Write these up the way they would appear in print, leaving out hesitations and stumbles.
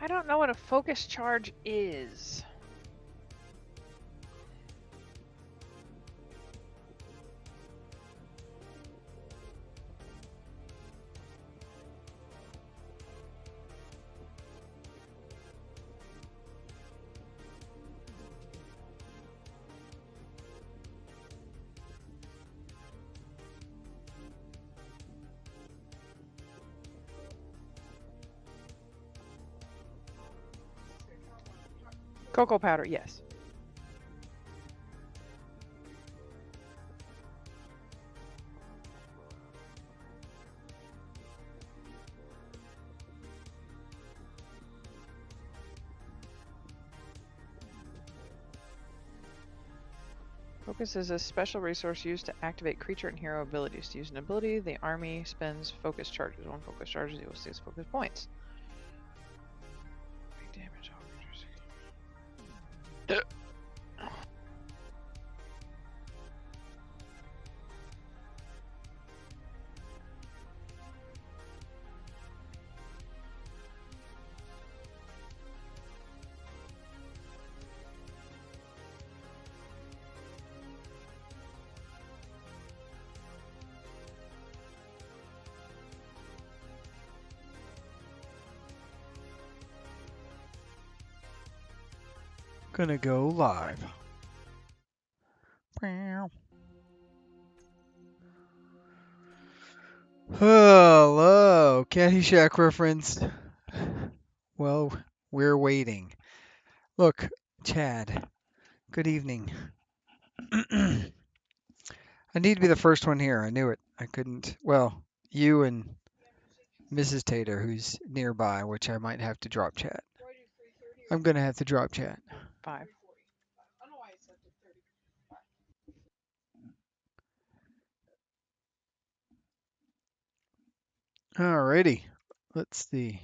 I don't know what a focus charge is. Cocoa powder, yes. Focus is a special resource used to activate creature and hero abilities. To use an ability, the army spends focus charges. One focus charge equals 6 focus points. Damage all creatures. Gonna go live. Hello, Caddyshack reference. Well, we're waiting. Look, Chad, good evening. I need to be the first one here. I knew it. I couldn't. Well, you and Mrs. Tater, who's nearby, which I might have to drop chat. I'm gonna have to drop chat. 5. Alrighty. Let's see.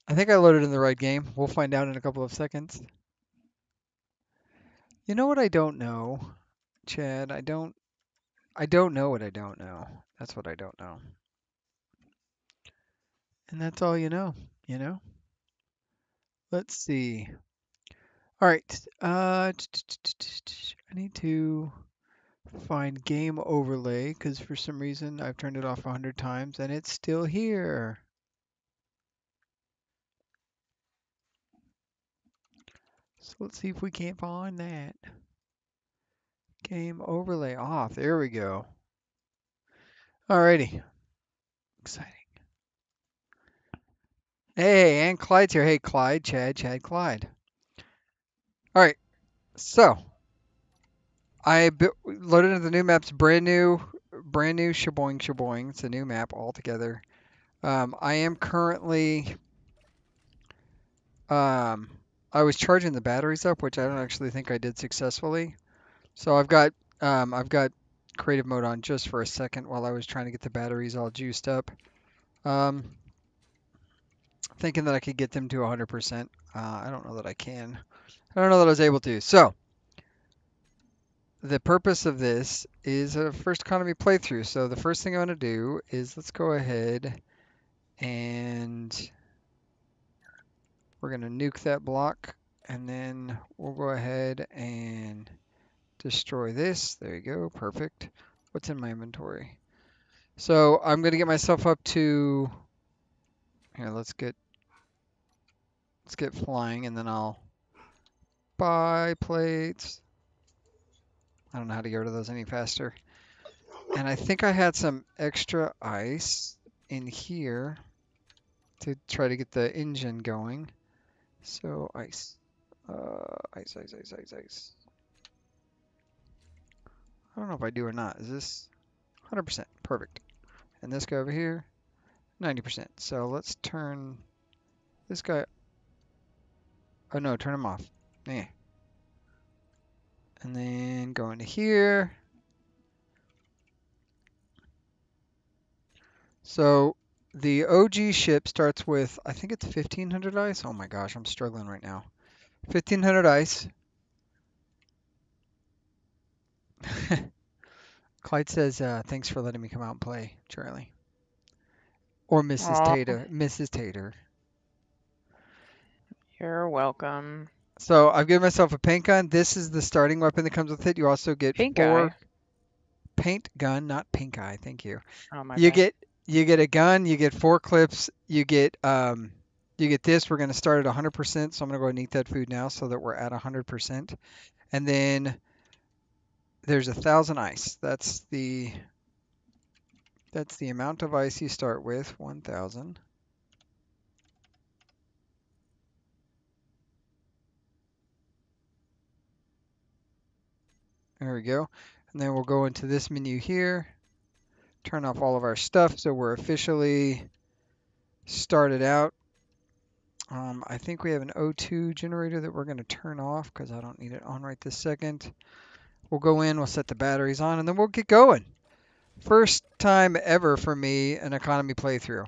I think I loaded in the right game. We'll find out in a couple of seconds. You know what I don't know, Chad? I don't know what I don't know. That's what I don't know. And that's all you know, you know? Let's see. All right. I need to find game overlay because for some reason I've turned it off 100 times and it's still here. So let's see if we can't find that. Game overlay off. There we go. Alrighty. Exciting. Hey, and Clyde's here. Hey, Clyde, Chad, Clyde. All right. So I loaded into the new maps, brand new shaboing. It's a new map altogether. I am currently, I was charging the batteries up, which I don't actually think I did successfully. So I've got creative mode on just for a second while I was trying to get the batteries all juiced up. Thinking that I could get them to 100%. I don't know that I can. I don't know that I was able to. So the purpose of this is a first economy playthrough. So the first thing I'm going to do is let's go ahead and we're going to nuke that block and then we'll go ahead and destroy this. There you go. Perfect. What's in my inventory? So I'm going to get myself up to here. Let's get flying and then I'll buy plates. I don't know how to get rid of those any faster. And I think I had some extra ice in here to try to get the engine going. So ice. Ice. I don't know if I do or not. Is this 100%? Perfect. And this guy over here, 90%. So let's turn this guy. Oh no, turn him off. Yeah. And then go into here. So the OG ship starts with, I think it's 1500 ice. Oh my gosh, I'm struggling right now. 1500 ice. Clyde says, thanks for letting me come out and play, Charlie. Or Mrs. Oh, Tater. Mrs. Tater. you're welcome. So I've given myself a paint gun. This is the starting weapon that comes with it. You also get Pink eye. 4 paint gun, not pink eye. Thank you. Oh, my You bad. get you get a gun. You get 4 clips. You get this. We're going to start at 100%. So I'm going to go and eat that food now so that we're at 100%. And then there's 1,000 ice. That's the amount of ice you start with. 1,000. There we go. And then we'll go into this menu here. Turn off all of our stuff so we're officially started out. I think we have an O2 generator that we're going to turn off because I don't need it on right this second. We'll go in, we'll set the batteries on, and then we'll get going. First time ever for me an economy playthrough.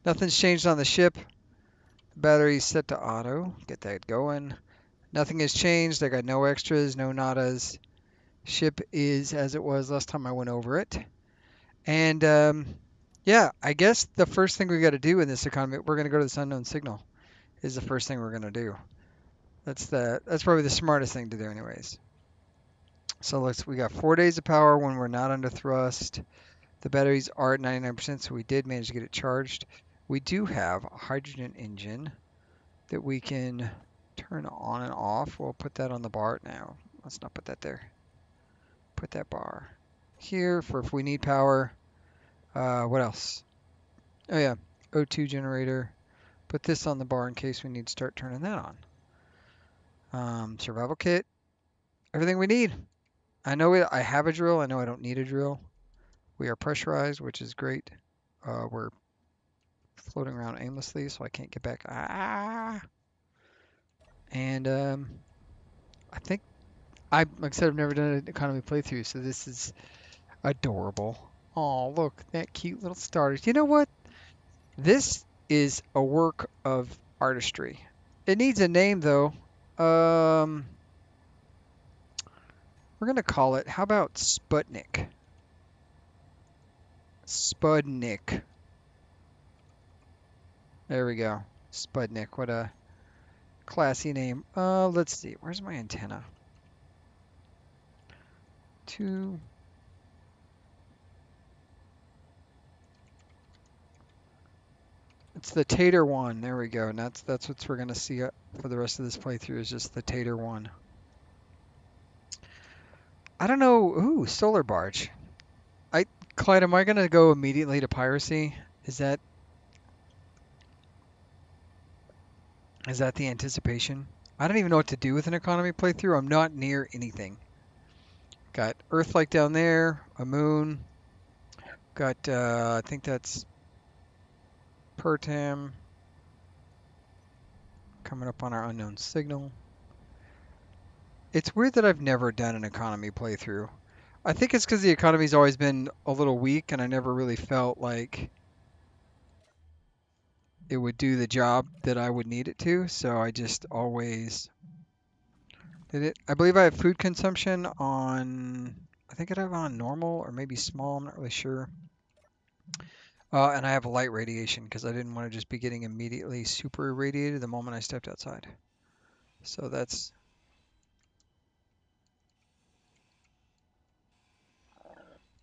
Nothing's changed on the ship. The battery's set to auto. Get that going. Nothing has changed. I got no extras, no nadas. Ship is as it was last time I went over it. And yeah, I guess the first thing we got to do in this economy, we're going to go to this unknown signal. Is the first thing we're going to do. That's probably the smartest thing to do anyways. So we got 4 days of power when we're not under thrust. The batteries are at 99%, so we did manage to get it charged. We do have a hydrogen engine that we can turn on and off. We'll put that on the bar now. Let's not put that there. Put that bar here for if we need power. What else? Oh yeah, O2 generator. Put this on the bar in case we need to start turning that on. Survival kit. Everything we need. I know I have a drill. I know I don't need a drill. We are pressurized, which is great. We're floating around aimlessly, so I can't get back. And I think like I said, I've never done an economy playthrough, so this is adorable. Oh, look, that cute little starters. You know what? This is a work of artistry. It needs a name though. We're gonna call it. How about Sputnik? Spudnik. There we go. Spudnik. What a classy name. Let's see. Where's my antenna? 2. It's the Tater one. There we go. And that's what we're gonna see for the rest of this playthrough is just the Tater one. I don't know. Ooh, solar barge. Clyde, am I gonna go immediately to piracy? Is that the anticipation? I don't even know what to do with an economy playthrough. I'm not near anything. Got Earth-like down there, a moon. Got I think that's Pertam coming up on our unknown signal. It's weird that I've never done an economy playthrough. I think it's because the economy's always been a little weak and I never really felt like it would do the job that I would need it to. So I just always did it. I believe I have food consumption on, I think I have on normal or maybe small. I'm not really sure. And I have light radiation because I didn't want to just be getting immediately super irradiated the moment I stepped outside. So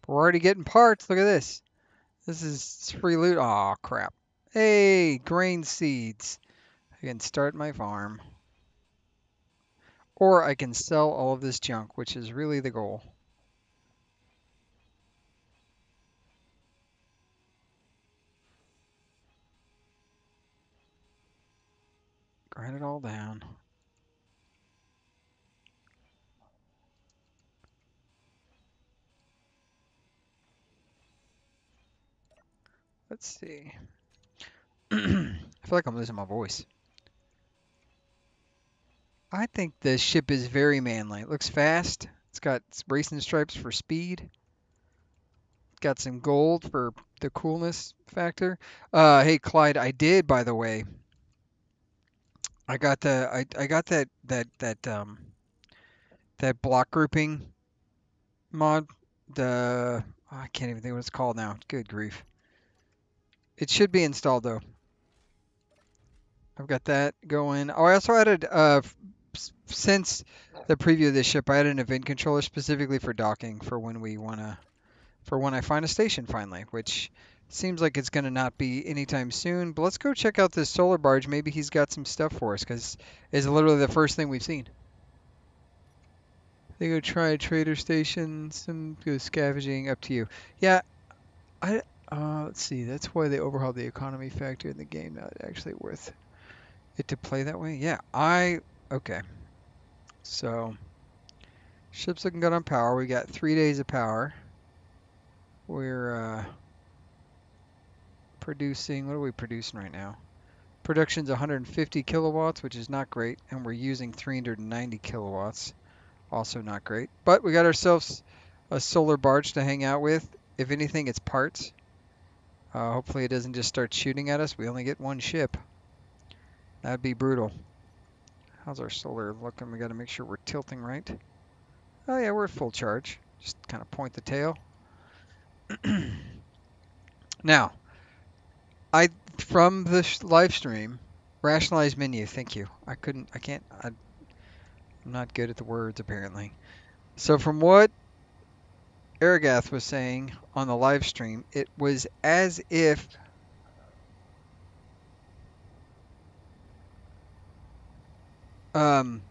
we're already getting parts. Look at this. This is free loot. Aw, crap. Hey, grain seeds. I can start my farm. Or I can sell all of this junk, which is really the goal. Grind it all down. Let's see. I feel like I'm losing my voice. I think the ship is very manly. It looks fast. It's got racing stripes for speed. Got some gold for the coolness factor. Hey Clyde, I did, by the way. I got that block grouping mod. I can't even think what it's called now. Good grief. It should be installed though. I've got that going. Oh, I also added since the preview of this ship, I added an event controller specifically for docking for when we wanna for when I find a station finally, which seems like it's gonna not be anytime soon. But let's go check out this solar barge. Maybe he's got some stuff for us because it's literally the first thing we've seen. They go try a trader station, some go scavenging. Up to you. Yeah, I. Let's see. That's why they overhauled the economy factor in the game. Not actually worth it to play that way. Yeah, okay. So ship's looking good on power. We got 3 days of power. We're producing. What are we producing right now? Production's 150 kilowatts, which is not great, and we're using 390 kilowatts, also not great. But we got ourselves a solar barge to hang out with. If anything, it's parts. Hopefully it doesn't just start shooting at us. We only get one ship. That'd be brutal. How's our solar looking? We got to make sure we're tilting right. Oh yeah, we're at full charge. Just kind of point the tail. Now, from the live stream, rationalize menu. Thank you. I'm not good at the words apparently. So from what Aragath was saying on the live stream, it was as if um,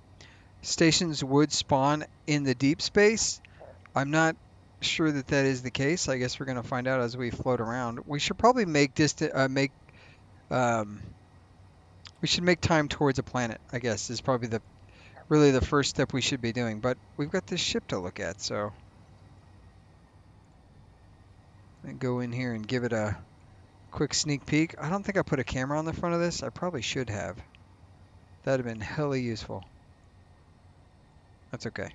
stations would spawn in the deep space. I'm not sure that that is the case. I guess we're going to find out as we float around. We should probably um, we should make time towards a planet. I guess is probably really the first step we should be doing. But we've got this ship to look at, so I'm gonna go in here and give it a quick sneak peek. I don't think I put a camera on the front of this. I probably should have. That'd have been hella useful. That's okay.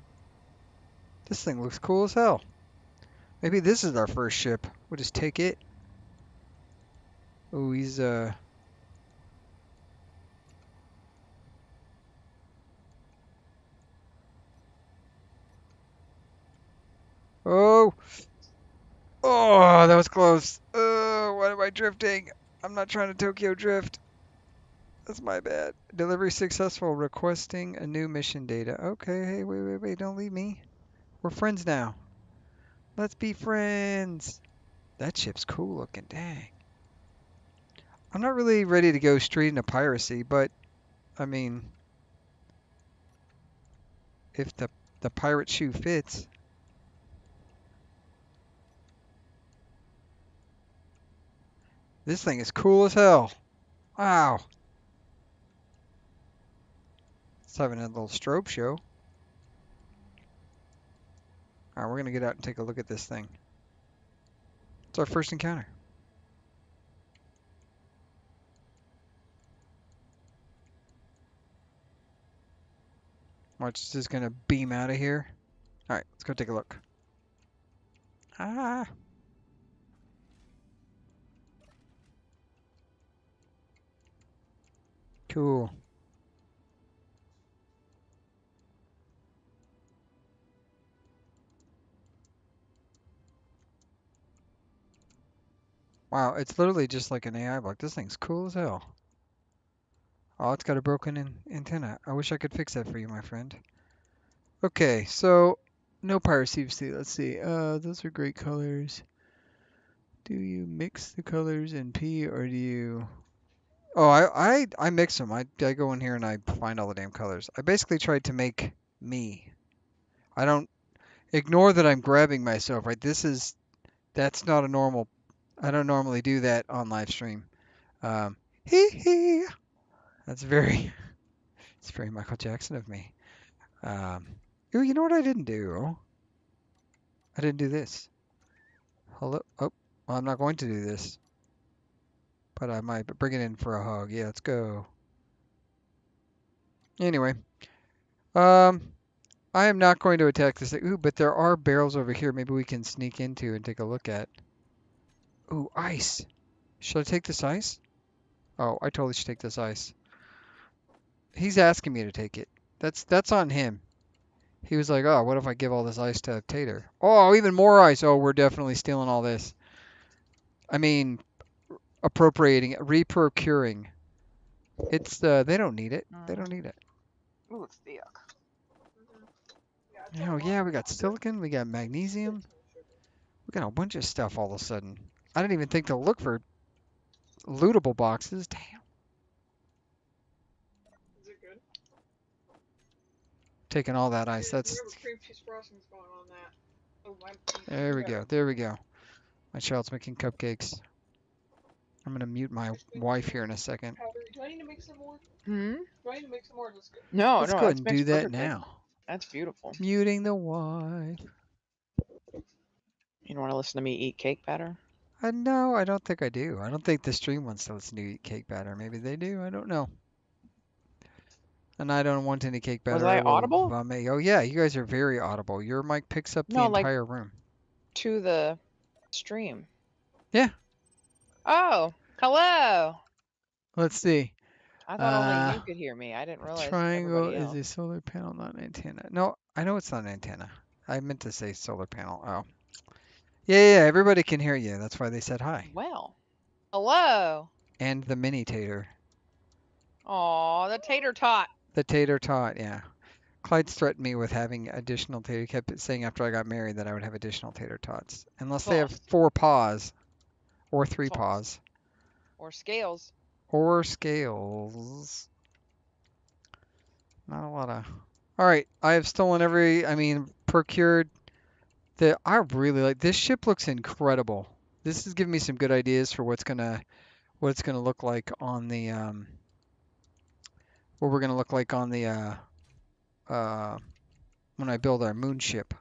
This thing looks cool as hell. Maybe this is our first ship. We'll just take it. Oh, he's Oh! Oh, that was close. Oh, why am I drifting? I'm not trying to Tokyo drift. That's my bad. Delivery successful. Requesting a new mission data. Okay, hey, wait. Don't leave me. We're friends now. Let's be friends. That ship's cool looking. Dang. I'm not really ready to go straight into piracy, but I mean, if the pirate shoe fits. This thing is cool as hell. Wow. It's having a little strobe show. All right, we're gonna get out and take a look at this thing. It's our first encounter. Watch, this is gonna beam out of here. All right, let's go take a look. Ah. Cool. Wow, it's literally just like an AI block. This thing's cool as hell. Oh, it's got a broken antenna. I wish I could fix that for you, my friend. Okay, so no piracy. Let's see. Those are great colors. Do you mix the colors in P or do you? Oh, I mix them. I go in here and I find all the damn colors. I basically tried to make me. I don't ignore that I'm grabbing myself, right? That's not a normal. I don't normally do that on live stream. Hee hee. That's very. It's very Michael Jackson of me. Um, ooh, you know what I didn't do? I didn't do this. Hello. Oh, well, I'm not going to do this. but I might bring it in for a hug. Yeah, let's go. Anyway, um, I am not going to attack this thing. Ooh, but there are barrels over here. Maybe we can sneak into and take a look at. Ooh, ice. Should I take this ice? Oh, I totally should take this ice. He's asking me to take it. That's on him. He was like, "Oh, what if I give all this ice to Tater?" Oh, even more ice. Oh, we're definitely stealing all this. I mean, appropriating it, reprocuring. It's they don't need it. They don't need it. Ooh, it's the yuck. Oh yeah, we got silicon, we got magnesium, we got a bunch of stuff all of a sudden. I didn't even think to look for lootable boxes. Damn. Is it good? Taking all that ice. That's We have a cream cheese frosting's going on that. Oh, there we go. There we go. My child's making cupcakes. I'm gonna mute my wife here in a second. Do I need to make some more? Hmm? Do I need to make some more? Let's go. No, Let's no, go ahead that's and do mixed that perfectly. now. That's beautiful. Muting the wife. You don't want to listen to me eat cake batter? No, I don't think I do. I don't think the stream wants to listen to eat cake batter. Maybe they do. I don't know. And I don't want any cake Was batter. I I will audible? vomit. Oh yeah, you guys are very audible. Your mic picks up the No, like entire room. to the stream. Yeah. Oh, hello. Let's see. I thought only you could hear me. I didn't realize Triangle everybody is else. a solar panel, not an antenna. No, I know it's not an antenna. I meant to say solar panel. Oh. Yeah, everybody can hear you. That's why they said hi. Well, hello. And the mini tater. Aw, the tater tot. The tater tot, yeah. Clyde's threatened me with having additional tater. He kept saying after I got married that I would have additional tater tots. Unless they have False. 4 paws. Or 3 False. paws. Or scales. Or scales. Not a lot of... Alright, I have stolen procured I really like this ship. Looks incredible. This is giving me some good ideas for what it's gonna look like on the what we're gonna look like on the uh when I build our moon ship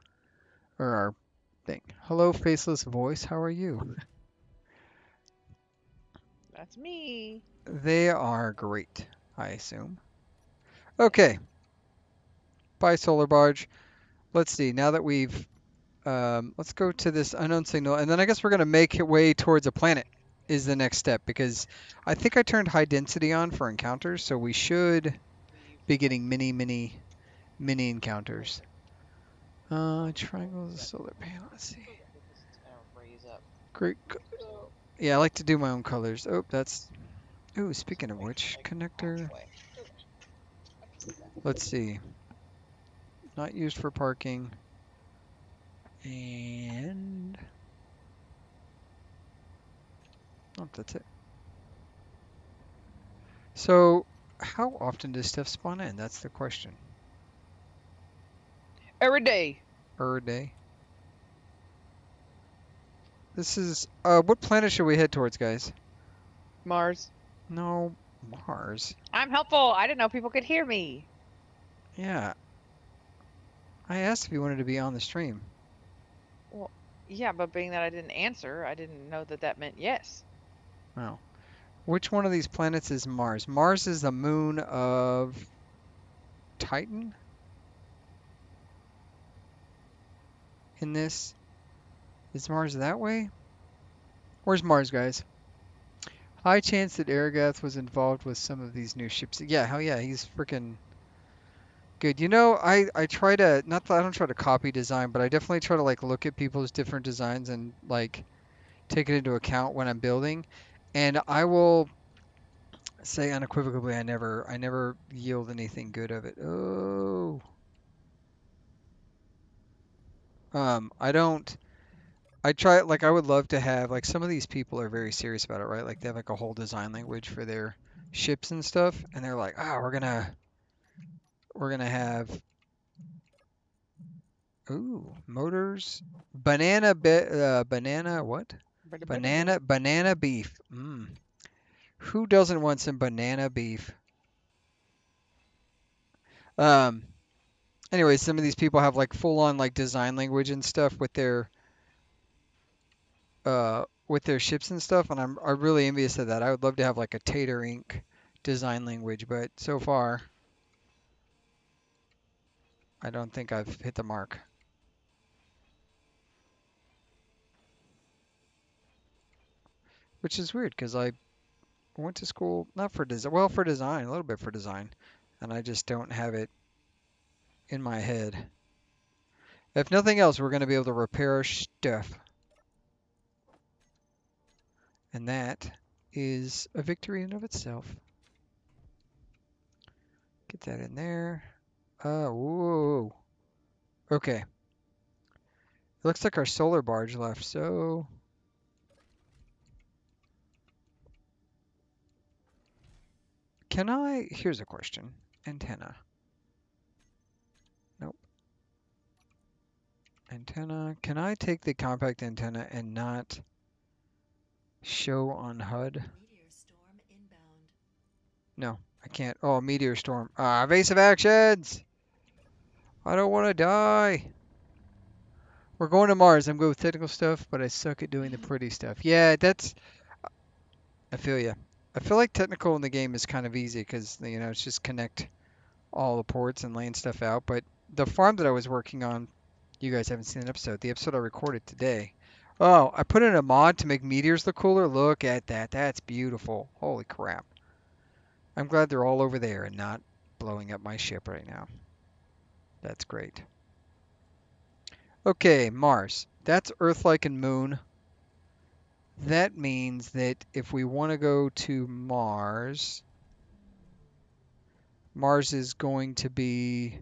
or our thing. Hello, faceless voice. How are you? That's me. They are great, I assume. Okay. Bye, solar barge. Let's see. Now that we've let's go to this unknown signal, and then I guess we're gonna make it way towards a planet. Is the next step because I think I turned high density on for encounters, so we should be getting many encounters. Triangles, solar panel. Let's see. Great. Yeah, I like to do my own colors. Oh, that's. Ooh, speaking of which, connector. Let's see. Not used for parking. And. Oh, that's it. So, how often does stuff spawn in? That's the question. Every day. Per day. This is. What planet should we head towards, guys? Mars. No, Mars. I'm helpful. I didn't know people could hear me. Yeah. I asked if you wanted to be on the stream. Well, yeah, but being that I didn't answer, I didn't know that that meant yes. Wow. Which one of these planets is Mars? Mars is the moon of Titan in this. Is Mars that way? Where's Mars, guys? High chance that Aragath was involved with some of these new ships. Yeah, hell yeah, he's freaking good. You know, I try to, not that I don't try to copy design, but I definitely try to like look at people's different designs and like take it into account when I'm building. And I will say unequivocally, I never yield anything good of it. Oh. I don't. I try like I would love to have like some of these people are very serious about it, right? Like they have like a whole design language for their ships and stuff, and they're like, ah, we're gonna have ooh motors, banana what? Banana beef. Who doesn't want some banana beef? Um. Anyway, some of these people have like full on like design language and stuff with their ships and stuff, and I'm really envious of that. I would love to have like a Tater Inc. design language, but so far I don't think I've hit the mark. Which is weird because I went to school not for design, well, for design, a little bit for design, and I just don't have it in my head. If nothing else, we're going to be able to repair our stuff. And that is a victory in of itself. Get that in there. Whoa. Okay. It looks like our solar barge left, so can I? Here's a question. Antenna. Nope. Antenna. Can I take the compact antenna and not show on HUD? No, I can't. Oh, meteor storm. Evasive actions! I don't want to die. We're going to Mars. I'm good with technical stuff, but I suck at doing the pretty stuff. Yeah, that's. I feel you. I feel like technical in the game is kind of easy because, you know, it's just connect all the ports and laying stuff out. But the farm that I was working on, you guys haven't seen an episode. The episode I recorded today. Oh, I put in a mod to make meteors look cooler. Look at that. That's beautiful. Holy crap. I'm glad they're all over there and not blowing up my ship right now. That's great. Okay, Mars. That's Earth-like and Moon. That means that if we want to go to Mars, Mars is going to be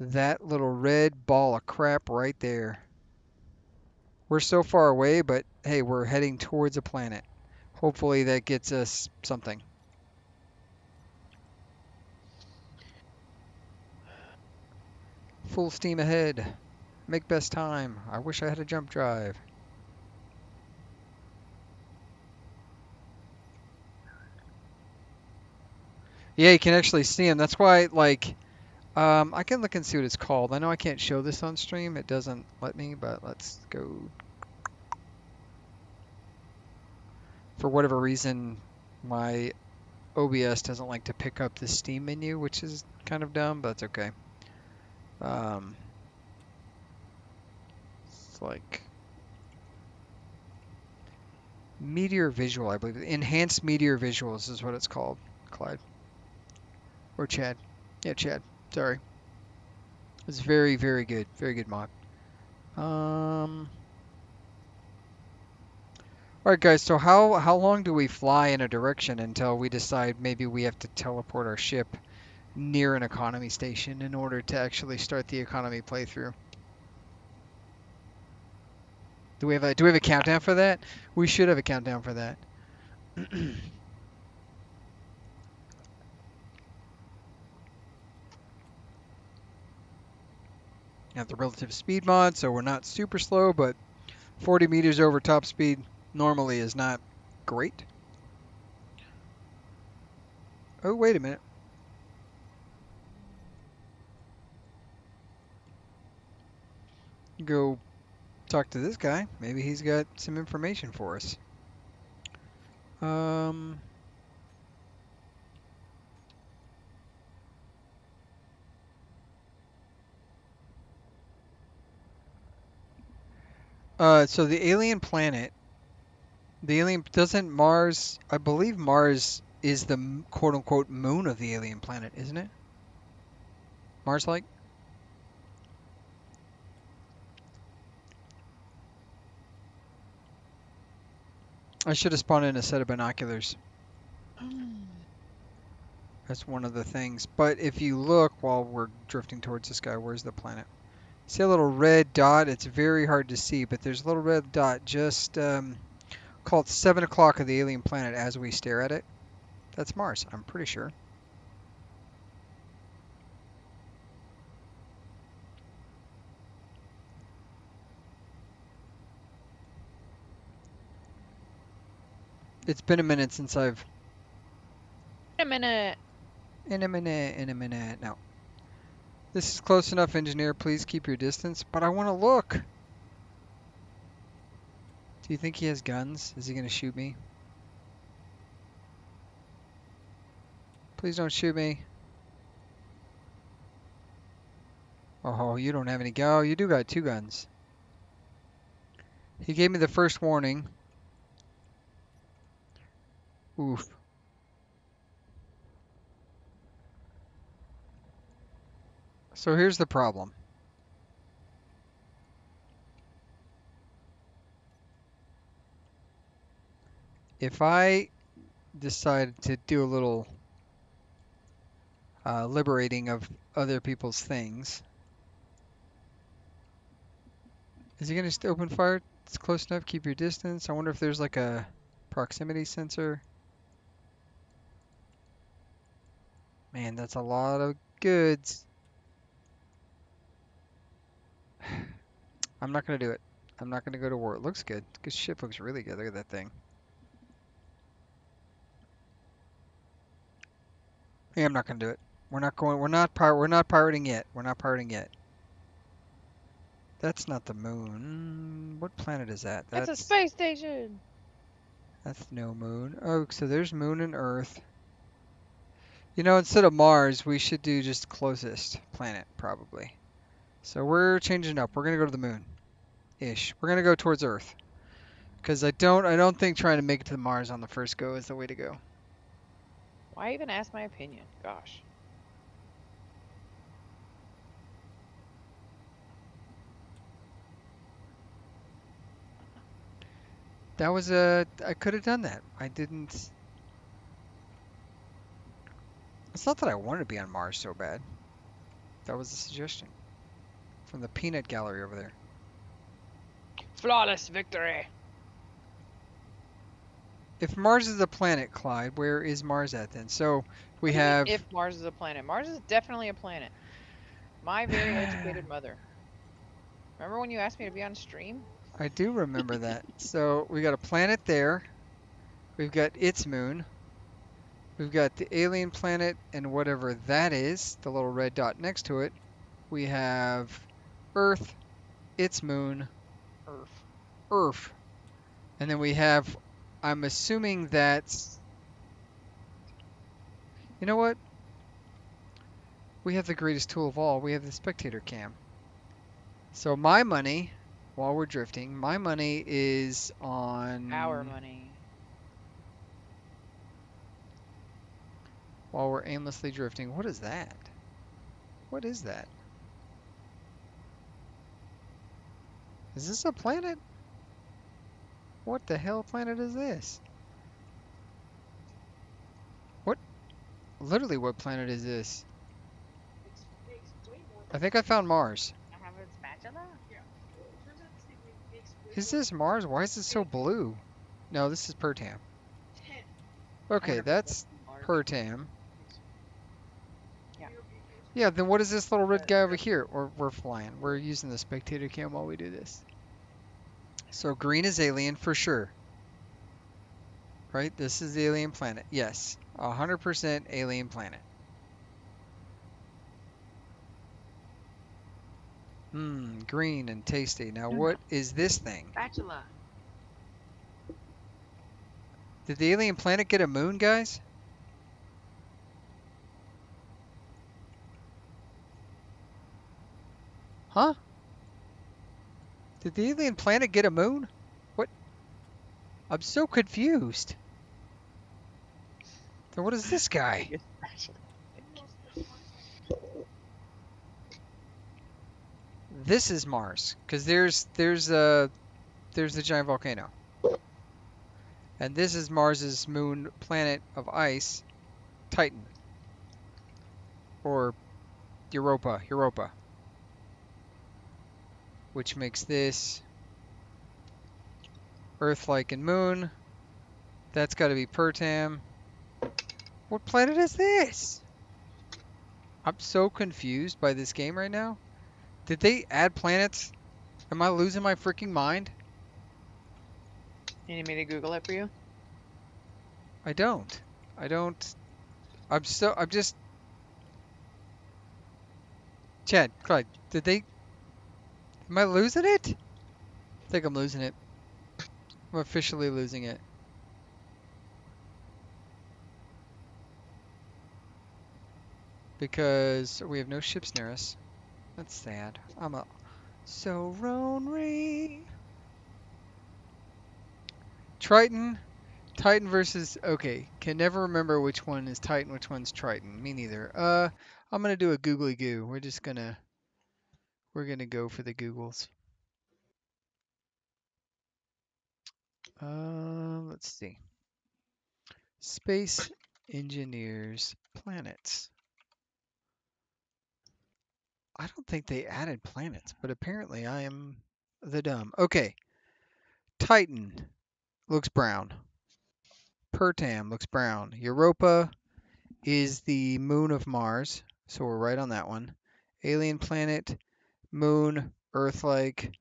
that little red ball of crap right there. We're so far away, but hey, we're heading towards a planet. Hopefully that gets us something. Full steam ahead. Make best time. I wish I had a jump drive. Yeah, you can actually see them. That's why, like, I can look and see what it's called. I know I can't show this on stream. It doesn't let me, but let's go. For whatever reason, my OBS doesn't like to pick up the Steam menu, which is kind of dumb, but that's okay. It's like Meteor Visual, I believe. Enhanced Meteor Visuals is what it's called, Clyde. Or Chad. Yeah, Chad. Sorry. It's very, very good. Very good mod. Alright guys, so how long do we fly in a direction until we decide maybe we have to teleport our ship near an economy station in order to actually start the economy playthrough? Do we have a countdown for that? We should have a countdown for that. Have the relative speed mod, so we're not super slow, but 40 meters over top speed normally is not great. Oh, wait a minute. Go talk to this guy. Maybe he's got some information for us. So the alien planet, doesn't Mars, I believe Mars is the quote unquote moon of the alien planet, isn't it? Mars-like? I should have spawned in a set of binoculars. That's one of the things. But if you look while we're drifting towards the sky, where's the planet? See a little red dot? It's very hard to see, but there's a little red dot just called 7 o'clock of the alien planet as we stare at it. That's Mars, I'm pretty sure. It's been a minute since I've... In a minute. In a minute. No. This is close enough, engineer. Please keep your distance. But I want to look. Do you think he has guns? Is he gonna shoot me? Please don't shoot me. Oh, you don't have any go. You do got 2 guns. He gave me the first warning. Oof. So here's the problem. If I decide to do a little liberating of other people's things, is he gonna just open fire? It's close enough. Keep your distance. I wonder if there's like a proximity sensor. Man, that's a lot of goods. I'm not gonna do it. I'm not gonna go to war. It looks good. This ship looks really good. Look at that thing. Yeah, I'm not gonna do it. We're not going. We're not pirating yet. We're not pirating yet. That's not the moon. What planet is that? It's a space station. That's no moon. Oh, so there's moon and Earth. You know, instead of Mars, we should do just closest planet, probably. So we're changing up. We're gonna go to the moon, ish. We're gonna go towards Earth, because I don't think trying to make it to Mars on the first go is the way to go. Why even ask my opinion? Gosh. That was I could have done that. I didn't. It's not that I wanted to be on Mars so bad. That was a suggestion from the peanut gallery over there. Flawless victory. If Mars is a planet, Clyde, where is Mars at then? So we What do you mean have. if Mars is a planet. Mars is definitely a planet. My very educated mother. Remember when you asked me to be on stream? I do remember that. So we got a planet there. We've got its moon. We've got the alien planet and whatever that is, the little red dot next to it. We have Earth, its moon, Earth. And then we have, I'm assuming that's, you know what? We have the greatest tool of all. We have the spectator cam. So my money, while we're drifting, my money is on... Our money. While we're aimlessly drifting. What is that? What is that? Is this a planet? What the hell planet is this? What? Literally, what planet is this? I think I found Mars. I have a spatula? Is this Mars? Why is it so blue? No, this is Pertam. Okay, that's Pertam. Yeah. Yeah, then what is this little red guy over here? Or we're flying. We're using the spectator cam while we do this. So green is alien for sure. Right? This is the alien planet. Yes. 100% alien planet. Green and tasty. Now what is this thing? Spatula. Did the alien planet get a moon, guys? Huh? Did the alien planet get a moon? What? I'm so confused. So what is this guy? This is Mars, because there's the giant volcano. And this is Mars's moon planet of ice, Titan. Or Europa. Which makes this Earth-like and moon. That's got to be Pertam. What planet is this? I'm so confused by this game right now. Did they add planets? Am I losing my freaking mind? You need me to Google it for you? I don't. I'm just... Chad, Clyde, did they... Am I losing it? I think I'm losing it. I'm officially losing it. Because we have no ships near us. That's sad. I'm so lonely. Triton. Titan versus, okay, can never remember which one is Titan, which one's Triton. Me neither. I'm gonna do a googly goo. We're gonna go for the Googles. Let's see. Space engineers planets. I don't think they added planets, but apparently I am the dumb. Okay, Titan looks brown. Pertam looks brown. Europa is the moon of Mars, so we're right on that one. Alien planet, moon, Earth-like.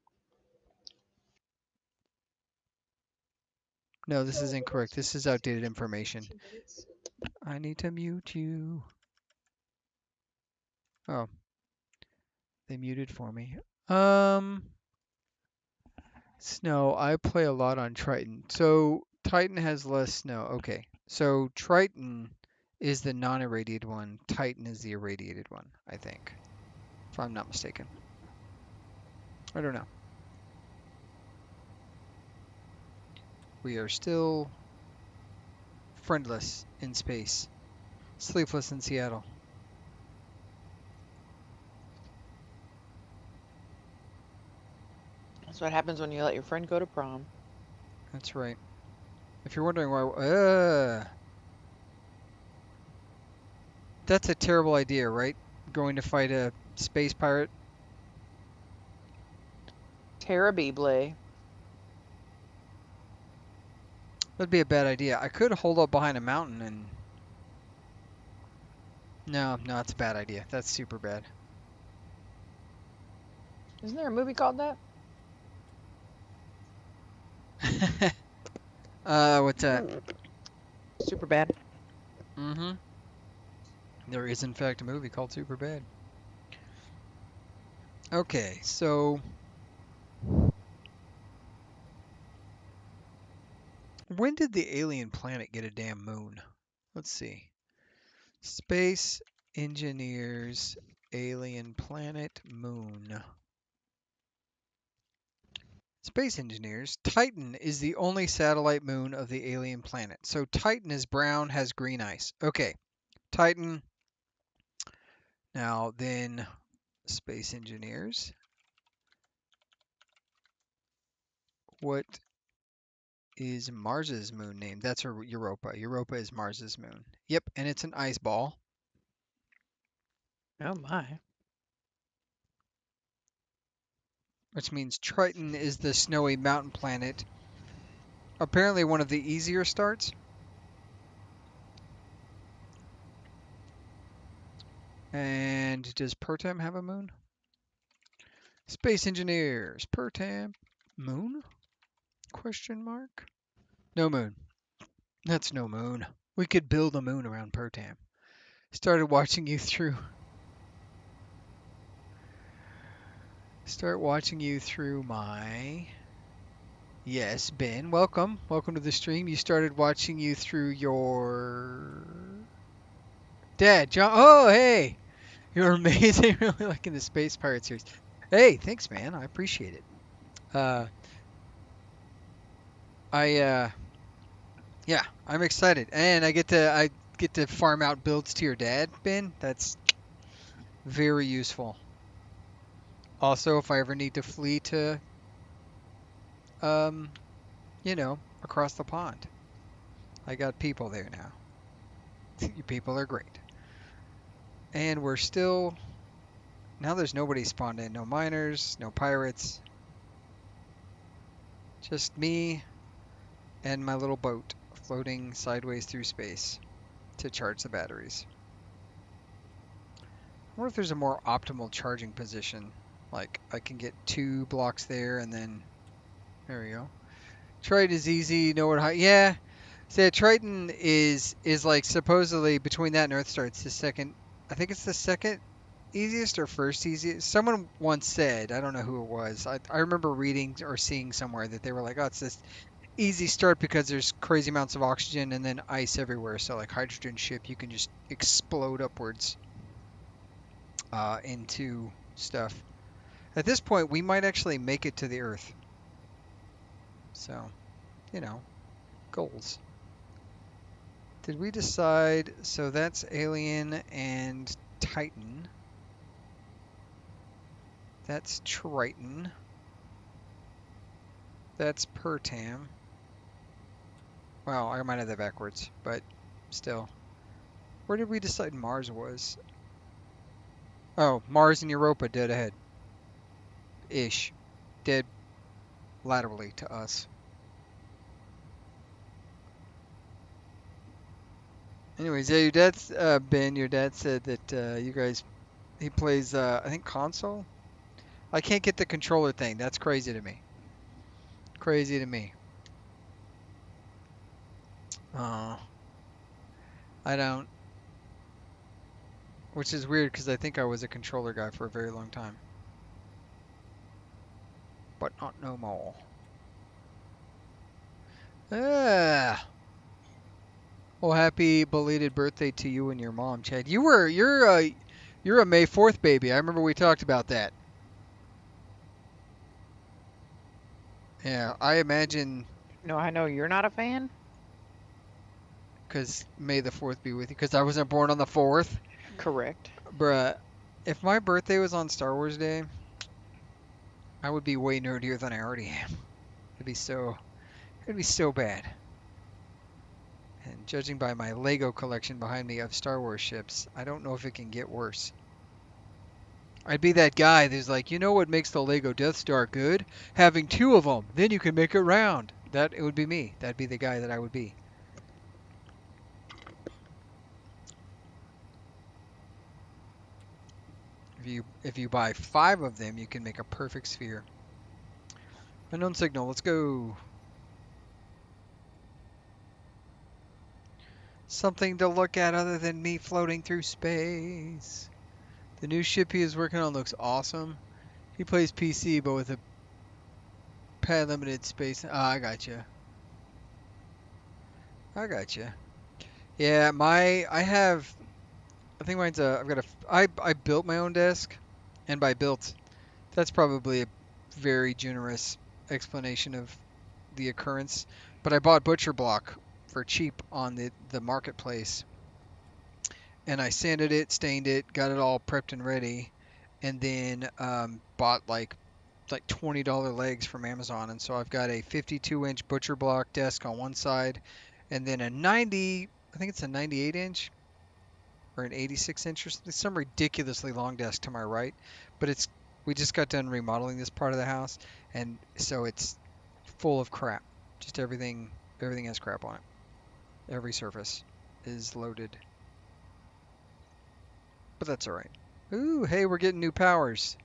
No, this is incorrect. This is outdated information. I need to mute you. Oh, they muted for me. Snow. I play a lot on Triton. So Titan has less snow. Okay. So Triton is the non-irradiated one. Titan is the irradiated one, I think. If I'm not mistaken. I don't know. We are still friendless in space. Sleepless in Seattle. That's what happens when you let your friend go to prom. That's right. If you're wondering why, that's a terrible idea, right? Going to fight a space pirate. Terrible. That'd be a bad idea. I could hold up behind a mountain and... No, no, it's a bad idea. That's super bad. Isn't there a movie called that? What's that? Super bad. Mm-hmm. There is, in fact, a movie called Superbad. Okay, so... When did the alien planet get a damn moon? Let's see. Space engineers, alien planet, moon. Space engineers, Titan is the only satellite moon of the alien planet. So Titan is brown, has green ice. Okay, Titan. Now then, space engineers. What is Mars's moon named? That's Europa. Europa is Mars's moon. Yep, and it's an ice ball. Oh my. Which means Triton is the snowy mountain planet. Apparently one of the easier starts. And does Pertam have a moon? Space engineers, Pertam, moon? Question mark? No moon. That's no moon. We could build a moon around Pertam. Started watching you through. Start watching you through my. Yes, Ben, welcome. Welcome to the stream. You started watching you through your dad, John. Oh, hey. You're amazing. Really liking the Space Pirate series. Hey, thanks, man. I appreciate it. Uh, yeah, I'm excited, and I get to farm out builds to your dad, Ben. That's very useful. Also, if I ever need to flee to, um, across the pond, I got people there now. You people are great, and we're still. Now there's nobody spawned in. No miners, no pirates. Just me and my little boat floating sideways through space to charge the batteries. I wonder if there's a more optimal charging position. Like I can get 2 blocks there and then there we go. Triton is easy, know what height. Yeah. So Triton is like supposedly between that and Earthstar, it's the second. I think it's the second easiest or first easiest. Someone once said, I don't know who it was. I remember reading or seeing somewhere that they were like, oh, it's this. easy start because there's crazy amounts of oxygen and then ice everywhere. So like hydrogen ship, you can just explode upwards into stuff. At this point, we might actually make it to the Earth. So, you know, goals. Did we decide? So that's Alien and Titan. That's Triton. That's Pertam. Well, I might have that backwards, but still. Where did we decide Mars was? Oh, Mars and Europa dead ahead. Ish. Dead laterally to us. Anyways, yeah, your dad's, Ben, your dad said that you guys, he plays, I think console? I can't get the controller thing. That's crazy to me. Crazy to me. Uh, I don't, which is weird because I think I was a controller guy for a very long time. But not no more. Ah. Well, happy belated birthday to you and your mom, Chad. You're a May 4th baby. I remember we talked about that. Yeah, I imagine No, I know you're not a fan. because May the 4th be with you because I wasn't born on the 4th. Correct. Bruh, if my birthday was on Star Wars Day, I would be way nerdier than I already am. It'd be so bad. And judging by my Lego collection behind me of Star Wars ships, I don't know if it can get worse. I'd be that guy who's like, you know what makes the Lego Death Star good? Having two of them. Then you can make it round. That it would be me. That'd be the guy that I would be. If you buy five of them, you can make a perfect sphere. Unknown signal. Let's go. Something to look at other than me floating through space. The new ship he is working on looks awesome. He plays PC, but with a pad limited space. Ah, I gotcha. I gotcha. Yeah, I think mine's a, I've got a, I built my own desk, and by built, that's probably a very generous explanation of the occurrence. But I bought butcher block for cheap on the marketplace, and I sanded it, stained it, got it all prepped and ready, and then bought like $20 legs from Amazon, and so I've got a 52-inch butcher block desk on one side, and then a 90, I think it's a 98-inch or an 86-inch or something, some ridiculously long desk to my right. But we just got done remodeling this part of the house, and so it's full of crap. Just everything has crap on it. Every surface is loaded, but that's all right. Ooh, hey, we're getting new powers.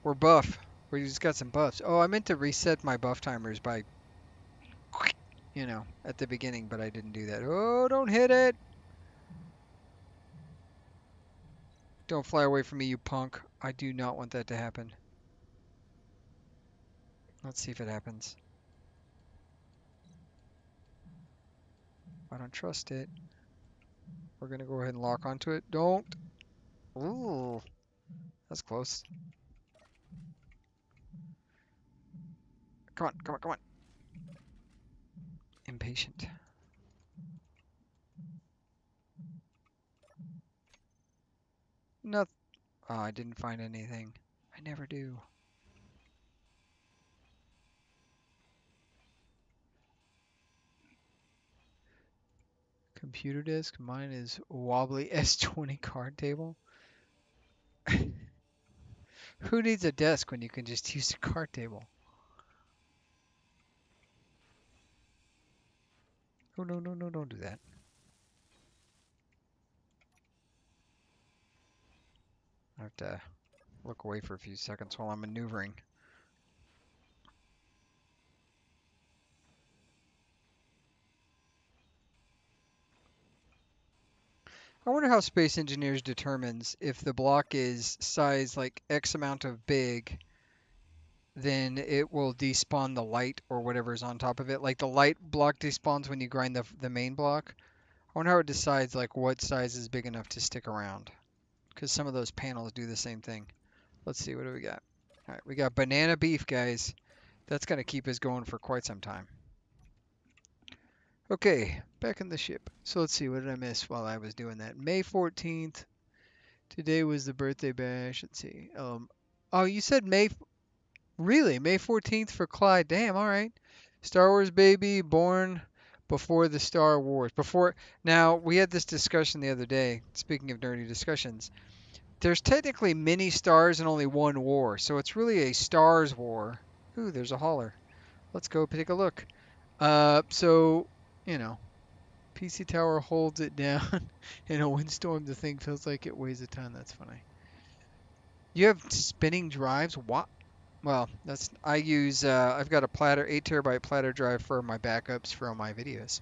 We're buff. We just got some buffs. Oh, I meant to reset my buff timers by, at the beginning, but I didn't do that. Oh, don't hit it. Don't fly away from me, you punk. I do not want that to happen. Let's see if it happens. I don't trust it. We're going to go ahead and lock onto it. Don't. Ooh, that's close. Come on, come on, come on. Impatient. No. Oh, I didn't find anything. I never do. Computer disk. Mine is wobbly S20 card table. Who needs a desk when you can just use a card table? Oh, no, no, no, don't do that. I have to look away for a few seconds while I'm maneuvering. I wonder how Space Engineers determines if the block is size like X amount of big, then it will despawn the light or whatever's on top of it. Like the light block despawns when you grind the main block. I wonder how it decides like what size is big enough to stick around. Because some of those panels do the same thing. Let's see, what do we got? All right, we got banana beef, guys. That's going to keep us going for quite some time. Okay, back in the ship. So let's see, what did I miss while I was doing that? May 14th. Today was the birthday bash. Let's see. Oh, you said really? May 14th for Clyde. Damn, all right. Star Wars baby born before the Star Wars. Before Now, we had this discussion the other day, speaking of nerdy discussions. There's technically many stars and only one war, so it's really a stars war. Ooh, there's a hauler. Let's go take a look. So, you know, PC Tower holds it down. In a windstorm, the thing feels like it weighs a ton. That's funny. You have spinning drives? What? Well, I've got a platter, 8 terabyte platter drive for my backups for all my videos.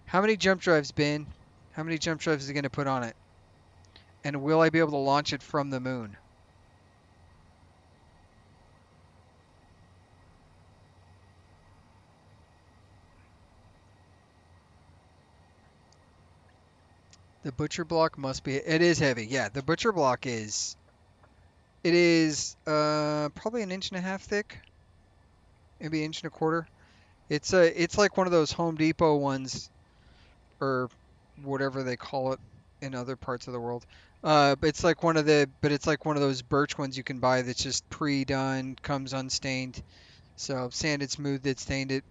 How many jump drives, Ben? How many jump drives is he going to put on it? And will I be able to launch it from the moon? The butcher block must be, it is heavy. Yeah, the butcher block it is probably an inch and a half thick, maybe an inch and a quarter. It's like one of those Home Depot ones or whatever they call it in other parts of the world. But it's like one of those birch ones you can buy that's just pre-done, comes unstained. So sanded, smoothed it, stained it.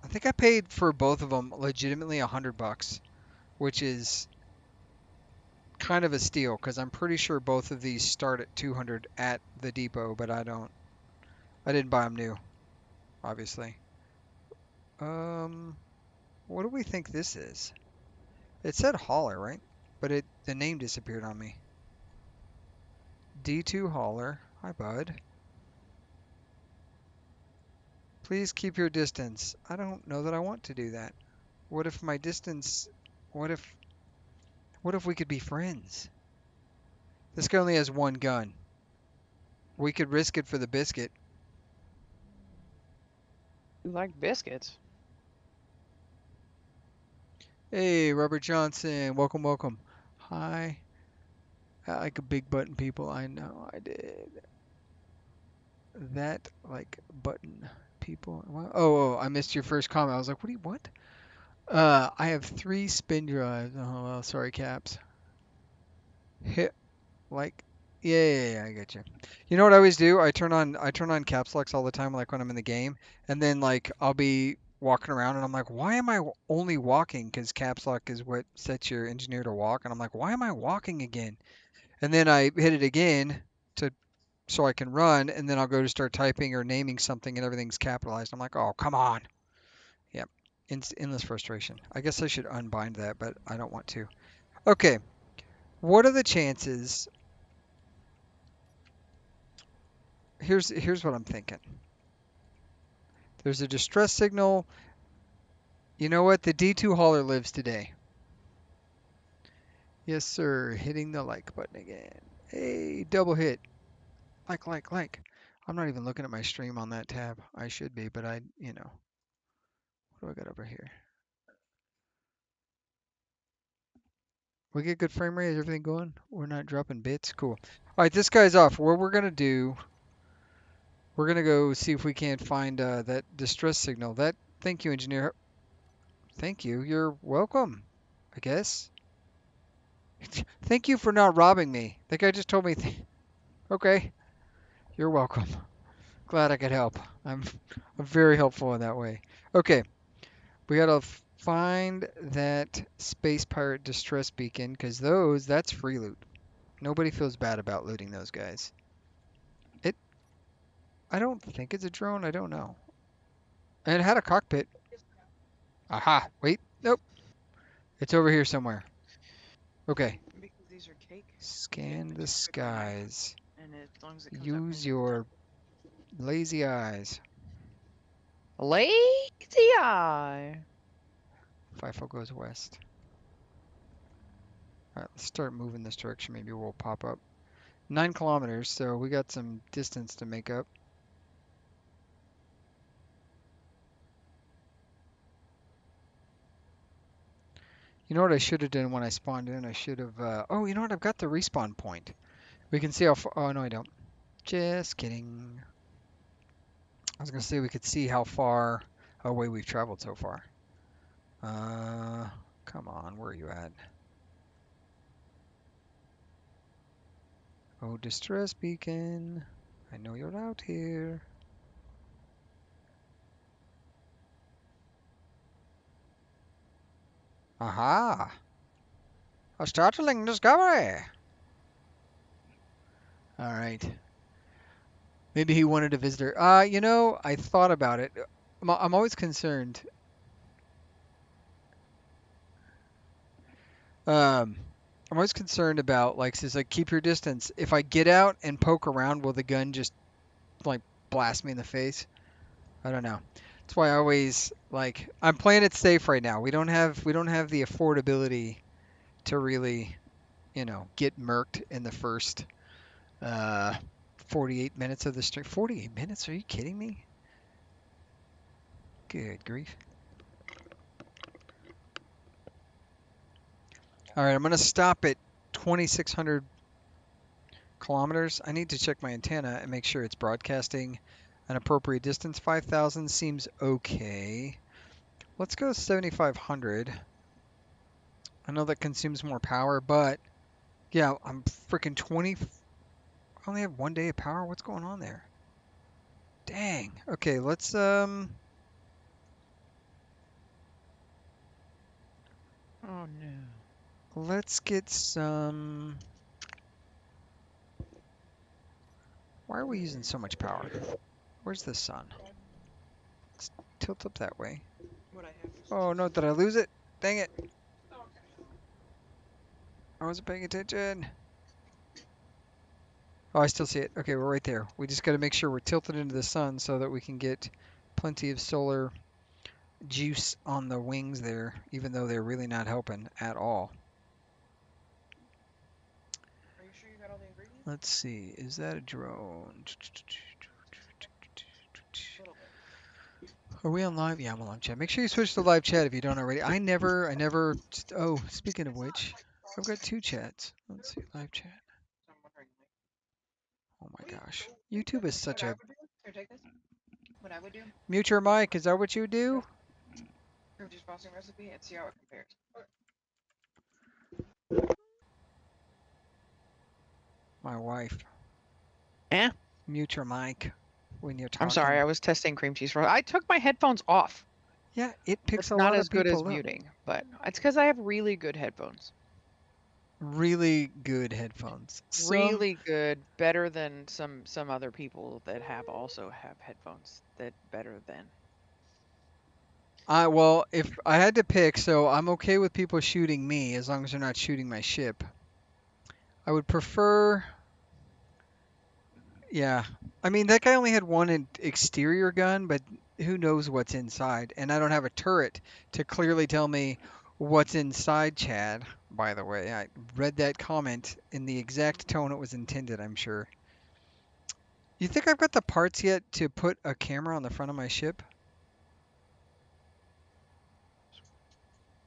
I think I paid for both of them legitimately $100, which is kind of a steal because I'm pretty sure both of these start at 200 at the depot, but I didn't buy them new, obviously. Um, what do we think this is? It said hauler, right? But the name disappeared on me. D2 hauler. Hi, bud. Please keep your distance. I don't know that I want to do that. What if my distance... What if we could be friends? This guy only has one gun. We could risk it for the biscuit. You like biscuits? Hey, Robert Johnson. Welcome, welcome. Hi. I like a big button, people. I know I did. That like button, people. Oh, I missed your first comment. I was like, what? I have 3 spin drives. Oh, well, sorry, Caps. Hit like, yeah, I get you. You know what I always do? I turn on caps locks all the time, like when I'm in the game, and then like I'll be walking around and I'm like, why am I only walking? Because caps lock is what sets your engineer to walk, and I'm like, why am I walking again? And then I hit it again to so I can run, and then I'll go to start typing or naming something, and everything's capitalized. I'm like, oh, come on. Yep. Endless frustration. I guess I should unbind that, but I don't want to. Okay. What are the chances? Here's what I'm thinking. There's a distress signal. You know what? The D2 hauler lives today. Yes, sir. Hitting the like button again. Hey, double hit. Like. I'm not even looking at my stream on that tab. I should be, but what do I got over here? We get good frame rate. Is everything going? We're not dropping bits. Cool. All right, this guy's off. What we're gonna do? We're gonna go see if we can't find that distress signal. Thank you, engineer. Thank you. You're welcome. I guess. Thank you for not robbing me. That guy just told me. Okay. You're welcome. Glad I could help. I'm very helpful in that way. Okay. We gotta find that space pirate distress beacon because that's free loot. Nobody feels bad about looting those guys. It I don't think it's a drone. I don't know. And it had a cockpit. Aha. Wait. Nope. It's over here somewhere. Okay. Because these are cake. Scan They the just click on that, skies. and as long as it comes up Use into the your lazy eyes. lazy eye. FIFO goes west. All right, let's start moving this direction. Maybe we'll pop up. 9 kilometers, so we got some distance to make up. You know what I should have done when I spawned in? I should have, oh, you know what? I've got the respawn point. We can see how far, oh, no, I don't. Just kidding. I was going to say we could see how far away we've traveled so far. Come on, where are you at? Oh, distress beacon. I know you're out here. Aha! A startling discovery! Alright. Maybe he wanted a visitor. You know, I thought about it. I'm always concerned. Um, I'm always concerned about, like, says, like, keep your distance. If I get out and poke around, will the gun just, like, blast me in the face? I don't know. That's why I always, like, I'm playing it safe right now. We don't have the affordability to really, get murked in the first uh 48 minutes of the stream. 48 minutes? Are you kidding me? Good grief. All right, I'm going to stop at 2,600 kilometers. I need to check my antenna and make sure it's broadcasting an appropriate distance. 5,000 seems okay. Let's go 7,500. I know that consumes more power, but yeah, I'm freaking 20. I only have 1 day of power. What's going on there? Dang. Okay, Oh no. let's get some. Why are we using so much power? Where's the sun? Let's tilt up that way. Oh no, did I lose it? Dang it. I wasn't paying attention. Oh, I still see it. Okay, we're right there. We just got to make sure we're tilted into the sun so that we can get plenty of solar juice on the wings there, even though they're really not helping at all. Are you sure you got all the ingredients? Let's see. Is that a drone? Are we on live? Yeah, I'm on live chat. Make sure you switch to live chat if you don't already. Oh, speaking of which, I've got 2 chats. Let's see, live chat. I'm wondering, like, Oh my gosh. YouTube is such what I a... would do? Here, take this. What I would do? Mute your mic, is that what you do? Cream cheese frosting recipe and see how it compares. My wife. Eh? Mute your mic when you're I'm sorry, I talking. was testing cream cheese frosting. I took my headphones off. Yeah, it picks It's a not lot as of good as people up. muting, but it's because I have really good headphones. Really good headphones. Really good, better than some other people that also have headphones that better than. Well, if I had to pick, so I'm okay with people shooting me as long as they're not shooting my ship. I would prefer, yeah. I mean, that guy only had one exterior gun, but who knows what's inside? And I don't have a turret to clearly tell me what's inside, Chad. By the way, I read that comment in the exact tone it was intended, I'm sure. You think I've got the parts yet to put a camera on the front of my ship?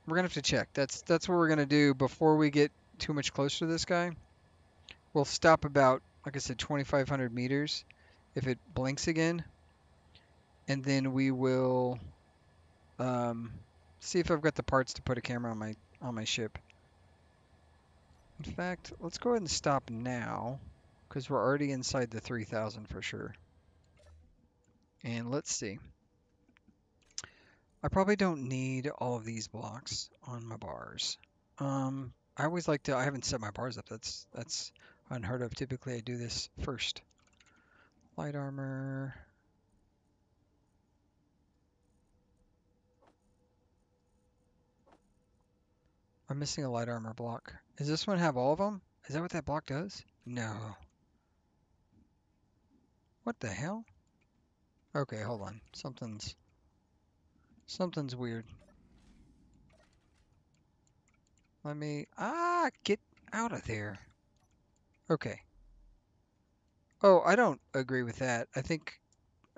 We're gonna have to check. That's what we're gonna do before we get too much closer to this guy. We'll stop about, like I said, 2,500 meters if it blinks again, and then we will see if I've got the parts to put a camera on my ship. In fact, let's go ahead and stop now because we're already inside the 3,000 for sure. And let's see. I probably don't need all of these blocks on my bars. I always like to, I haven't set my bars up. That's unheard of. Typically I do this first. Light armor. I'm missing a light armor block. Does this one have all of them? Is that what that block does? No. What the hell? Okay, hold on. Something's weird. Let me, get out of there. Okay. Oh, I don't agree with that. I think,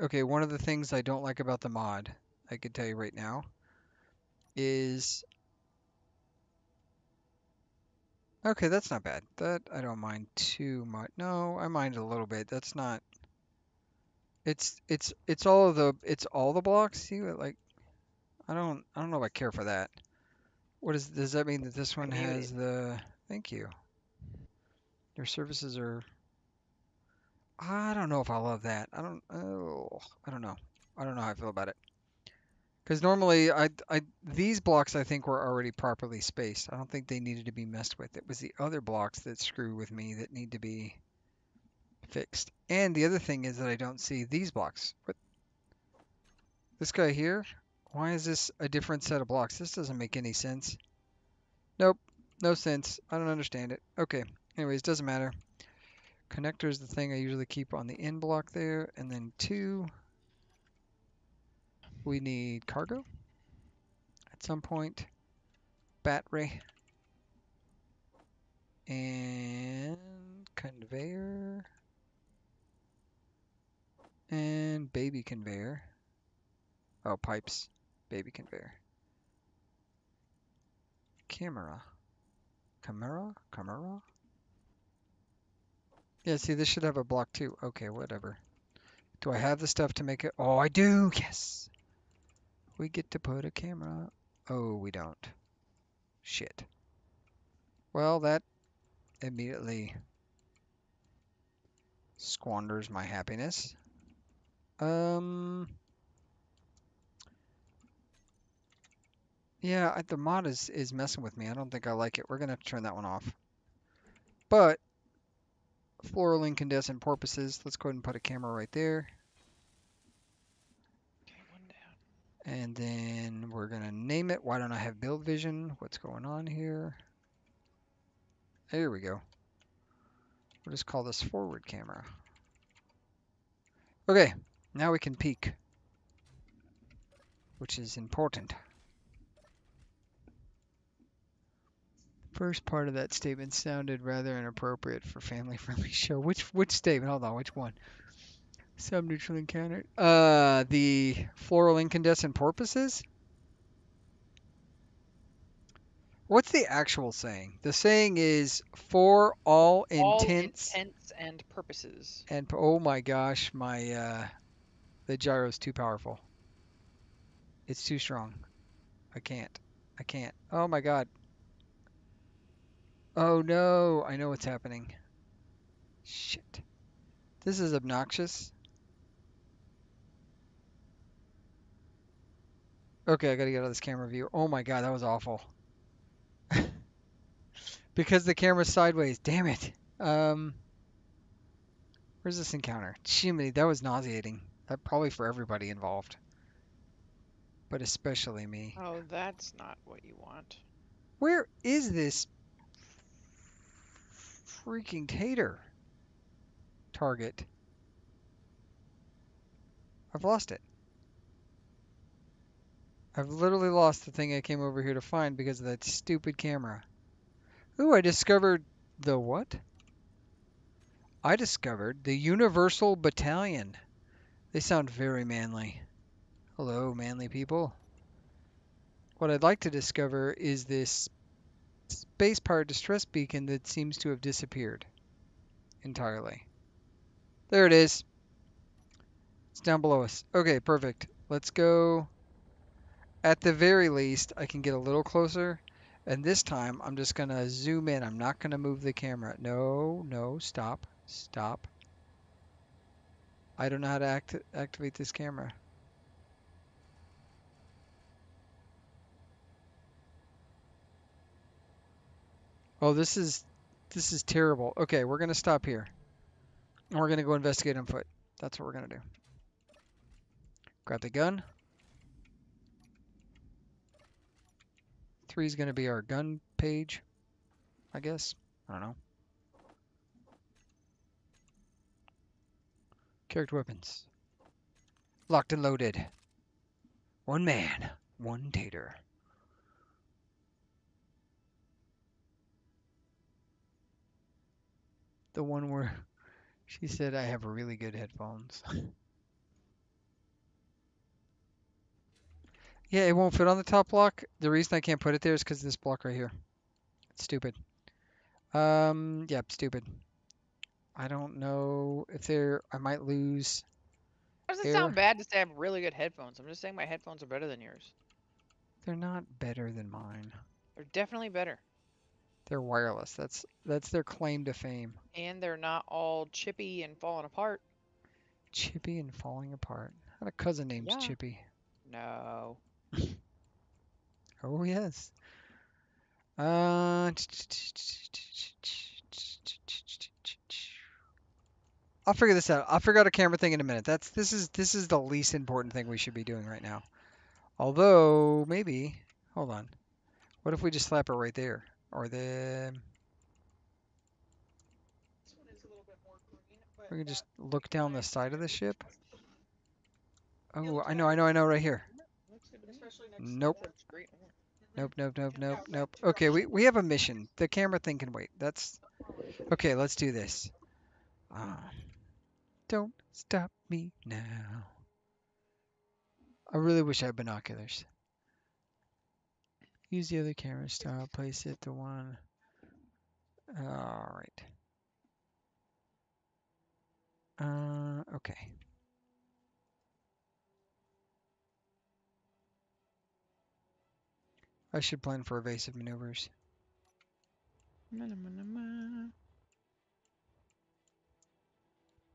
okay, one of the things I don't like about the mod, I could tell you right now, is, okay, that's not bad. That I don't mind too much. No, I mind a little bit. That's not, it's all of the, it's all the blocks. See, like, I don't know if I care for that. What is, does that mean that this I one muted. has the, thank you. Your services are, I don't know if I love that. I don't know. I don't know how I feel about it. Because normally, these blocks I think were already properly spaced. I don't think they needed to be messed with. It was the other blocks that screw with me that need to be fixed. And the other thing is that I don't see these blocks. What, this guy here? Why is this a different set of blocks? This doesn't make any sense. Nope, no sense. I don't understand it. Okay, anyways, doesn't matter. Connector is the thing I usually keep on the end block there. And then two, we need cargo at some point. Battery. And conveyor. And baby conveyor. Oh, pipes. Baby conveyor. Camera. Camera? Camera? Yeah, see, this should have a block too. Okay, whatever. Do I have the stuff to make it? Oh, I do! Yes! We get to put a camera. Oh, we don't. Shit. Well, that immediately squanders my happiness. Um, yeah, the mod is messing with me. I don't think I like it. We're gonna have to turn that one off. But floral incandescent porpoises. Let's go ahead and put a camera right there. Okay, one down. And then we're going to name it. Why don't I have build vision? What's going on here? There we go. We'll just call this forward camera. Okay, now we can peek, which is important. First part of that statement sounded rather inappropriate for family-friendly show. Which statement? Hold on, which one? Some neutral encounter. The floral incandescent porpoises? What's the actual saying? The saying is for all All intents intents and purposes. and oh my gosh, my the gyro's too powerful. It's too strong. I can't. I can't. Oh my god. Oh no, I know what's happening. Shit. This is obnoxious. Okay, I gotta get out of this camera view. Oh my god, that was awful. Because the camera's sideways. Damn it. Um, where's this encounter? Jiminy, that was nauseating. That probably for everybody involved, but especially me. Oh, that's not what you want. Where is this freaking tater target? I've lost it. I've literally lost the thing I came over here to find because of that stupid camera. Ooh, I discovered the what? I discovered the Universal Battalion. They sound very manly. Hello, manly people. What I'd like to discover is this space power distress beacon that seems to have disappeared entirely. There it is. It's down below us. Okay, perfect. Let's go. At the very least, I can get a little closer. And this time, I'm just going to zoom in. I'm not going to move the camera. No, no, stop. Stop. I don't know how to activate this camera. Oh, this is terrible. Okay, we're gonna stop here. And we're gonna go investigate on foot. That's what we're gonna do. Grab the gun. 3 is gonna be our gun page, I guess. I don't know. Character weapons. Locked and loaded. One man, one tater. The one where She said I have really good headphones. Yeah, it won't fit on the top block. The reason I can't put it there is because of this block right here. It's stupid. Yep, stupid. I don't know if I might lose How does it sound air. bad to say I have really good headphones? I'm just saying my headphones are better than yours. They're not better than mine. They're definitely better. They're wireless. That's their claim to fame. And they're not all chippy and falling apart. Chippy and falling apart. I had a cousin named Yeah. Chippy. No. Oh yes. Uh, I'll figure this out. I'll figure out a camera thing in a minute. This is the least important thing we should be doing right now. Although maybe, hold on. What if we just slap it right there? Or This one is a little bit more green, but we can that just look down the side of the ship. it Oh, looks I bad. know, I know, I know, right here. Looks good, especially next to Nope. the great orange. Nope, nope, nope, Yeah, nope, right. nope. Okay, we have a mission. The camera thing can wait. That's okay. Let's do this. Uh, don't stop me now. I really wish I had binoculars. Use the other camera style. Place it to one. All right. Okay. I should plan for evasive maneuvers.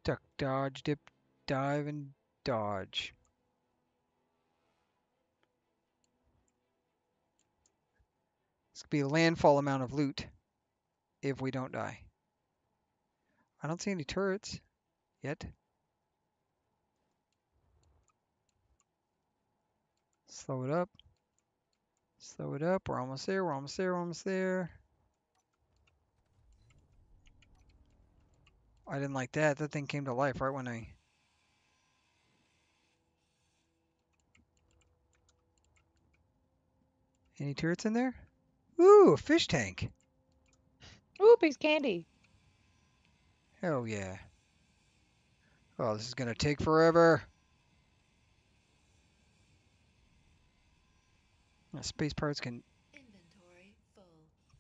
Duck, dodge, dip, dive, and dodge. This could be a landfall amount of loot if we don't die. I don't see any turrets yet. Slow it up. Slow it up. We're almost there. We're almost there. We're almost there. I didn't like that. That thing came to life right when I... Any turrets in there? Ooh, a fish tank. Ooh, piece of candy. Hell yeah. Oh, this is going to take forever. Space parts can... Inventory full.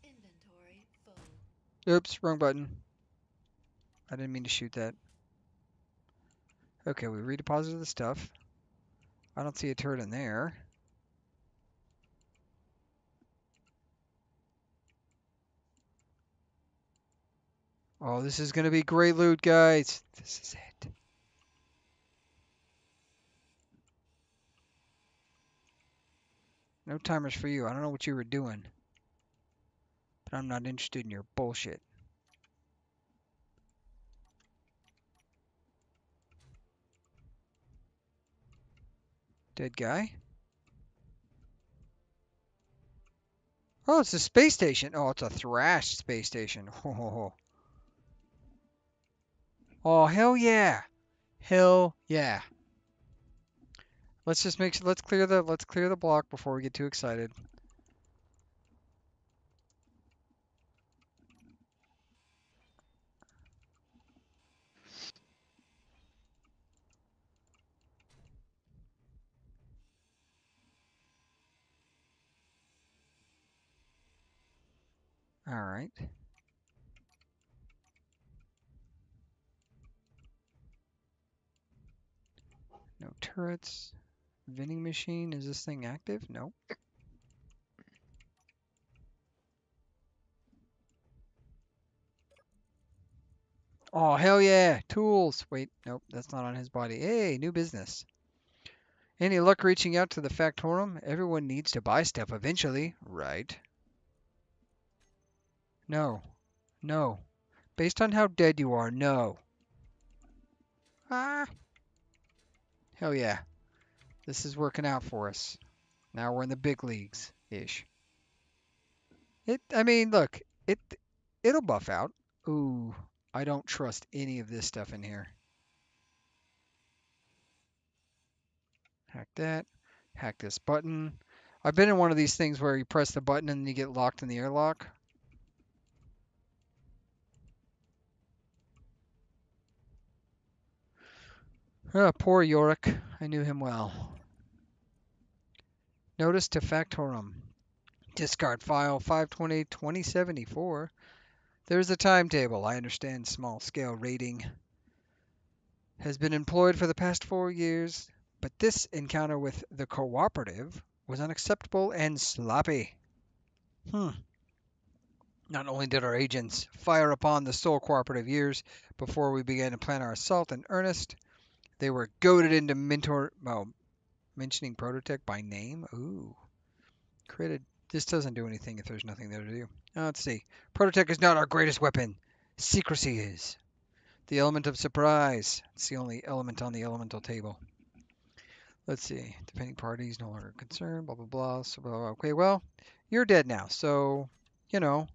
Inventory full. Oops, wrong button. I didn't mean to shoot that. Okay, we redeposited the stuff. I don't see a turret in there. Oh, this is going to be great loot, guys. This is it. No timers for you. I don't know what you were doing, but I'm not interested in your bullshit. Dead guy? Oh, it's a space station. Oh, it's a Thrash space station. Oh, oh, hell yeah. Hell yeah. Let's clear the block before we get too excited. All right. No turrets. Vending machine. Is this thing active? No. Oh, hell yeah. Tools. Wait, nope, that's not on his body. Hey, new business. Any luck reaching out to the Factorum? Everyone needs to buy stuff eventually, right? No. No. Based on how dead you are, no. Ah. Hell yeah. This is working out for us. Now we're in the big leagues ish. I mean, look, it'll buff out. Ooh, I don't trust any of this stuff in here. Hack that. Hack this button. I've been in one of these things where you press the button and you get locked in the airlock. Poor Yorick. I knew him well. Notice to Factorum. Discard file 520-2074. There's a timetable. I understand small scale rating has been employed for the past 4 years, but this encounter with the cooperative was unacceptable and sloppy. Not only did our agents fire upon the sole cooperative years before we began to plan our assault in earnest, they were goaded into mentioning Prototech by name. Ooh, created. This doesn't do anything if there's nothing there to do. Let's see. Prototech is not our greatest weapon. Secrecy is. The element of surprise. It's the only element on the elemental table. Let's see. Defending parties no longer concerned. Blah blah blah. So, blah, blah. Okay, well, you're dead now, so you know.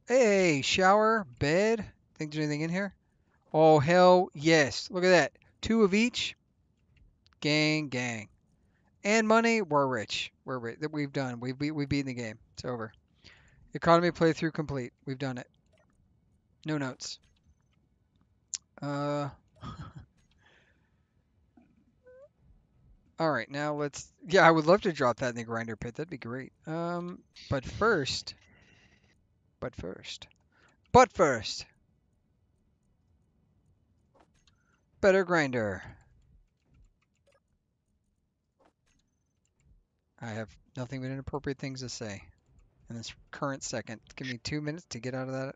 Hey, shower, bed. Think there's anything in here? Oh, hell yes. Look at that. 2 of each. Gang, gang. And money, we're rich. We're rich. That we've done. We've beaten the game. It's over. Economy playthrough complete. We've done it. No notes. All right, now let's. Yeah, I would love to drop that in the grinder pit. That'd be great. But first. But first. But first. Better grinder. I have nothing but inappropriate things to say in this current second. Give me 2 minutes to get out of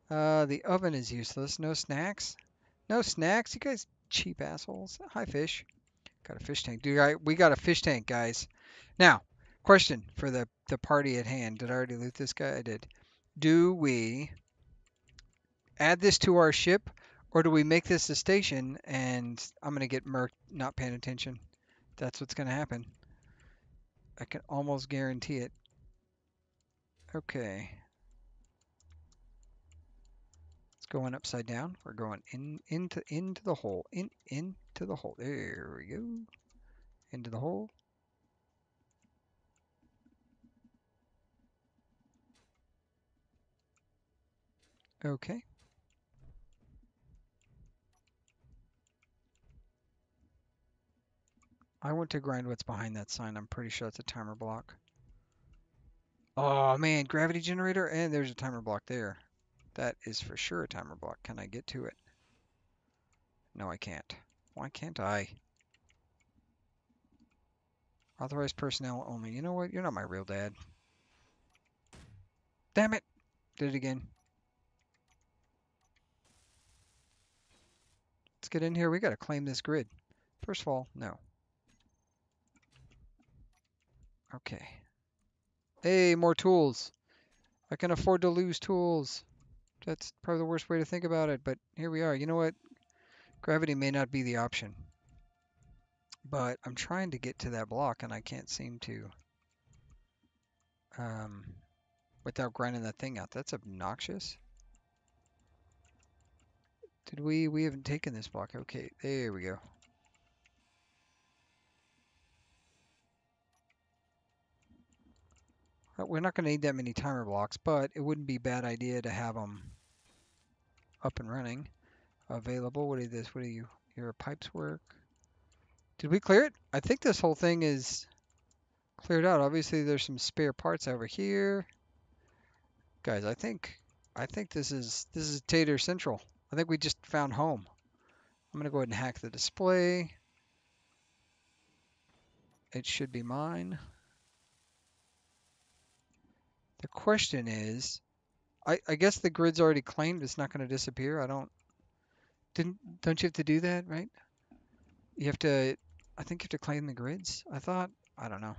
that. The oven is useless. No snacks? No snacks? You guys cheap assholes. Hi, fish. Got a fish tank. We got a fish tank, guys. Now, question for the party at hand. Did I already loot this guy? I did. Do we add this to our ship, or do we make this a station and I'm going to get murked not paying attention? That's what's going to happen. I can almost guarantee it. Okay. It's going upside down. We're going into the hole. Into the hole. There we go. Into the hole. Okay. I want to grind what's behind that sign. I'm pretty sure it's a timer block. Oh man, gravity generator, and there's a timer block there. That is for sure a timer block. Can I get to it? No, I can't. Why can't I? Authorized personnel only. You know what? You're not my real dad. Damn it! Did it again. Let's get in here. We gotta claim this grid. First of all, no. Okay. Hey, more tools. I can afford to lose tools. That's probably the worst way to think about it, but here we are. You know what? Gravity may not be the option. But I'm trying to get to that block and I can't seem to without grinding that thing out. That's obnoxious. Did we haven't taken this block. Okay, there we go. We're not going to need that many timer blocks, but it wouldn't be a bad idea to have them up and running. Available. What is this? What are you? Your pipes work? Did we clear it? I think this whole thing is cleared out. Obviously, there's some spare parts over here. Guys, I think this is Tater Central. I think we just found home. I'm gonna go ahead and hack the display. It should be mine. The question is, I guess the grid's already claimed. It's not going to disappear. Don't you have to do that, right? You have to, I think you have to claim the grids. I thought, I don't know.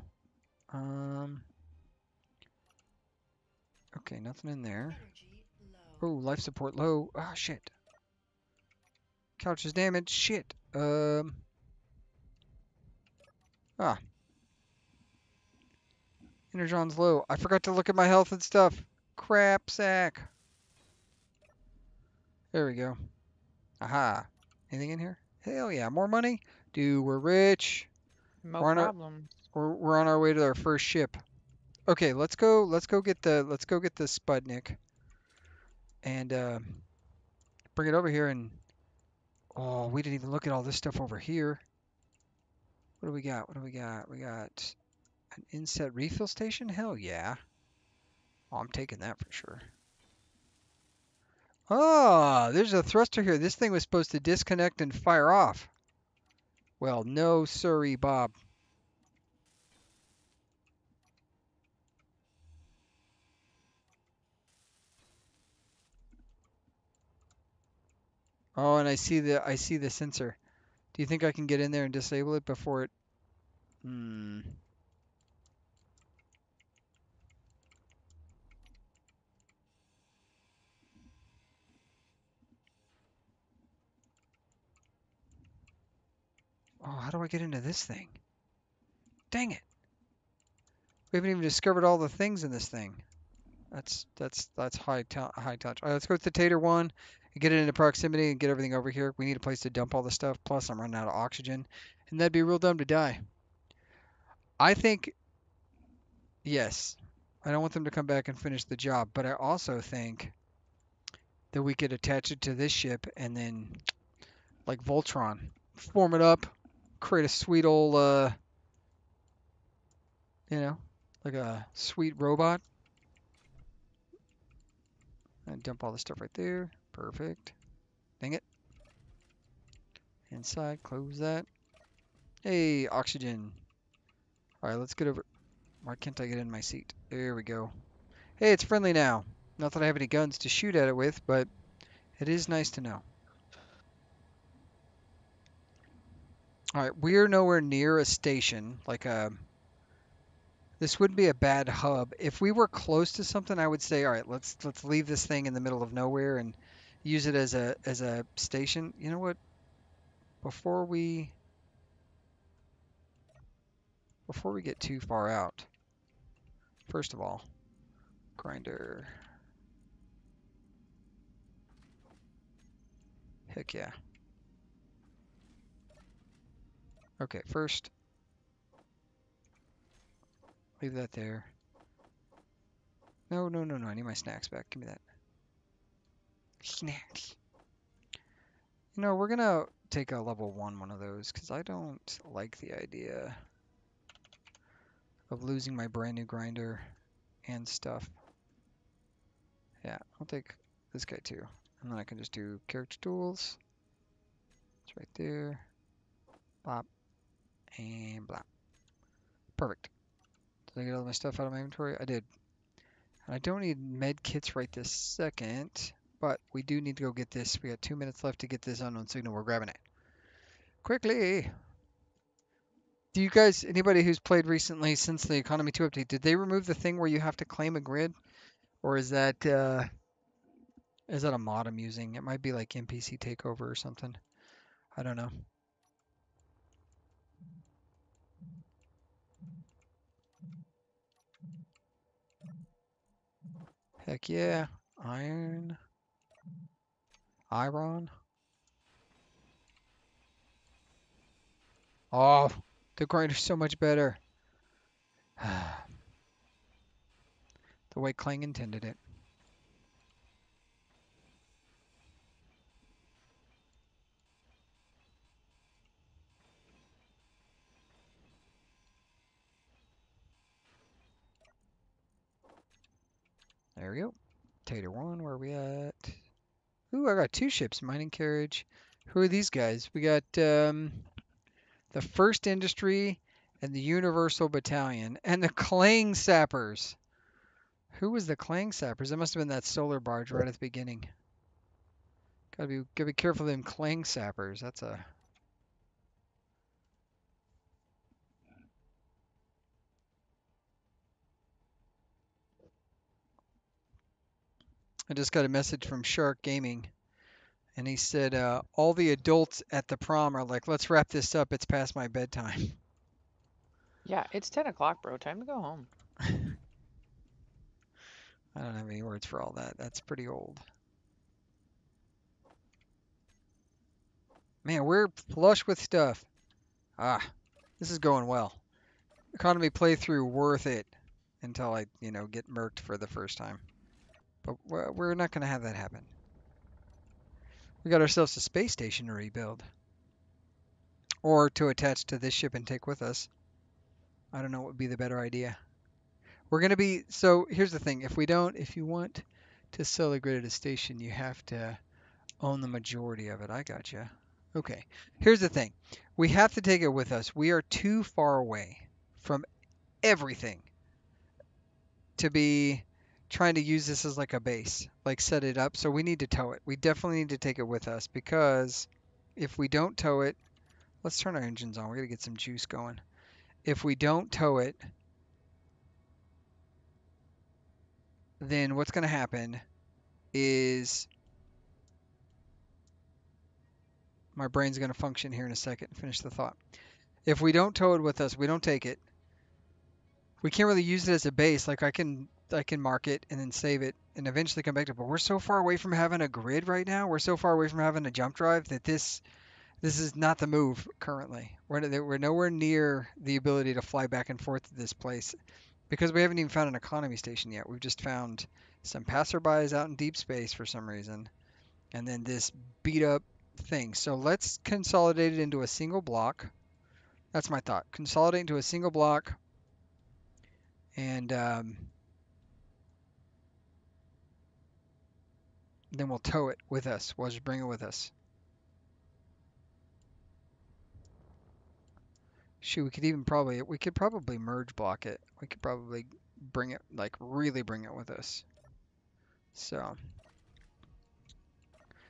Okay, nothing in there. Oh, life support low. Ah, shit. Couch is damaged. Shit. Energon's low. I forgot to look at my health and stuff. Crap sack. There we go. Aha. Anything in here? Hell yeah. More money? Dude, we're rich. No We're on problem. we're on our way to our first ship. Okay, let's go get the Sputnik. and bring it over here. And oh, we didn't even look at all this stuff over here. What do we got? What do we got? We got an inset refill station? Hell yeah. Oh, I'm taking that for sure. Oh, there's a thruster here. This thing was supposed to disconnect and fire off. Well, no sorry, Bob. Oh, and I see the sensor. Do you think I can get in there and disable it before it? Hmm. Oh, how do I get into this thing? Dang it. We haven't even discovered all the things in this thing. That's high touch. All right, let's go with the Tater one and get it into proximity and get everything over here. We need a place to dump all the stuff. Plus, I'm running out of oxygen, and that'd be real dumb to die. I think yes. I don't want them to come back and finish the job, but I also think that we could attach it to this ship and then, like Voltron, form it up, create a sweet old, you know, like a sweet robot, and dump all the stuff right there. Perfect. Dang it. Inside, close that. Hey, oxygen. All right, let's get over. Why can't I get in my seat? There we go. Hey, it's friendly now. Not that I have any guns to shoot at it with, but it is nice to know. All right, we're nowhere near a station, like a. This wouldn't be a bad hub. If we were close to something, I would say, all right, let's leave this thing in the middle of nowhere and use it as a station. You know what? Before we get too far out, first of all, grinder. Heck yeah. Okay, first leave that there. No, no, no, no. I need my snacks back. Give me that. Snacks. You know, we're gonna take a level one of those because I don't like the idea of losing my brand new grinder and stuff. Yeah, I'll take this guy too. And then I can just do character tools. It's right there. Blop. And blop. Perfect. Did I get all my stuff out of my inventory? I did. And I don't need med kits right this second, but we do need to go get this. We got 2 minutes left to get this unknown signal. We're grabbing it. Quickly! Do you guys, anybody who's played recently since the Economy 2 update, did they remove the thing where you have to claim a grid? Or is that a mod I'm using? It might be like NPC takeover or something. I don't know. Heck yeah. Iron. Iron. Oh, the grinder's so much better. The way Clang intended it. There we go. Tater 1, where are we at? Ooh, I got 2 ships. Mining carriage. Who are these guys? We got the First Industry and the Universal Battalion and the Clang Sappers. Who was the Clang Sappers? That must have been that solar barge right at the beginning. Gotta be careful of them Clang Sappers. That's a. I just got a message from Shark Gaming, and he said all the adults at the prom are like, "Let's wrap this up. It's past my bedtime." Yeah, it's 10 o'clock, bro. Time to go home. I don't have any words for all that. That's pretty old. Man, we're flush with stuff. Ah, this is going well. Economy playthrough worth it until I, get murked for the first time. But we're not going to have that happen. We got ourselves a space station to rebuild. Or to attach to this ship and take with us. I don't know what would be the better idea. We're going to be, so here's the thing. If you want to sell a grid at a station, you have to own the majority of it. I gotcha. Okay. Here's the thing. We have to take it with us. We are too far away from everything to be trying to use this as like a base, like set it up. So we need to tow it. We definitely need to take it with us because if we don't tow it, let's turn our engines on. We got to get some juice going. If we don't tow it, then what's going to happen is my brain's going to function here in a second. Finish the thought. If we don't tow it with us, we don't take it. We can't really use it as a base. Like I can mark it and then save it and eventually come back to it. But we're so far away from having a grid right now. We're so far away from having a jump drive that this is not the move currently. We're nowhere near the ability to fly back and forth to this place because we haven't even found an economy station yet. We've just found some passerbys out in deep space for some reason, and then this beat up thing. So let's consolidate it into a single block. That's my thought. Consolidate into a single block, and then we'll tow it with us. We'll just bring it with us. Shoot, we could probably merge block it. We could probably bring it, like really bring it with us. So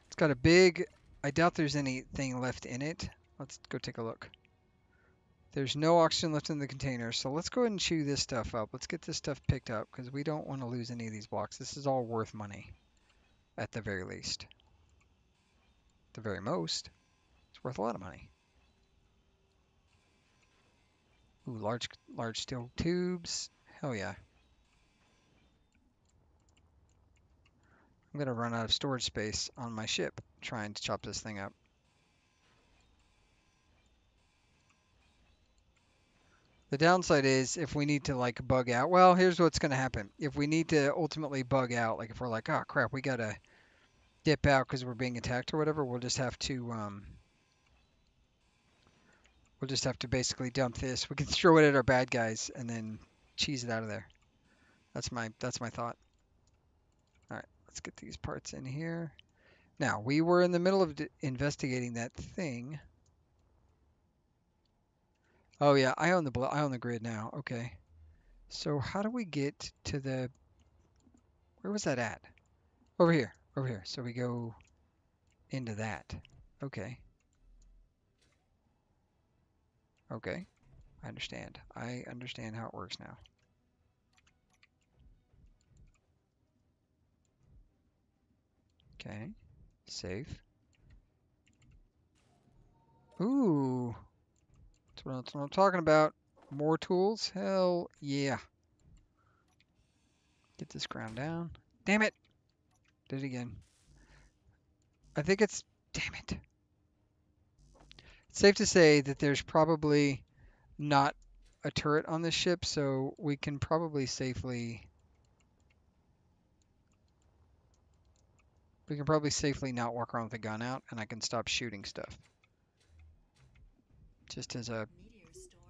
it's got a big, I doubt there's anything left in it. Let's go take a look. There's no oxygen left in the container, so let's go ahead and chew this stuff up. Let's get this stuff picked up because we don't want to lose any of these blocks. This is all worth money at the very least. At the very most, it's worth a lot of money. Ooh, large steel tubes. Hell yeah. I'm gonna run out of storage space on my ship trying to chop this thing up. The downside is if we need to like bug out, well, here's what's going to happen. If we need to ultimately bug out, like if we're like, oh crap, we got to dip out because we're being attacked or whatever, we'll just have to basically dump this. We can throw it at our bad guys and then cheese it out of there. That's my thought. All right, let's get these parts in here. Now, we were in the middle of investigating that thing. Oh yeah, I own the grid now. Okay. So how do we get to the, where was that at? Over here, over here. So we go into that. Okay. Okay. I understand. I understand how it works now. Okay. Save. Ooh. That's what I'm talking about. More tools? Hell yeah. Get this ground down. Damn it. Did it again. I think it's... Damn it. It's safe to say that there's probably not a turret on this ship, so we can probably safely... We can probably safely not walk around with a gun out, and I can stop shooting stuff. Just as a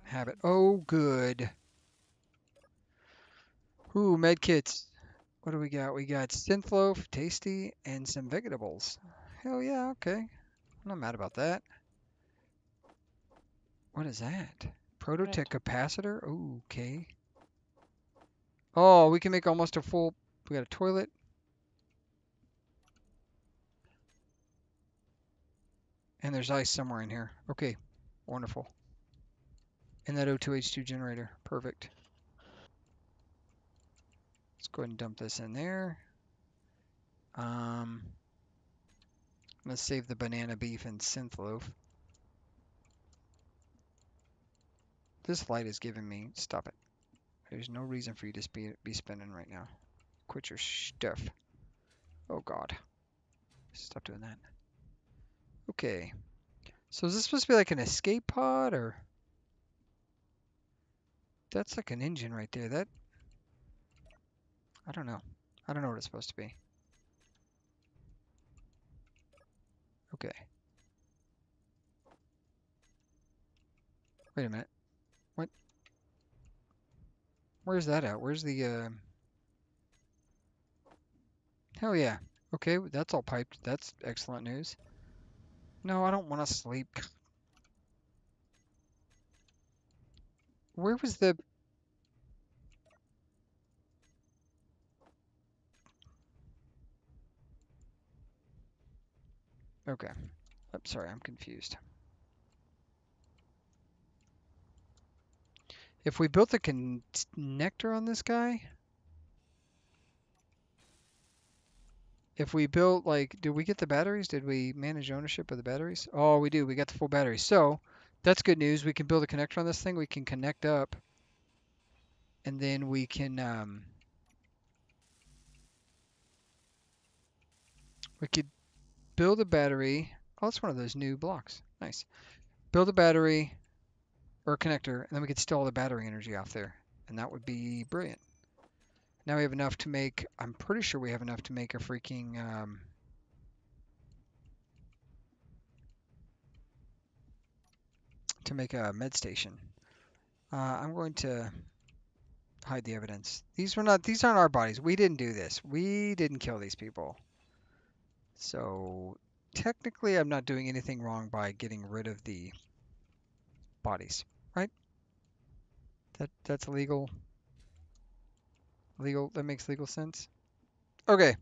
habit. Oh, good. Ooh, med kits. What do we got? We got synth loaf, tasty, and some vegetables. Hell yeah, okay. I'm not mad about that. What is that? Prototech capacitor? Ooh, okay. Oh, we can make almost a full... We got a toilet. And there's ice somewhere in here. Okay, wonderful. And that O2H2 generator. Perfect. Let's go ahead and dump this in there. Let's save the banana beef and synth loaf. This light is giving me... Stop it. There's no reason for you to be spinning right now. Quit your stuff. Oh god. Stop doing that. Okay. So is this supposed to be like an escape pod or... That's like an engine right there. That... I don't know. I don't know what it's supposed to be. Okay. Wait a minute. What? Where's that at? Where's the, Hell yeah. Okay, that's all piped. That's excellent news. No, I don't want to sleep. Where was the... Okay. I'm sorry, I'm confused. If we built a connector on this guy, if we built, like, did we get the batteries? Did we manage ownership of the batteries? Oh, we do. We got the full battery. So that's good news. We can build a connector on this thing. We can connect up, and then we could build a battery. Oh, it's one of those new blocks. Nice. Build a battery or a connector, and then we could steal all the battery energy off there, and that would be brilliant. Now we have enough to make, I'm pretty sure we have enough to make a freaking, to make a med station. I'm going to hide the evidence. These aren't our bodies. We didn't do this. We didn't kill these people. So technically I'm not doing anything wrong by getting rid of the bodies, right? That's legal. That makes legal sense. Okay. I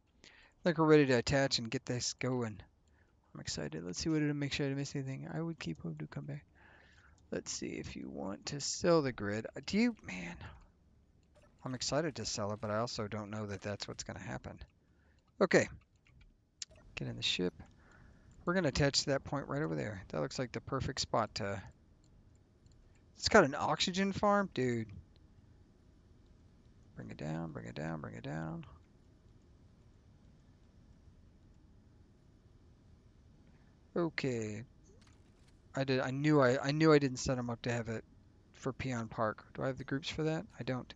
think we're ready to attach and get this going. I'm excited. Let's see what it'll make sure I didn't miss anything. I would keep hoping to come back. Let's see if you want to sell the grid. Do you, man? I'm excited to sell it, but I also don't know that that's what's going to happen. Okay. Get in the ship. We're going to attach to that point right over there. That looks like the perfect spot to... It's got an oxygen farm? Dude. Bring it down, bring it down, bring it down. Okay. I knew I didn't set them up to have it for Peon Park. Do I have the groups for that? I don't.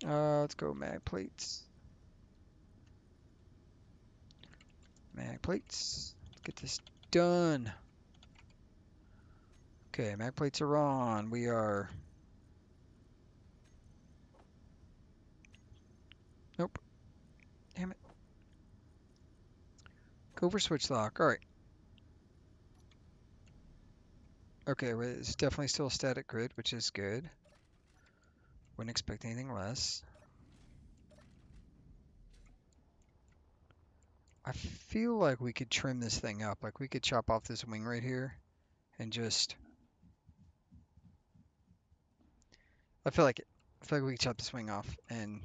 Let's go mag plates. Mag plates. Let's get this done. Okay, mag plates are on. We are... Nope. Damn it. Go for switch lock. All right. Okay, well, it's definitely still a static grid, which is good. Wouldn't expect anything less. I feel like we could trim this thing up. Like we could chop off this wing right here and just... I feel like it. I feel like we could chop this wing off and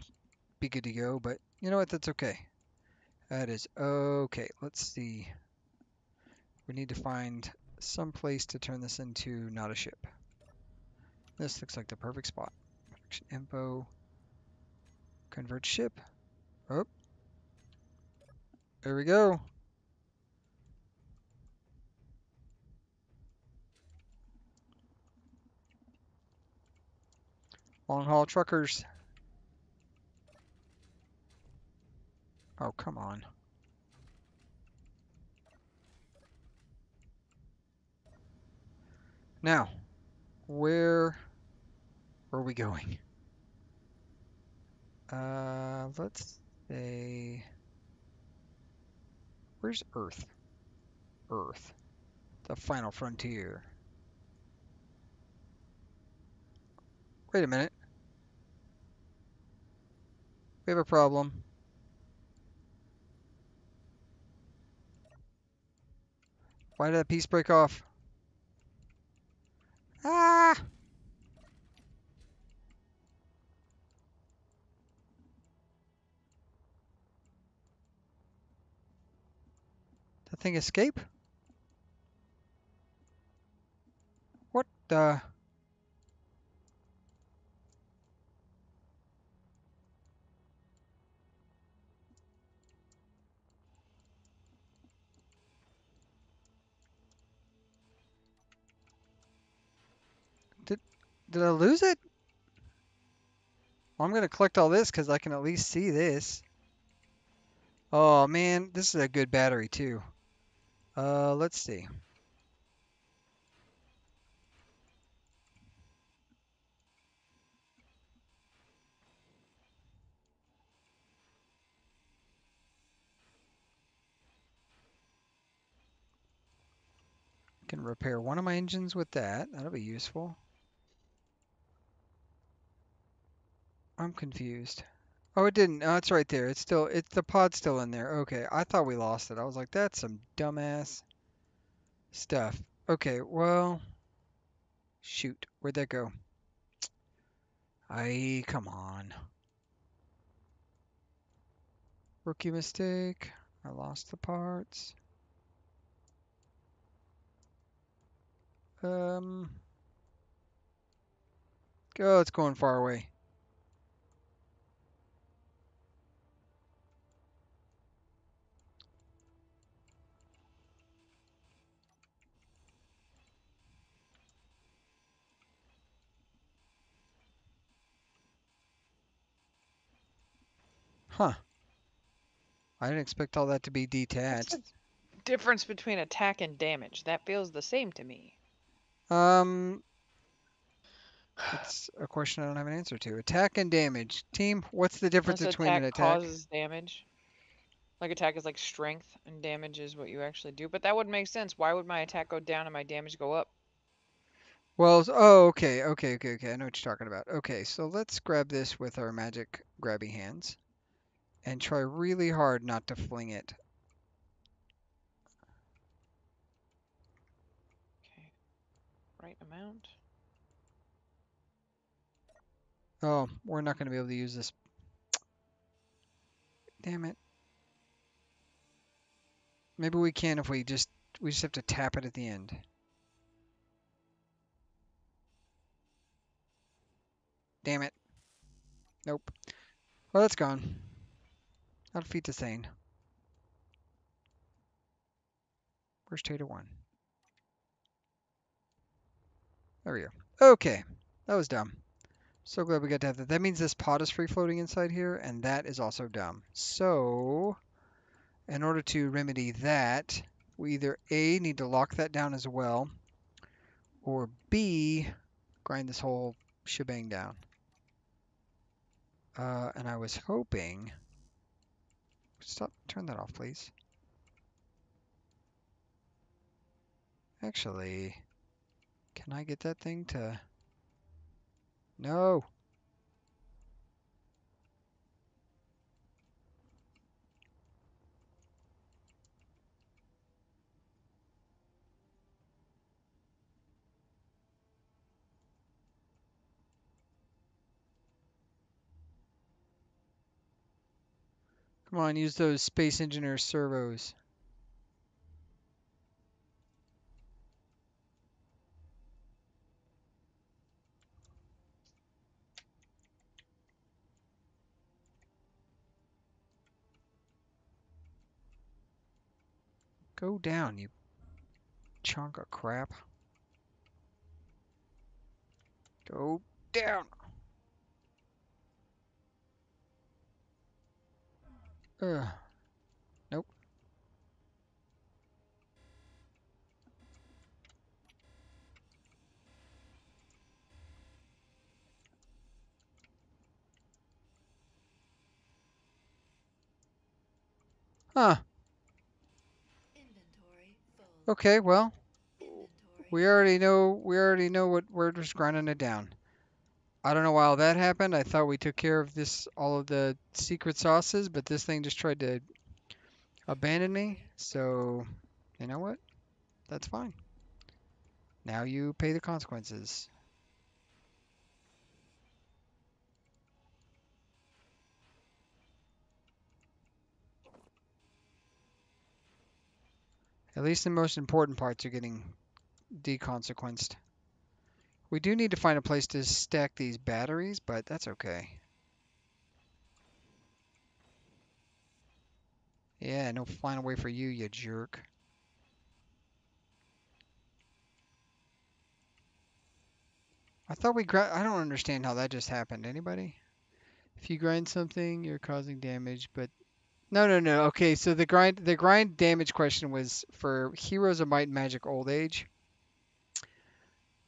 be good to go, but you know what? That's okay. That is okay. Let's see. We need to find some place to turn this into not a ship. This looks like the perfect spot. Action info. Convert ship. Oh, there we go. Long haul truckers. Oh, come on. Now, where are we going? Let's say, where's Earth? Earth, the final frontier. Wait a minute. We have a problem. Why did that piece break off? Ah! That thing escape? What the? Did I lose it? Well, I'm gonna collect all this because I can at least see this. Oh man, this is a good battery too. Let's see. Can repair one of my engines with that. That'll be useful. I'm confused. Oh, it didn't. Oh, it's right there. It's the pod's still in there. Okay, I thought we lost it. I was like, that's some dumbass stuff. Okay, well, shoot. Where'd that go? Come on. Rookie mistake. I lost the parts. Um, oh, it's going far away. Huh. I didn't expect all that to be What's detached. the difference between attack and damage? That feels the same to me. Um, that's a question I don't have an answer to. Attack and damage. Team, what's the difference Unless between an attack attack? causes damage. Like attack is like strength and damage is what you actually do. But that would make sense. Why would my attack go down and my damage go up? Well, oh, okay. I know what you're talking about. Okay, so let's grab this with our magic grabby hands and try really hard not to fling it. Okay. Right amount. Oh, we're not going to be able to use this. Damn it. Maybe we can if we just have to tap it at the end. Damn it. Nope. Well, that's gone. I'll defeat the Thane. Where's Tater 1? There we go. Okay. That was dumb. So glad we got to have that. That means this pot is free floating inside here, and that is also dumb. So, in order to remedy that, we either A, need to lock that down as well, or B, grind this whole shebang down. And I was hoping... Stop, turn that off, please. Actually, can I get that thing to... No! Come on, use those Space Engineer servos. Go down, you chunk of crap. Go down! Ugh. Nope. Huh. Inventory full. Okay, well, Inventory we already know what we're just grinding it down. I don't know why all that happened. I thought we took care of all of the secret sauces, but this thing just tried to abandon me. Inventory full. So, you know what? That's fine. Now you pay the consequences. At least the most important parts are getting deconsequenced. We do need to find a place to stack these batteries, but that's okay. Yeah, no flying away for you, you jerk. I don't understand how that just happened. Anybody? If you grind something, you're causing damage, but No, no, no. Okay, so the grind damage question was for Heroes of Might and Magic Old Age.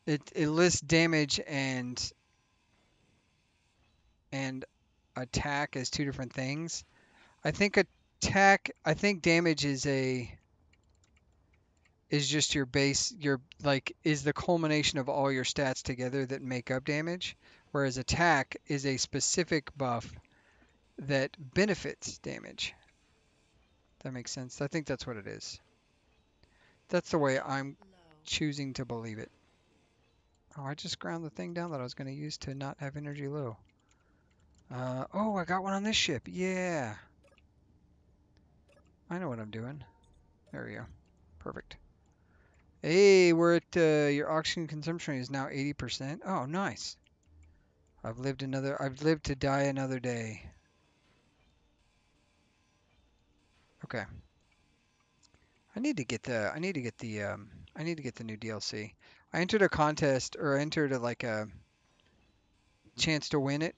It lists damage and attack as two different things. I think I think damage is just your base, your like is the culmination of all your stats together that make up damage, whereas attack is a specific buff that benefits damage. That makes sense. I think that's what it is. That's the way I'm Low. choosing to believe it. Oh, I just ground the thing down that I was going to use to not have energy low. Oh, I got one on this ship. Yeah. I know what I'm doing. There we go. Perfect. Hey, we're at your oxygen consumption is now 80%. Oh, nice. I've lived to die another day. Okay. I need to get the new DLC. I entered a contest or I entered like a chance to win it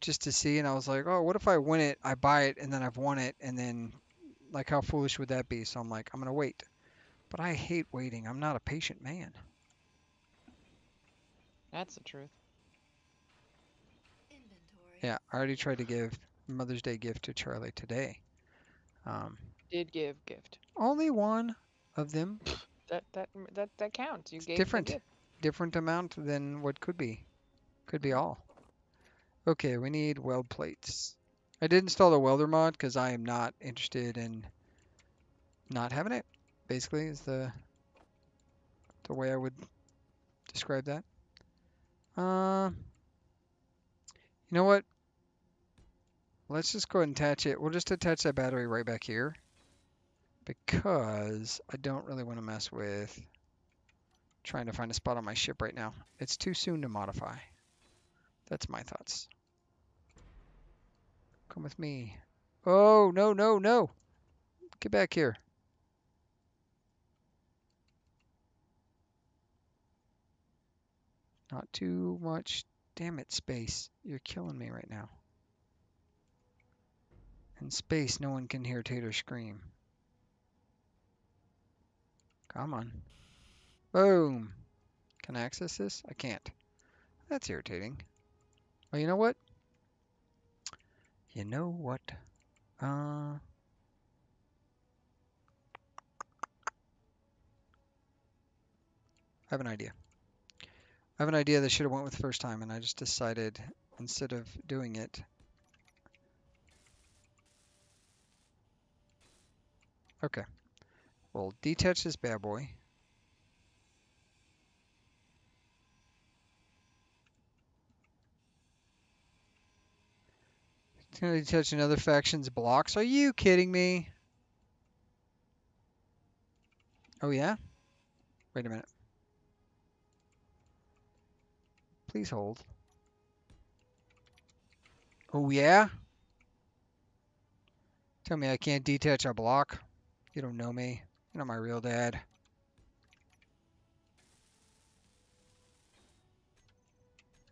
just to see and I was like, "Oh, what if I win it, I buy it and then I've won it and then like how foolish would that be?" So I'm like, "I'm going to wait." But I hate waiting. I'm not a patient man. That's the truth. Inventory. Yeah, I already tried to give Mother's Day gift to Charlie today. Um, Did give gift. only one of them. That counts. You It's gave the different. gift. Different amount than what could be. Could be Mm. all. Okay, we need weld plates. I did install the welder mod because I am not interested in not having it. Basically, is the way I would describe that. Uh, you know what? Let's just go ahead and attach it. We'll just attach that battery right back here because I don't really want to mess with trying to find a spot on my ship right now. It's too soon to modify. That's my thoughts. Come with me. Oh, no, no, no. Get back here. Not too much. Damn it, space. You're killing me right now. In space, no one can hear Tater scream. Come on. Boom. Can I access this? I can't. That's irritating. Well, you know what? You know what? I have an idea. I have an idea that should have went with the first time, and I just decided instead of doing it. Okay. We'll detach this bad boy. It's going to detach another faction's blocks. Are you kidding me? Oh, yeah? Wait a minute. Please hold. Oh, yeah? Tell me I can't detach a block. You don't know me. You're not my real dad.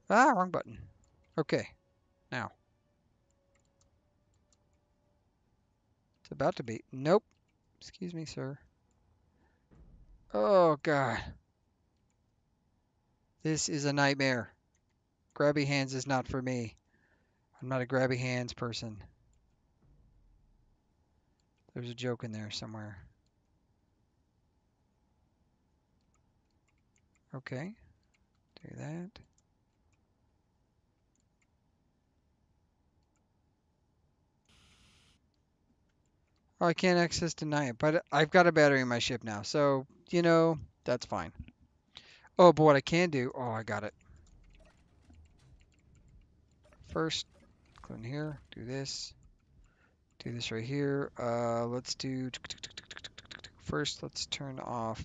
Ah, wrong button. Okay, now. It's about to be. Nope. Excuse me, sir. Oh, God. This is a nightmare. Grabby hands is not for me. I'm not a grabby hands person. There's a joke in there somewhere. Okay, do that. Oh, I can't access deny it, but I've got a battery in my ship now, so, that's fine. Oh, but what I can do, oh, I got it. First, go in here, do this right here. Let's do, first, let's turn off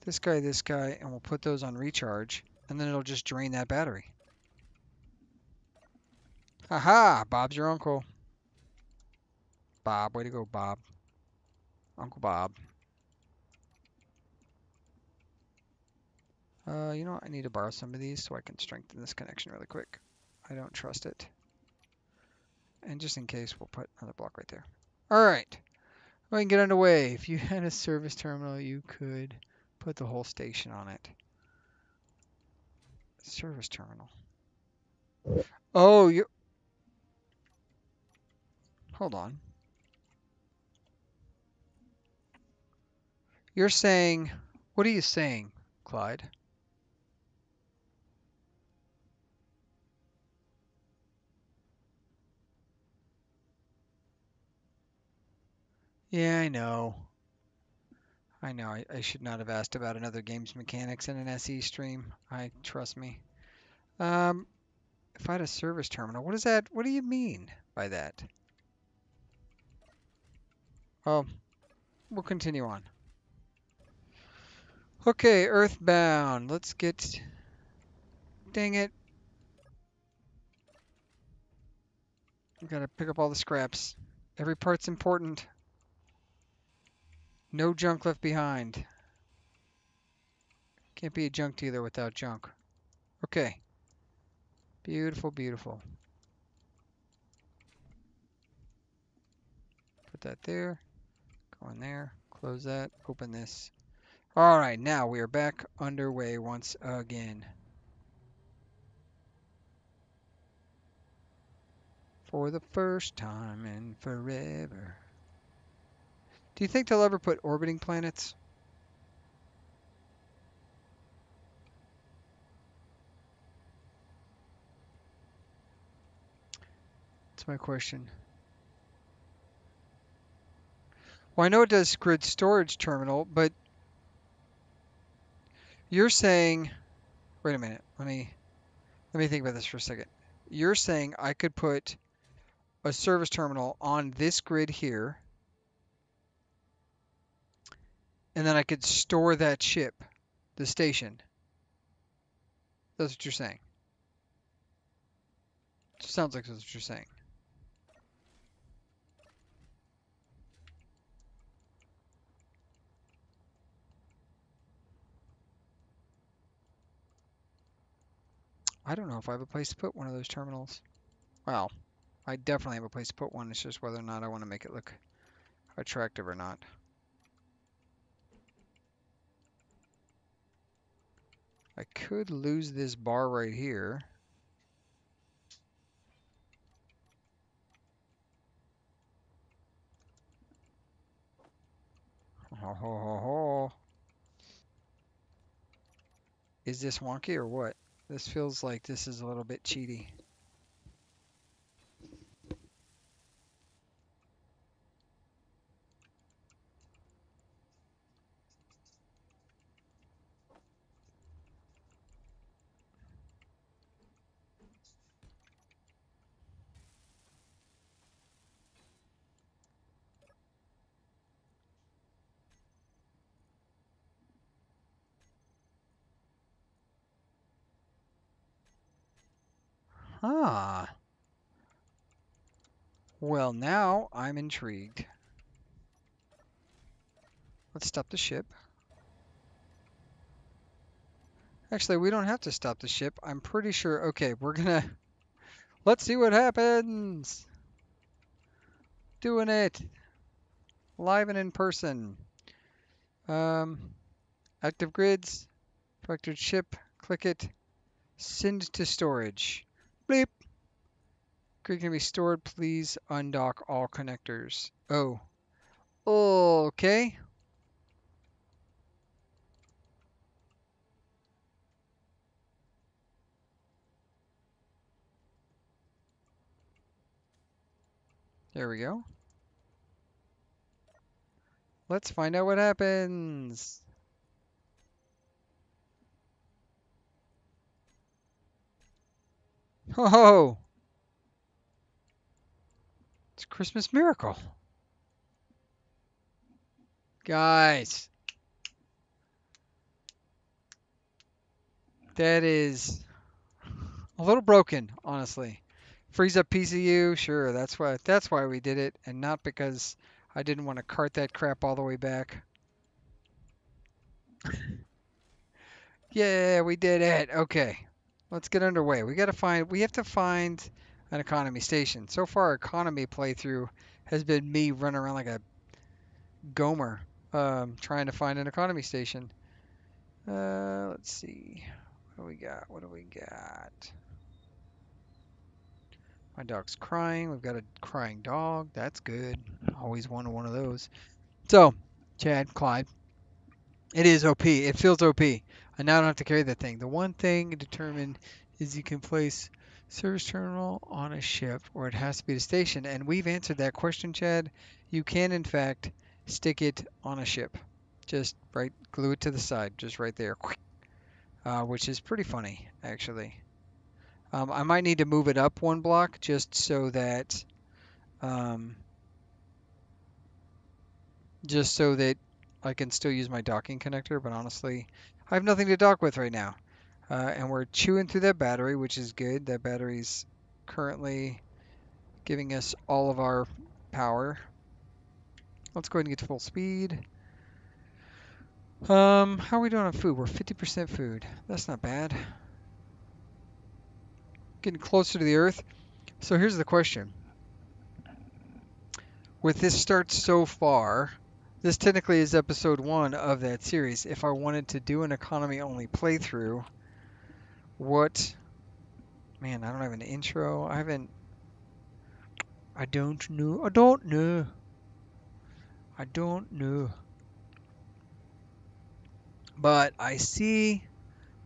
this guy, and we'll put those on recharge, and then it'll just drain that battery. Haha, Bob's your uncle. Bob, way to go, Bob. Uncle Bob. You know what? I need to borrow some of these so I can strengthen this connection really quick. I don't trust it. And just in case, we'll put another block right there. All right. We can get underway. If you had a service terminal, you could put the whole station on it. Service terminal. Oh, you. Hold on. You're saying. What are you saying, Clyde? Yeah, I know. I know. I should not have asked about another game's mechanics in an SE stream. Trust me. Um, if I had a service terminal, what is that? What do you mean by that? Oh, we'll continue on. Okay, Earthbound. Let's get. Dang it. We gotta pick up all the scraps. Every part's important. No junk left behind. Can't be a junk dealer without junk. Okay. Beautiful, beautiful. Put that there. Go in there. Close that. Open this. All right, now we are back underway once again. For the first time in forever. Do you think they'll ever put orbiting planets? That's my question. Well, I know it does grid storage terminal, but you're saying, wait a minute, let me think about this for a second. You're saying I could put a service terminal on this grid here, and then I could store that ship, the station. That's what you're saying. It sounds like that's what you're saying. I don't know if I have a place to put one of those terminals. Well, I definitely have a place to put one. It's just whether or not I want to make it look attractive or not. I could lose this bar right here. Ho, ho, ho, ho. Is this wonky or what? This feels like this is a little bit cheaty. Ah. Well, now I'm intrigued. Let's stop the ship. Actually, we don't have to stop the ship. I'm pretty sure. Okay, we're gonna. Let's see what happens. Doing it. Live and in person. Active grids. Vectored ship. Click it. Send to storage. Bleep. Grid can be stored. Please undock all connectors. Oh. Okay. There we go. Let's find out what happens. Oh, it's a Christmas miracle. Guys, that is a little broken, honestly. Freeze up PCU, sure, that's why we did it, and not because I didn't want to cart that crap all the way back. Yeah, we did it. Okay. Let's get underway. We have to find an economy station. So far, our economy playthrough has been me running around like a Gomer, trying to find an economy station. Let's see. What do we got? What do we got? My dog's crying. We've got a crying dog. That's good. Always wanted one of those. So, Chad, Clyde, it is OP. It feels OP. I now don't have to carry that thing. The one thing determined is you can place service terminal on a ship or it has to be a station. And we've answered that question, Chad. You can, in fact, stick it on a ship. Just right, glue it to the side, just right there, which is pretty funny, actually. I might need to move it up one block just so that um, just so that I can still use my docking connector, but honestly, I have nothing to dock with right now. And we're chewing through that battery, which is good. That battery's currently giving us all of our power. Let's go ahead and get to full speed. How are we doing on food? We're 50% food. That's not bad. Getting closer to the Earth. So here's the question. With this start so far, this technically is episode 1 of that series. If I wanted to do an economy only playthrough, what... Man, I don't have an intro. I haven't... I don't know. I don't know. I don't know. But I see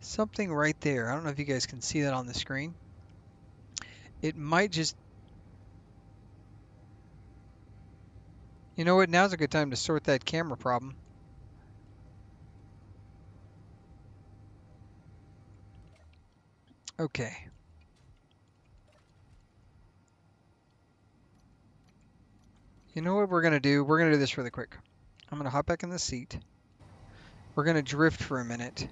something right there. I don't know if you guys can see that on the screen. It might just... You know what? Now's a good time to sort that camera problem. Okay. You know what we're going to do? We're going to do this really quick. I'm going to hop back in the seat. We're going to drift for a minute.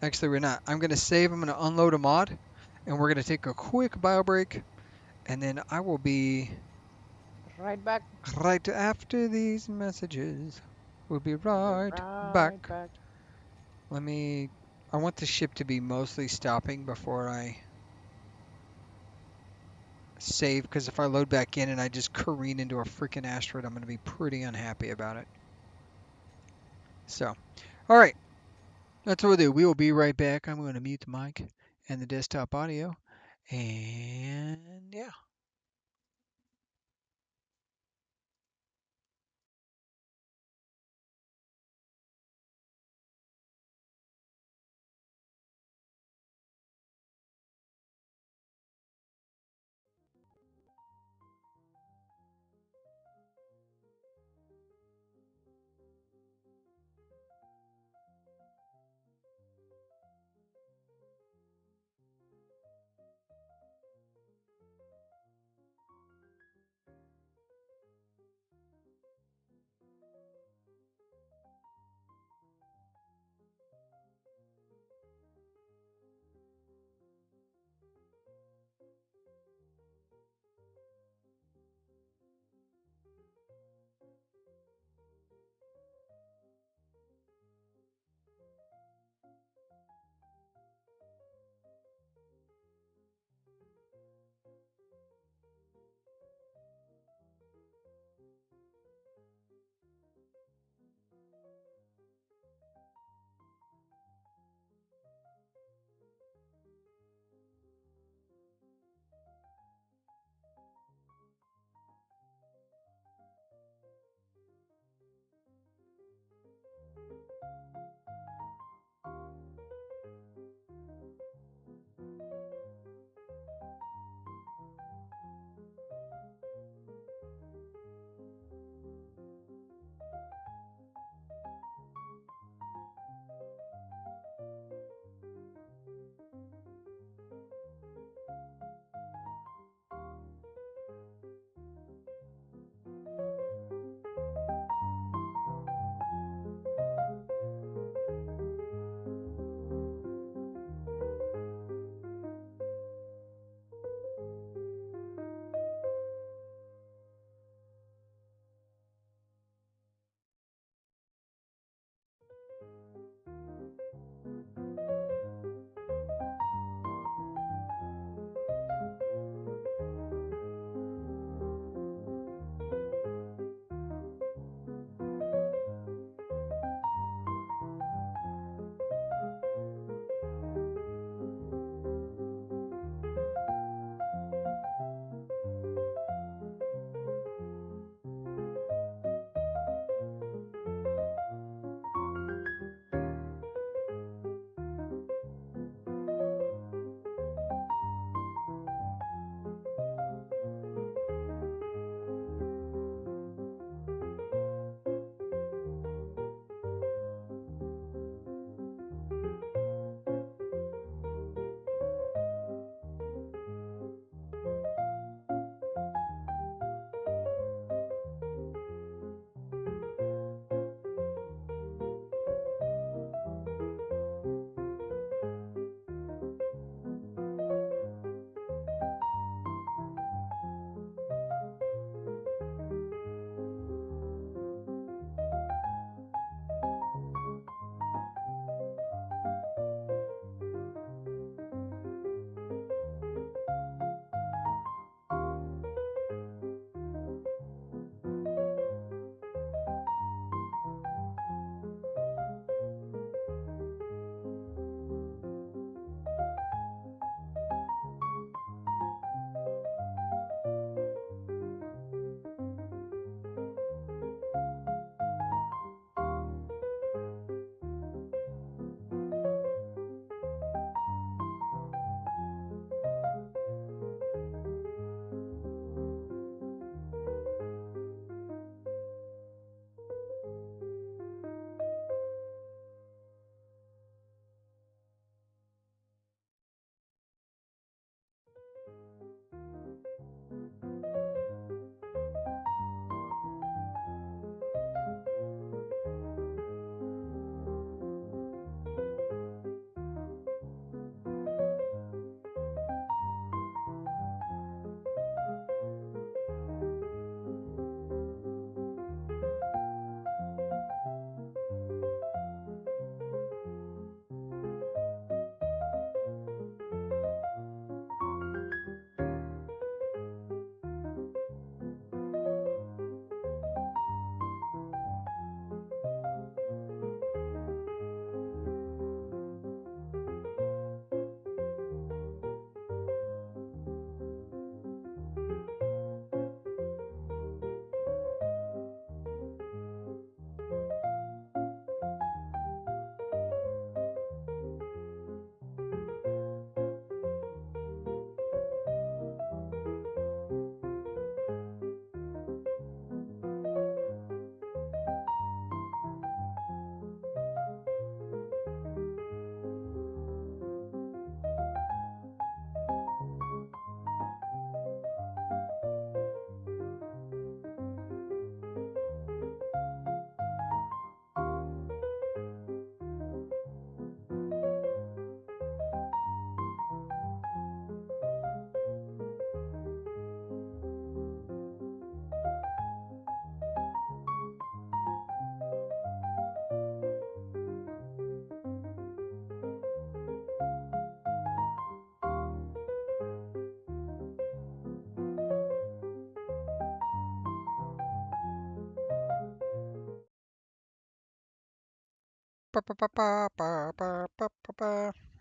Actually, we're not. I'm going to save. I'm going to unload a mod. And we're going to take a quick bio break. And then I will be Right back. right after these messages. We'll be right back. Right back. Let me... I want the ship to be mostly stopping before I save, because if I load back in and I just careen into a freaking asteroid, I'm going to be pretty unhappy about it. So, all right. That's what we'll do. We will be right back. I'm going to mute the mic and the desktop audio. And yeah.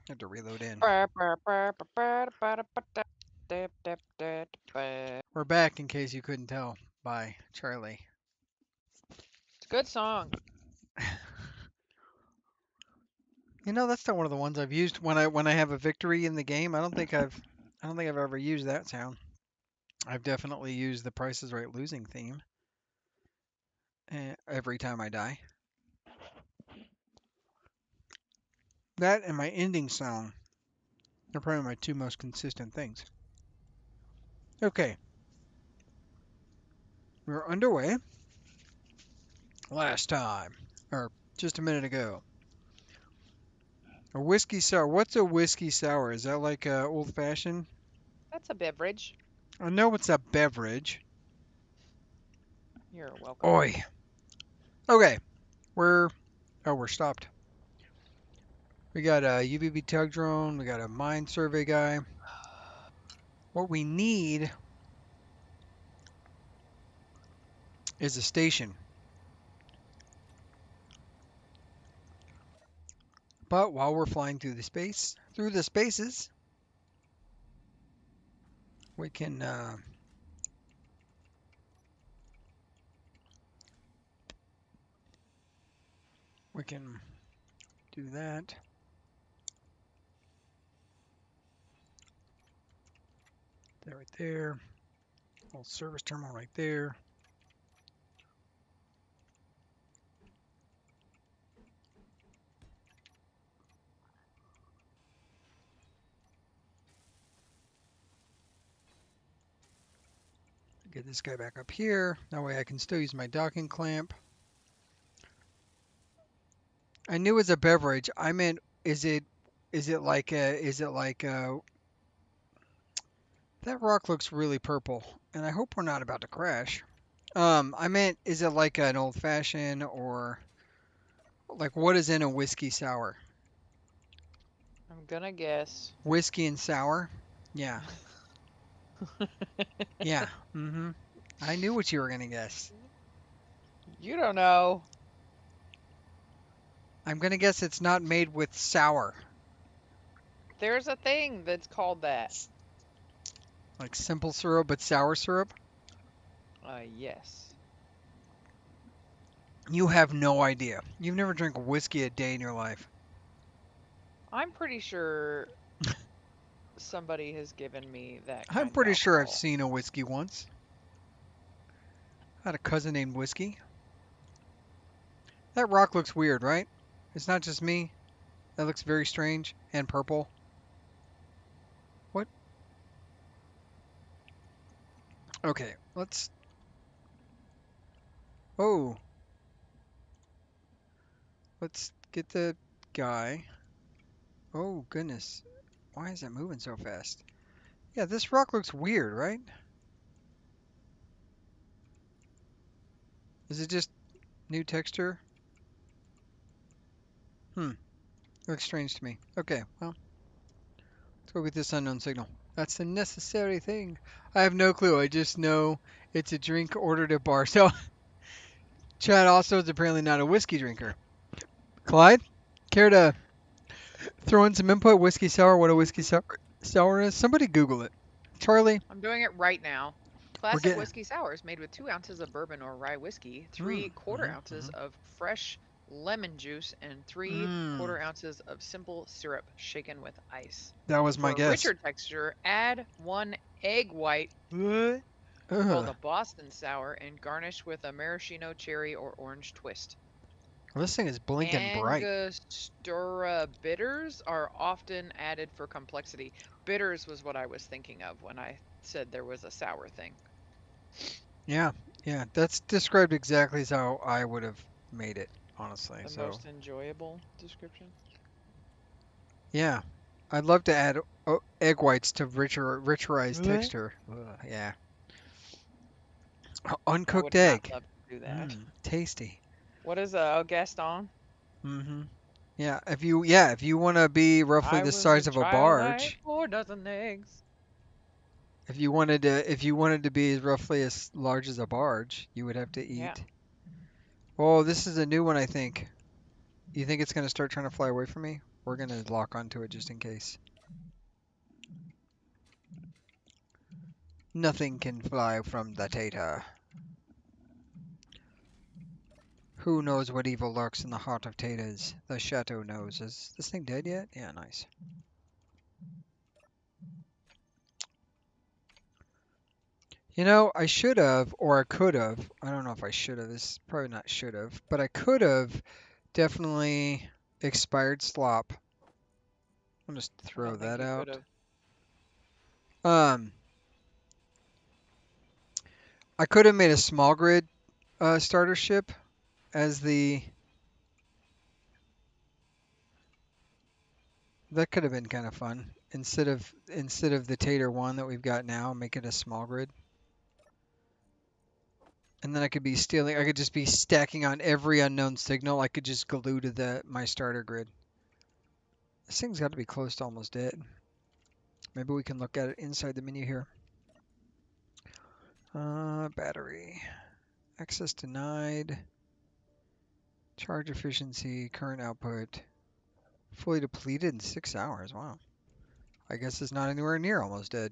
Had to reload in. We're back, in case you couldn't tell, by Charlie. It's a good song. You know, that's not one of the ones I've used when I have a victory in the game. I don't think I've ever used that sound. I've definitely used the Price is Right losing theme every time I die. That and my ending song are probably my two most consistent things. Okay, we're underway. Last time, or just a minute ago, a whiskey sour. What's a whiskey sour? Is that like a old fashioned? That's a beverage. I know it's a beverage. You're welcome. Oi. Okay, we're stopped. We got a UVB tug drone. We got a mine survey guy. What we need is a station. But while we're flying through the spaces, we can do that. That right there. Little service terminal right there. Get this guy back up here. That way I can still use my docking clamp. I knew it was a beverage. I meant, is it like that rock looks really purple, and I hope we're not about to crash. I meant, is it like an old fashioned, or like what is in a whiskey sour? I'm gonna guess. Whiskey and sour? Yeah. Yeah. Mm-hmm. I knew what you were gonna guess. You don't know. I'm gonna guess it's not made with sour. There's a thing that's called that. Like simple syrup, but sour syrup? Yes. You have no idea. You've never drank whiskey a day in your life. I'm pretty sure somebody has given me that I'm kind of pretty sure I've alcohol. seen a whiskey once. I had a cousin named Whiskey. That rock looks weird, right? It's not just me. That looks very strange and purple. What? Okay, let's... Oh. Let's get the guy. Oh, goodness. Why is it moving so fast? Yeah, this rock looks weird, right? Is it just new texture? Looks strange to me. Okay, well, let's go get this unknown signal. That's the necessary thing. I have no clue. I just know it's a drink ordered at bar. So, Chad also is apparently not a whiskey drinker. Clyde, care to throw in some input? Whiskey sour, what a whiskey sour is? Somebody Google it. Charlie, I'm doing it right now. we're Classic getting... whiskey sour is made with 2 ounces of bourbon or rye whiskey, Mm, 3/4 ounces of fresh lemon juice, and 3/4 ounces of simple syrup shaken with ice. That was my For a guess. richer texture, add 1 egg white, What? called a Boston sour, and garnish with a maraschino cherry or orange twist. Well, this thing is blinking bright. Angostura bitters are often added for complexity. Bitters was what I was thinking of when I said there was a sour thing. Yeah, yeah, that's described exactly as how I would have made it, honestly. The So, most enjoyable description. yeah, I'd love to add egg whites to richerized texture. Yeah, I uncooked would not egg. love to do that. Tasty. What is a Gaston? Mm-hmm. Yeah, if you want to be roughly I the was a size of a child, I ate barge, 4 dozen eggs. if you wanted to be roughly as large as a barge, you would have to Yeah. eat. Oh, this is a new one, I think. You think it's gonna start trying to fly away from me? We're gonna lock onto it just in case. Nothing can fly from the Tater. Who knows what evil lurks in the heart of Taters? The Chateau knows. Is this thing dead yet? Yeah, nice. You know, I should have, or I could have. I don't know if I should have. This is probably not should have, but I could have definitely expired slop. I'll just I throw don't think that you could out. have. Um, I could have made a small grid starter ship as the. That could have been kind of fun. Instead of the Tater one that we've got now, make it a small grid. And then I could be stealing. I could just be stacking on every unknown signal. I could just glue to my starter grid. This thing's got to be close to almost dead. Maybe we can look at it inside the menu here. Battery. Access denied. Charge efficiency. Current output. Fully depleted in 6 hours. Wow. I guess it's not anywhere near almost dead.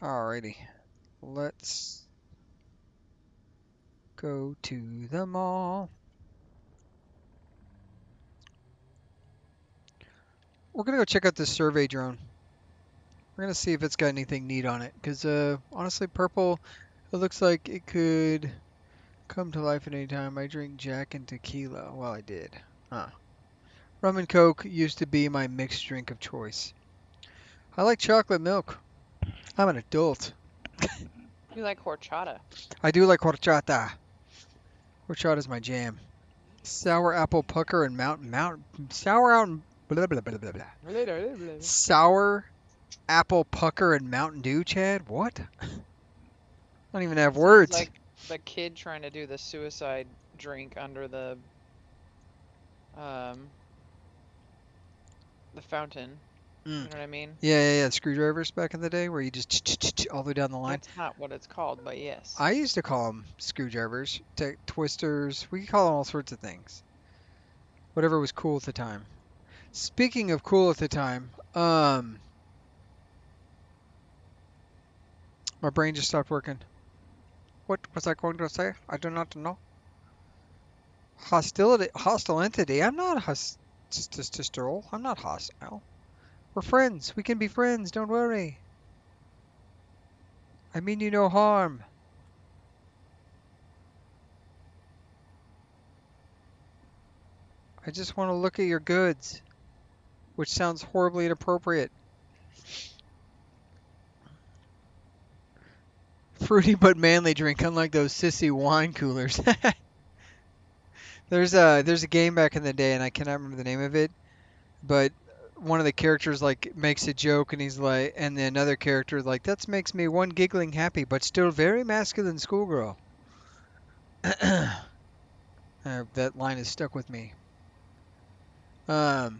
Alrighty. Let's go to the mall. We're gonna go check out this survey drone. We're gonna see if it's got anything neat on it. Because honestly, purple, it looks like it could come to life at any time. I drink Jack and tequila. Well, I did. Huh. Rum and Coke used to be my mixed drink of choice. I like chocolate milk. I'm an adult. You like horchata. I do like horchata. Horchata's my jam. Sour apple pucker and sour out and blah blah blah blah blah. Sour apple pucker and Mountain Dew, Chad? What? I don't even have Sounds words. like the kid trying to do the suicide drink under the fountain. You know what I mean? Yeah. Screwdrivers back in the day where you just all the way down the line. That's not what it's called, but yes. I used to call them screwdrivers, twisters. We could call them all sorts of things. Whatever was cool at the time. Speaking of cool at the time, my brain just stopped working. What was I going to say? I do not know. Hostile entity. I'm not hostile. I'm not hostile. We're friends. We can be friends. Don't worry. I mean you no harm. I just want to look at your goods, which sounds horribly inappropriate. Fruity but manly drink, unlike those sissy wine coolers. There's a game back in the day, and I cannot remember the name of it, but one of the characters like makes a joke, and he's like, and then another character like, that makes me one giggling happy, but still very masculine schoolgirl. That line is stuck with me. The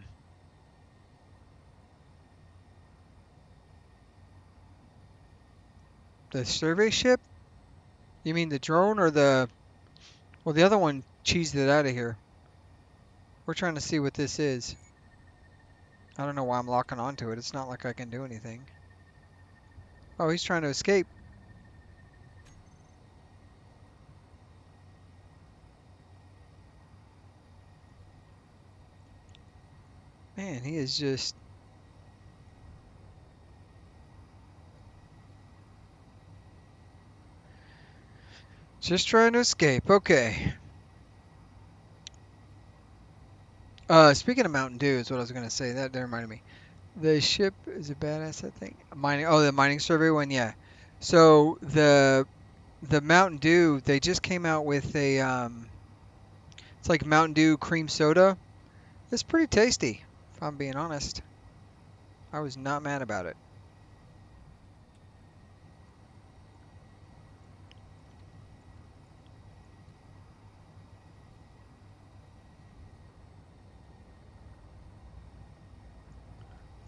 survey ship? You mean the drone or the... Well, the other one cheesed it out of here. We're trying to see what this is. I don't know why I'm locking onto it. It's not like I can do anything. Oh, he's trying to escape. Man, he is just... Just trying to escape. Okay. Speaking of Mountain Dew is what I was going to say. That reminded me. The ship is a badass, I think. Mining. Oh, the mining survey one, yeah. So the Mountain Dew, they just came out with a it's like Mountain Dew cream soda. It's pretty tasty, if I'm being honest. I was not mad about it.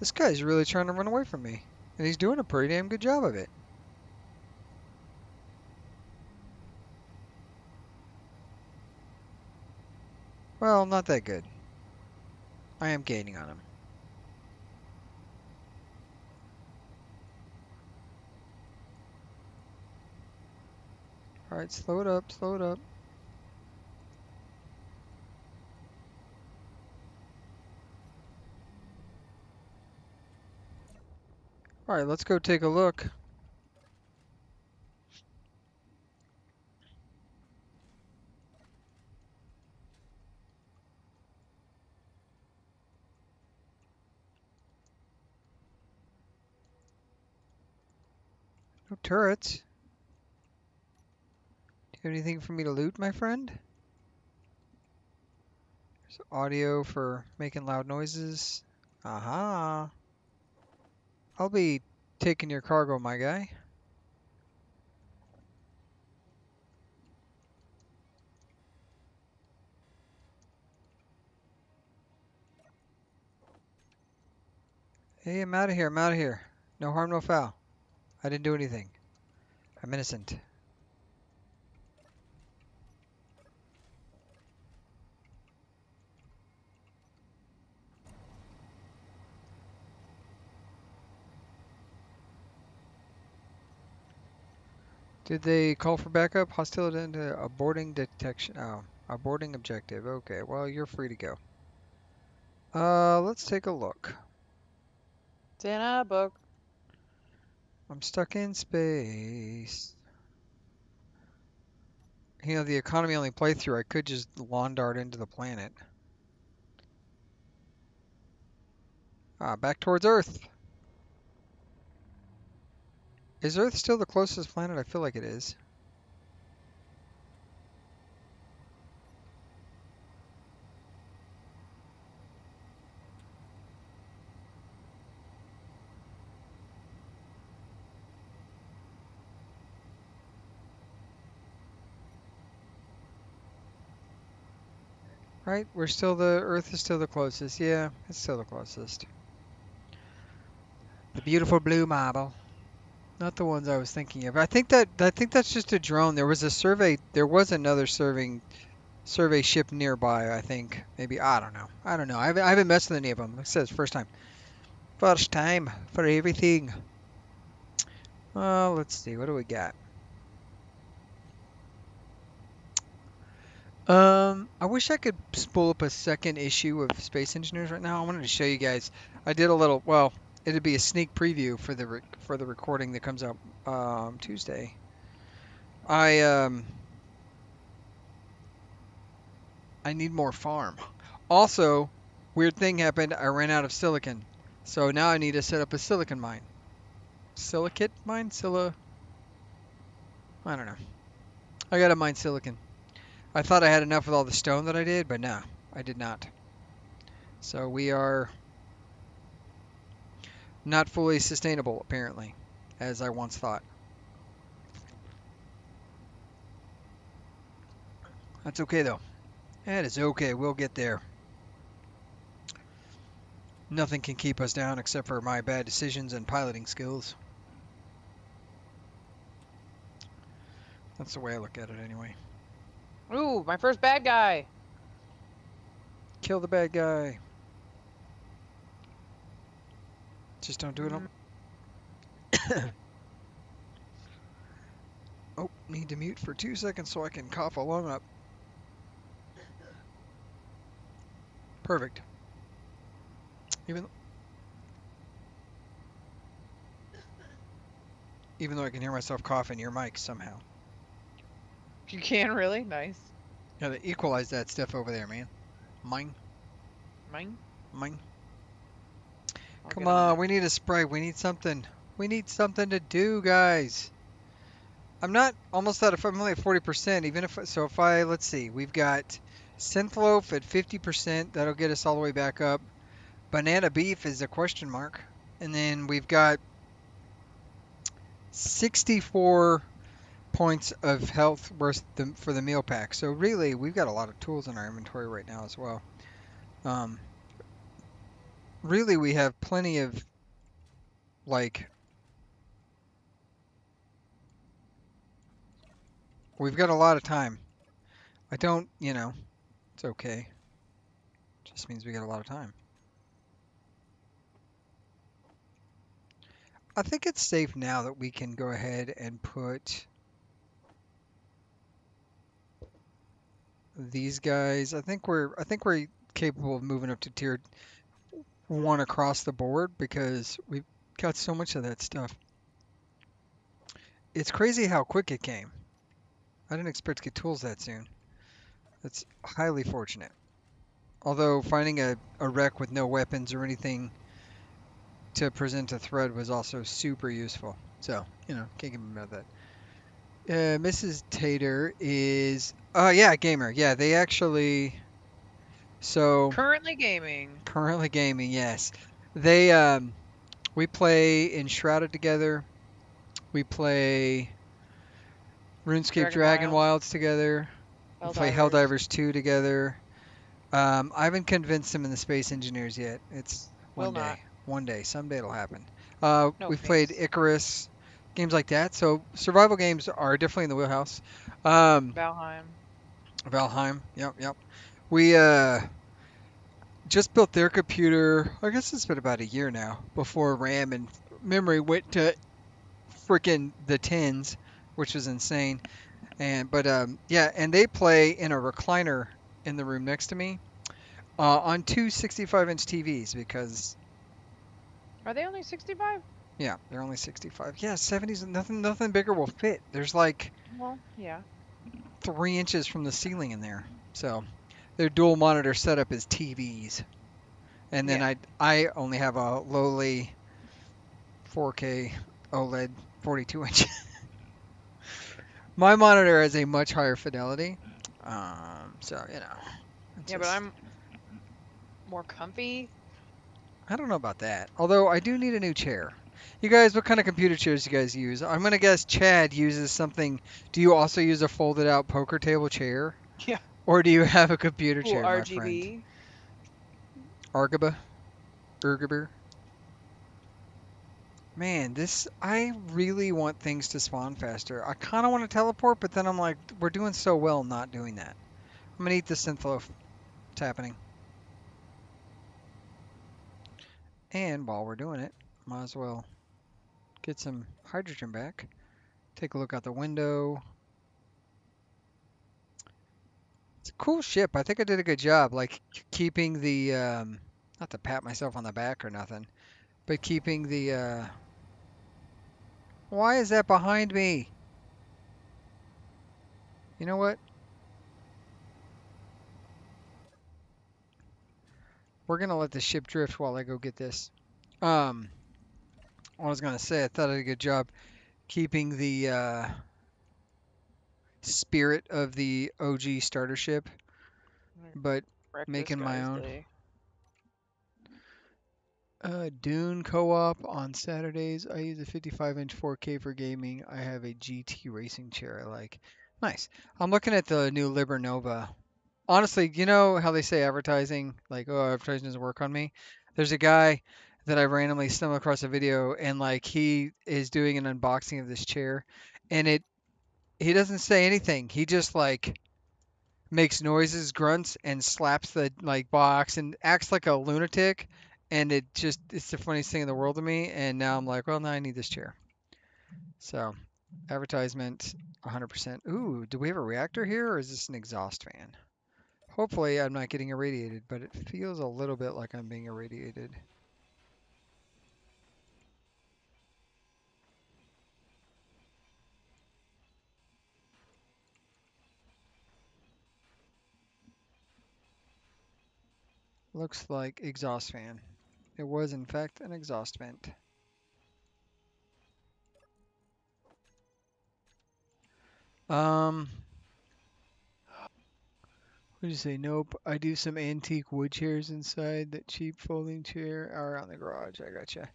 This guy's really trying to run away from me, and he's doing a pretty damn good job of it. Well, not that good. I am gaining on him. All right, slow it up, slow it up. All right, let's go take a look. No turrets. Do you have anything for me to loot, my friend? There's audio for making loud noises. Aha. I'll be taking your cargo, my guy. Hey, I'm out of here. I'm out of here. No harm, no foul. I didn't do anything. I'm innocent. Did they call for backup? Hostility into aborting detection. Oh, aborting objective. Okay, well, you're free to go. Let's take a look. It's in a book. I'm stuck in space. You know, the economy only playthrough, I could just lawn dart into the planet. Back towards Earth. Is Earth still the closest planet? I feel like it is. Right? Earth is still the closest. Yeah, it's still the closest. The beautiful blue marble. Not the ones I was thinking of. I think that's just a drone. There was a survey. There was another survey ship nearby. I think maybe I don't know. I don't know. I haven't messed with any of them. Like I said, it's first time. First time for everything. Let's see. What do we got? I wish I could spool up a second issue of Space Engineers right now. I wanted to show you guys. I did a little. Well, it'd be a sneak preview for the recording that comes out Tuesday. I need more farm. Also, weird thing happened. I ran out of silicon, so now I need to set up a silicon mine. Silicate mine? I don't know. I gotta mine silicon. I thought I had enough with all the stone that I did, but no, I did not. So we are not fully sustainable, apparently, as I once thought. That's okay, though. That is okay. We'll get there. Nothing can keep us down except for my bad decisions and piloting skills. That's the way I look at it, anyway. Ooh, my first bad guy. Kill the bad guy. Just don't do it on... Oh, need to mute for 2 seconds so I can cough a lung up. Perfect. Even though I can hear myself cough in your mic somehow. You can really? Nice. Yeah, they equalize that stuff over there, man. Mine. Mine? Mine. I'll Come get on on, it. we need a spray. We need something. We need something to do, guys. I'm not almost out of. I'm only at 40%. Even if so, if I let's see, we've got Synthloaf at 50%. That'll get us all the way back up. Banana beef is a question mark, and then we've got 64 points of health worth for the meal pack. So really, we've got a lot of tools in our inventory right now as well. Really, we have plenty of like. We've got a lot of time. I don't, it's okay. Just means we get a lot of time. I think it's safe now that we can go ahead and put these guys. I think we're capable of moving up to tier 1 across the board because we've got so much of that stuff. It's crazy how quick it came. I didn't expect to get tools that soon. That's highly fortunate. Although finding a wreck with no weapons or anything to present a threat was also super useful. So, can't give them about that. Mrs. Tater is, yeah, gamer. Yeah, they actually, so Currently gaming. currently gaming, yes. They, we play Enshrouded together. We play RuneScape Dragon Dragon Wilds, Wilds together. We play Helldivers. Helldivers 2 together. I haven't convinced them in the Space Engineers yet. It's Will one not. day. One day. Someday it'll happen. No We've played face. Icarus, games like that. So survival games are definitely in the wheelhouse. Um, Valheim. Valheim. Yep, yep. We just built their computer. I guess it's been about a year now before RAM and memory went to freaking the tens, which was insane. And but yeah, and they play in a recliner in the room next to me on two 65-inch TVs because Are they only 65? yeah, they're only 65. Yeah, 70s, nothing bigger will fit. There's like Well, yeah. 3 inches from the ceiling in there. So their dual monitor setup is TVs. And then Yeah. I only have a lowly 4K OLED 42 inch. My monitor has a much higher fidelity. So, it's Yeah, but just I'm more comfy. I don't know about that. Although I do need a new chair. You guys, what kind of computer chairs do you guys use? I'm gonna guess Chad uses something. Do you also use a folded out poker table chair? Yeah. Or do you have a computer Cool chair, my friend? RGB. Argaba? Ergaber? Man, I really want things to spawn faster. I kind of want to teleport, but then I'm like, we're doing so well not doing that. I'm gonna eat the synth loaf. It's happening. And while we're doing it, might as well get some hydrogen back. Take a look out the window. It's a cool ship. I think I did a good job, like keeping the, not to pat myself on the back or nothing, but keeping the, why is that behind me? You know what? We're gonna let the ship drift while I go get this. Um, what I was gonna say, I thought I did a good job keeping the, spirit of the OG starter ship, but Breakfast, making my guys, own. day. Dune co-op on Saturdays. I use a 55-inch 4K for gaming. I have a GT racing chair I like. Nice. I'm looking at the new Libernova. Honestly, you know how they say advertising, like, oh, advertising doesn't work on me? There's a guy that I randomly stumbled across a video, and like he is doing an unboxing of this chair, and he doesn't say anything. He just like makes noises, grunts, and slaps the like box and acts like a lunatic. And it's the funniest thing in the world to me. And now I'm like, well, now I need this chair. So advertisement 100%. Ooh, do we have a reactor here or is this an exhaust fan? Hopefully I'm not getting irradiated, but it feels a little bit like I'm being irradiated. Looks like exhaust fan. It was in fact an exhaust vent. Um, What did you say? Nope. I do some antique wood chairs inside. That cheap folding chair around the garage. I gotcha.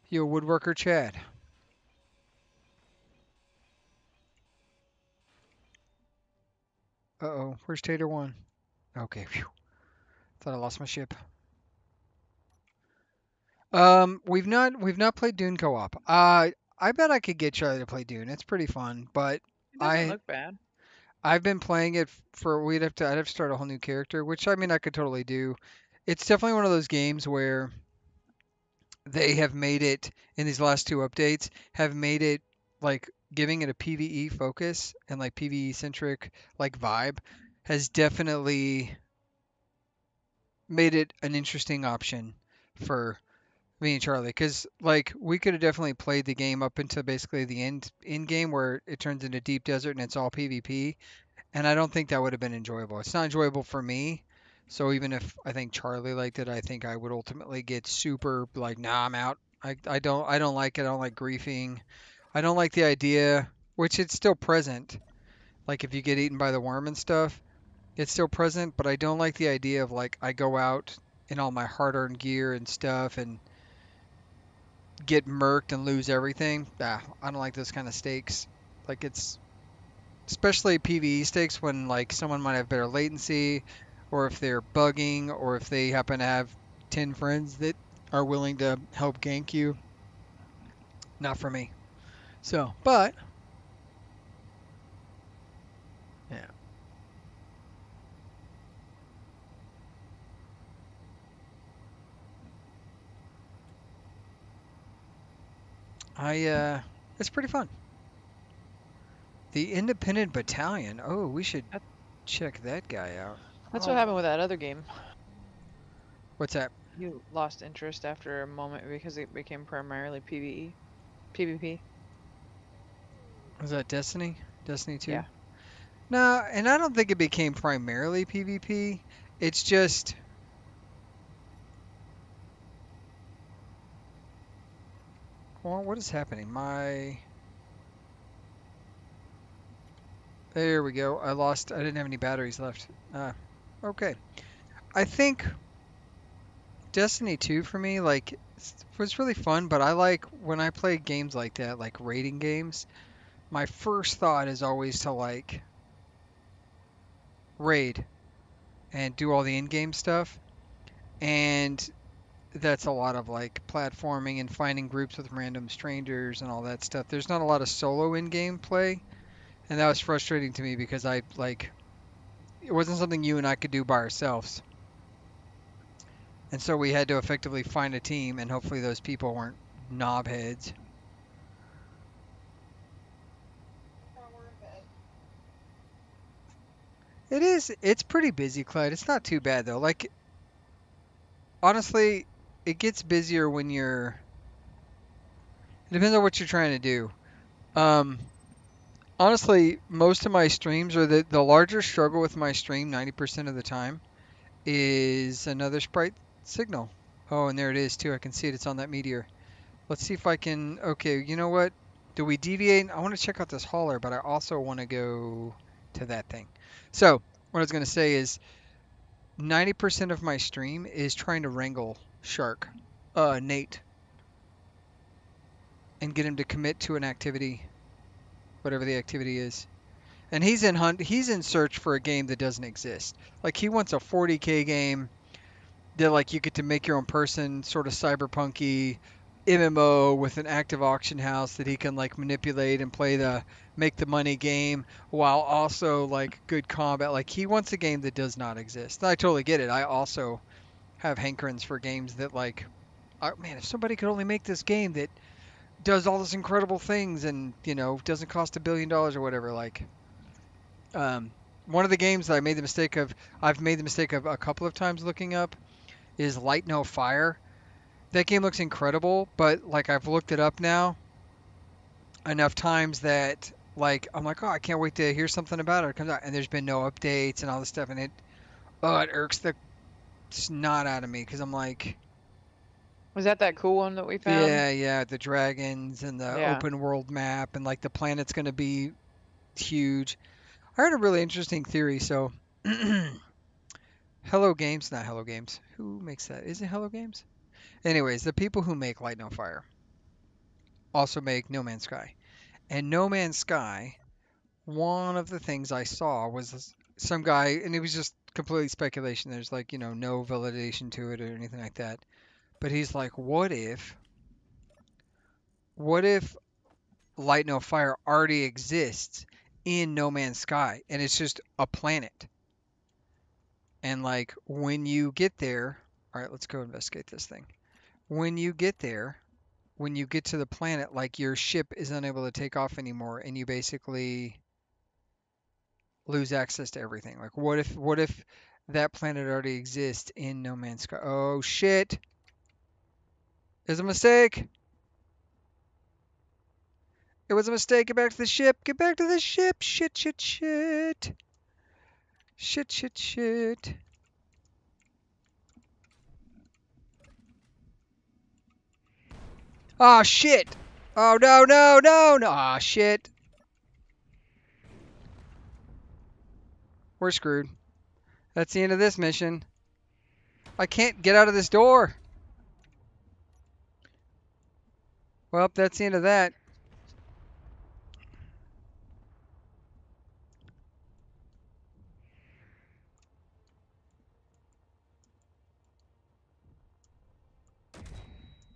You a woodworker, Chad? Uh-oh. Where's Tater One? Okay. Phew. Thought I lost my ship. We've not played Dune co-op. I bet I could get Charlie to play Dune. It's pretty fun, but It doesn't I look bad. I've been playing it for I'd have to start a whole new character, which I mean I could totally do. It's definitely one of those games where they have made it in these last two updates, have made it like giving it a PvE focus and like PvE centric like vibe has definitely made it an interesting option for me and Charlie, because like we could have definitely played the game up into basically the end game where it turns into deep desert and it's all PvP, and I don't think that would have been enjoyable. It's not enjoyable for me. So even if I think Charlie liked it, I think I would ultimately get super like, nah, I'm out. I don't like it. I don't like griefing. I don't like the idea, which it's still present. Like if you get eaten by the worm and stuff, it's still present, but I don't like the idea of like I go out in all my hard-earned gear and stuff and get murked and lose everything. I don't like those kind of stakes. Like it's especially PvE stakes when like someone might have better latency, or if they're bugging, or if they happen to have 10 friends that are willing to help gank you. Not for me. So, but yeah, it's pretty fun. The Independent Battalion. Oh, we should That, check that guy out. that's what Oh, happened with that other game. what's that? You lost interest after a moment because it became primarily PvE, PvP. Was that Destiny? Destiny 2? Yeah. No, and I don't think it became primarily PvP. It's just, well, what is happening? There we go. I didn't have any batteries left. Okay. I think Destiny 2 for me, like, was really fun, but I like when I play games like that, like raiding games, my first thought is always to like raid and do all the in-game stuff. And that's a lot of like platforming and finding groups with random strangers and all that stuff. There's not a lot of solo in-game play, and that was frustrating to me because I like it wasn't something you and I could do by ourselves. And so we had to effectively find a team, and hopefully those people weren't knobheads. It's pretty busy, Clyde. It's not too bad though. Like honestly, it gets busier when it depends on what you're trying to do. Um, honestly, most of my streams or the larger struggle with my stream 90% of the time is another sprite signal. Oh, and there it is too. I can see it. It's on that meteor. Let's see if I can. Okay, you know what? Do we deviate? I want to check out this hauler, but I also want to go to that thing. So, what I was going to say is 90% of my stream is trying to wrangle Shark, Nate, and get him to commit to an activity, whatever the activity is. And he's in search for a game that doesn't exist. Like he wants a 40K game that like you get to make your own person, sort of cyberpunky MMO with an active auction house that he can like manipulate and play the make the money game while also like good combat. Like he wants a game that does not exist. I totally get it. I also have hankerings for games that like, man, if somebody could only make this game that does all this incredible things and doesn't cost $1 billion or whatever. Like, um, one of the games that I've made the mistake of a couple of times looking up is Light No Fire. That game looks incredible, but like I've looked it up now enough times that like I'm like, oh, I can't wait to hear something about it. It comes out, and there's been no updates and all this stuff, and it irks the snot out of me because I'm like, Was that cool one that we found? yeah, yeah, the dragons and the Yeah. open world map and like the planet's gonna be huge. I heard a really interesting theory. So, Hello Games, not Hello Games. Who makes that? Is it Hello Games? Anyways, the people who make Light No Fire also make No Man's Sky. And No Man's Sky, one of the things I saw was some guy, and it was just completely speculation. There's like, no validation to it or anything like that. But he's like, what if Light No Fire already exists in No Man's Sky, and it's just a planet. And like when you get there, all right, let's go investigate this thing. When you get there, when you get to the planet, like your ship is unable to take off anymore, and you basically lose access to everything. Like what if that planet already exists in No Man's Sky? Oh shit! There's a mistake. It was a mistake. Get back to the ship. Get back to the ship. Shit, shit, shit. Shit, shit, shit. Oh shit. Oh no, no, no, no. Oh shit. We're screwed. That's the end of this mission. I can't get out of this door. Well, that's the end of that.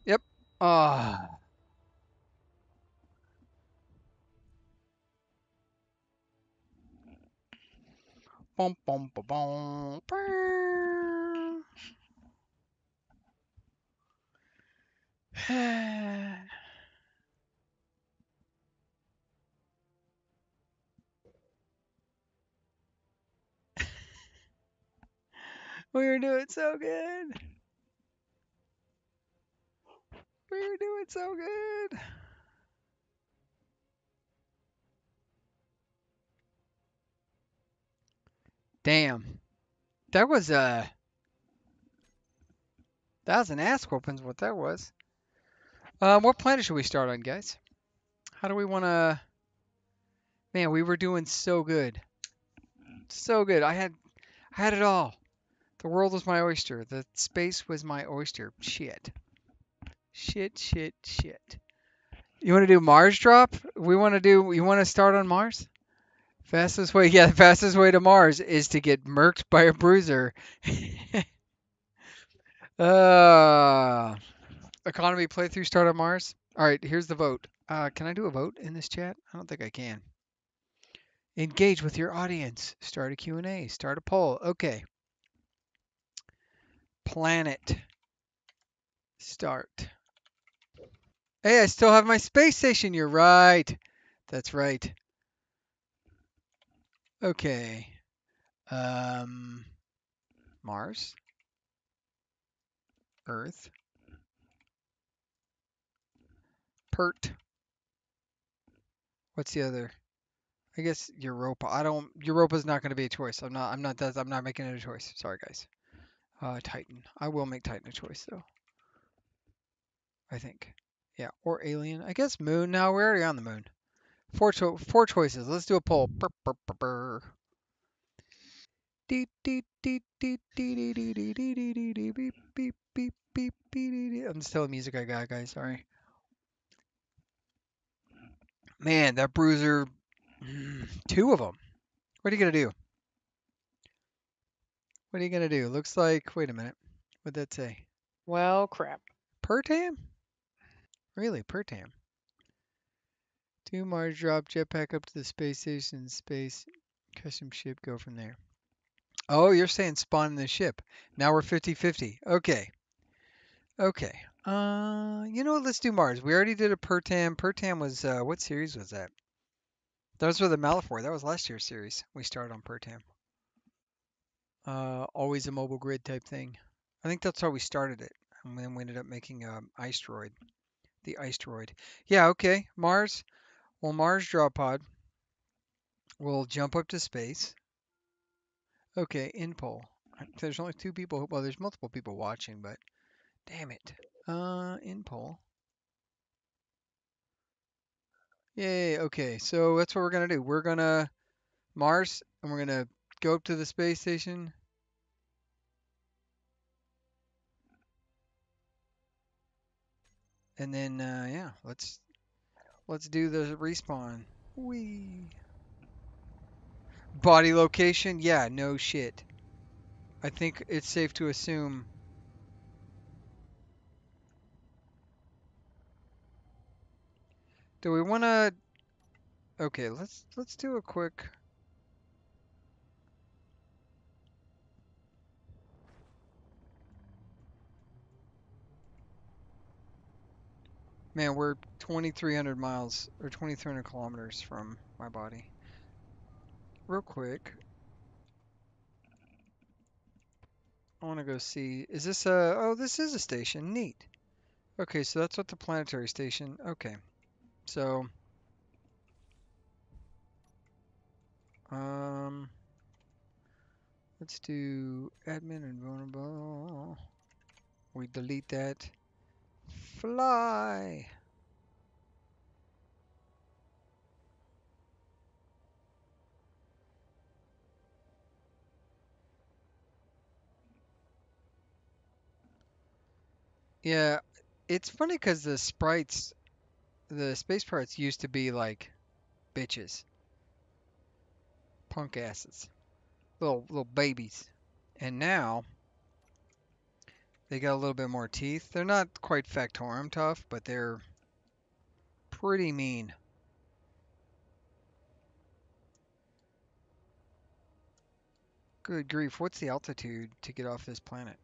Yep. Ah. Bum, bum, bum, bum. We were doing so good. We were doing so good. Damn. That was that was an ass whooping, what that was. What planet should we start on, guys? How do we want to? Man, we were doing so good, so good. I had it all. The world was my oyster. The space was my oyster. Shit, shit, shit, shit. You want to do Mars drop? We want to do. You want to start on Mars? Fastest way, yeah, the fastest way to Mars is to get murked by a bruiser. uh, Economy playthrough start on Mars. All right, here's the vote. Can I do a vote in this chat? I don't think I can. Engage with your audience. Start a Q&A. Start a poll. Okay. Planet. Start. Hey, I still have my space station. You're right. That's right. Okay. Um, Mars. Earth. Pert. What's the other? I guess Europa. Europa's not going to be a choice. I'm not making it a choice. Sorry, guys. Titan. I will make Titan a choice though. I think. Yeah, or alien. I guess moon. No, we're already on the moon. Four choices. Let's do a poll. Brr, brr, brr, brr. I'm just telling music I got, guys. Sorry. Man, that bruiser. Two of them. What are you gonna do? What are you gonna do? Looks like. Wait a minute. What'd that say? Well, crap. Pertam? Really, Pertam. Do Mars drop jetpack up to the space station, space custom ship, go from there. Oh, you're saying spawn in the ship. Now we're 50-50. Okay. Okay. You know what? Let's do Mars. We already did a Pertam. Pertam was what series was that? Those were the Malafor. That was last year's series. We started on Pertam. Always a mobile grid type thing. I think that's how we started it. And then we ended up making Ice Droid. The Ice Droid. Yeah, okay. Mars. Well, Mars draw pod. We'll jump up to space. Okay, in poll. There's only two people. Well, there's multiple people watching, but damn it. In poll. Yay, okay. So that's what we're gonna do. We're gonna Mars and we're gonna go up to the space station. And then yeah, let's do the respawn. Wee. Body location? Yeah, no shit. I think it's safe to assume. Do we wanna Okay, let's do a quick. Man, we're 2,300 miles or 2,300 kilometers from my body. Real quick, I want to go see. Is this a? Oh, this is a station. Neat. Okay, so that's what the planetary station. Okay, so um, let's do admin and vulnerable. We delete that. Fly. Yeah, it's funny because the sprites, the space parts used to be like bitches, punk asses, little babies, and now they got a little bit more teeth. They're not quite Factorum tough, but they're pretty mean. Good grief, what's the altitude to get off this planet?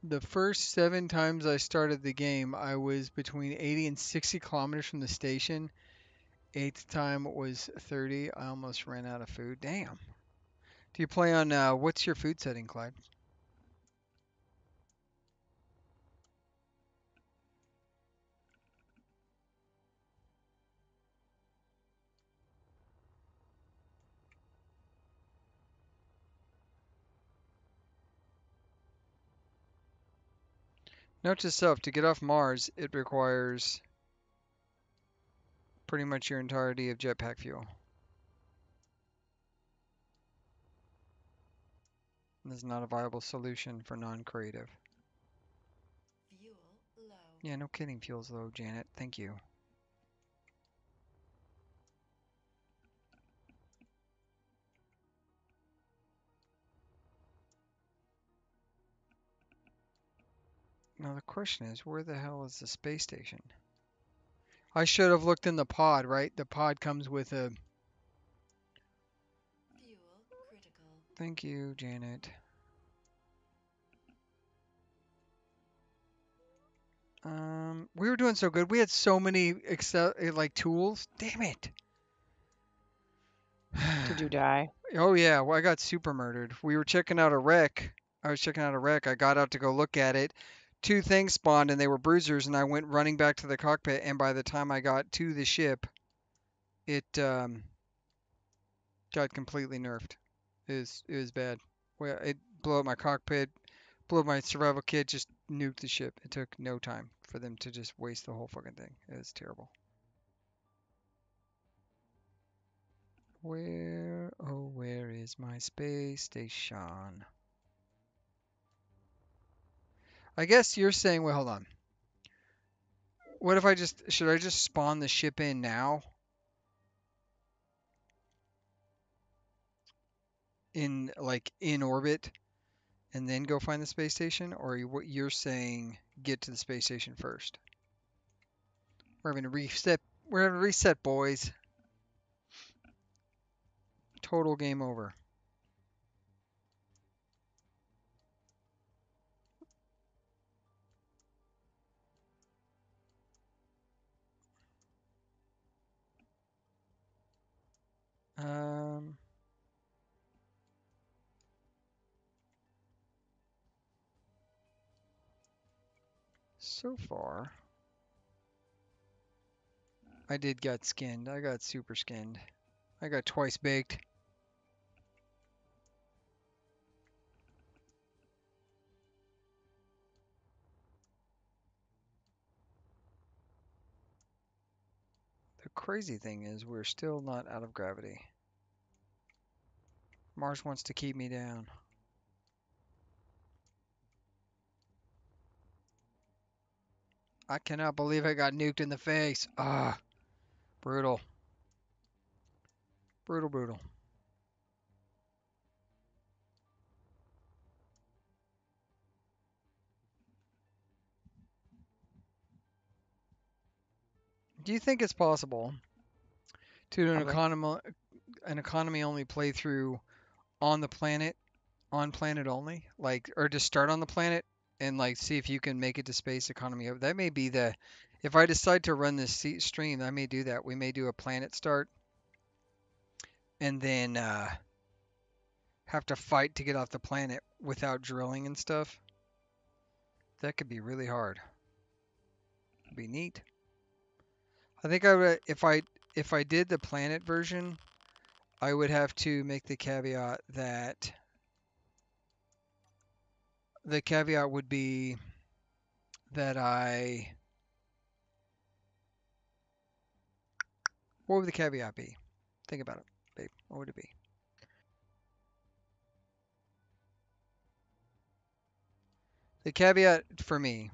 The first 7 times I started the game, I was between 80 and 60 kilometers from the station. Eighth time was 30. I almost ran out of food. Damn. Do you play on, what's your food setting, Clyde? Note to self, to get off Mars, it requires pretty much your entirety of jetpack fuel. This is not a viable solution for non-creative. Fuel low. Yeah, no kidding, fuel's low, Janet. Thank you. Now the question is, where the hell is the space station? I should have looked in the pod, right? The pod comes with a... Fuel critical. Thank you, Janet. We were doing so good. We had so many Excel like tools. Damn it. Did you die? Oh yeah, well I got super murdered. We were checking out a wreck. I was checking out a wreck. I got out to go look at it. Two things spawned and they were bruisers and I went running back to the cockpit and by the time I got to the ship, it got completely nerfed. It was bad. Well, it blew up my cockpit, blew up my survival kit, just nuked the ship. It took no time for them to just waste the whole fucking thing. It was terrible. Where, oh, where is my space station? I guess you're saying, well, hold on. What if should I just spawn the ship in now? In orbit and then go find the space station? Or what you're saying, get to the space station first? We're having a reset. We're having a reset, boys. Total game over. Um, so far, I did get skinned. I got super skinned. I got twice baked. The crazy thing is we're still not out of gravity. Mars wants to keep me down. I cannot believe I got nuked in the face. Ah, brutal. Brutal, brutal. Do you think it's possible to do Probably. an economy only playthrough on the planet, on planet only, like, or just start on the planet and like see if you can make it to space economy? That may be the, if I decide to run this stream, I may do that. We may do a planet start and then have to fight to get off the planet without drilling and stuff. That could be really hard. It'd be neat. I think I would, if I did the planet version, I would have to make the caveat that the caveat would be that what would the caveat be? Think about it, babe. What would it be? The caveat for me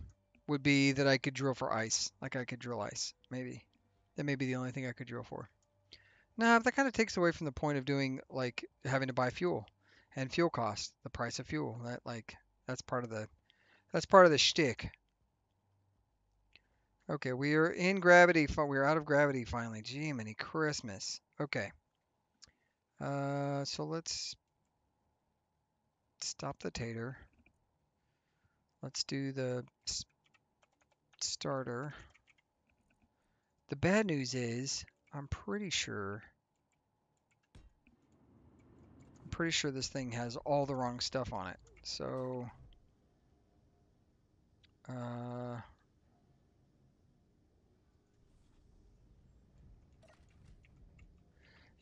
would be that I could drill for ice. Like I could drill ice, maybe. That may be the only thing I could drill for. No, that kind of takes away from the point of doing like having to buy fuel and fuel costs, the price of fuel. That like that's part of the shtick. Okay, we are in gravity. We're out of gravity finally. Gee, many Christmas. Okay. So let's stop the tater. Let's do the starter. The bad news is I'm pretty sure this thing has all the wrong stuff on it. So uh,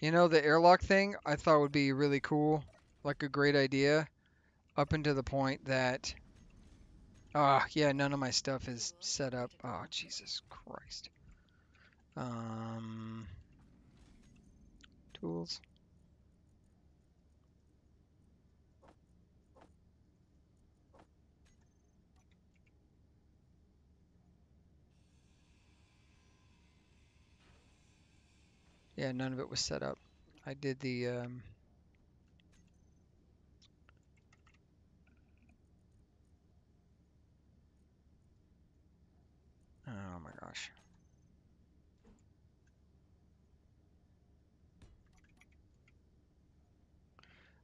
you know, the airlock thing I thought would be really cool, like a great idea, up until the point that yeah, none of my stuff is Fuel set up. critical. Oh, Jesus Christ. Um, tools. Yeah, none of it was set up. I did the oh my gosh.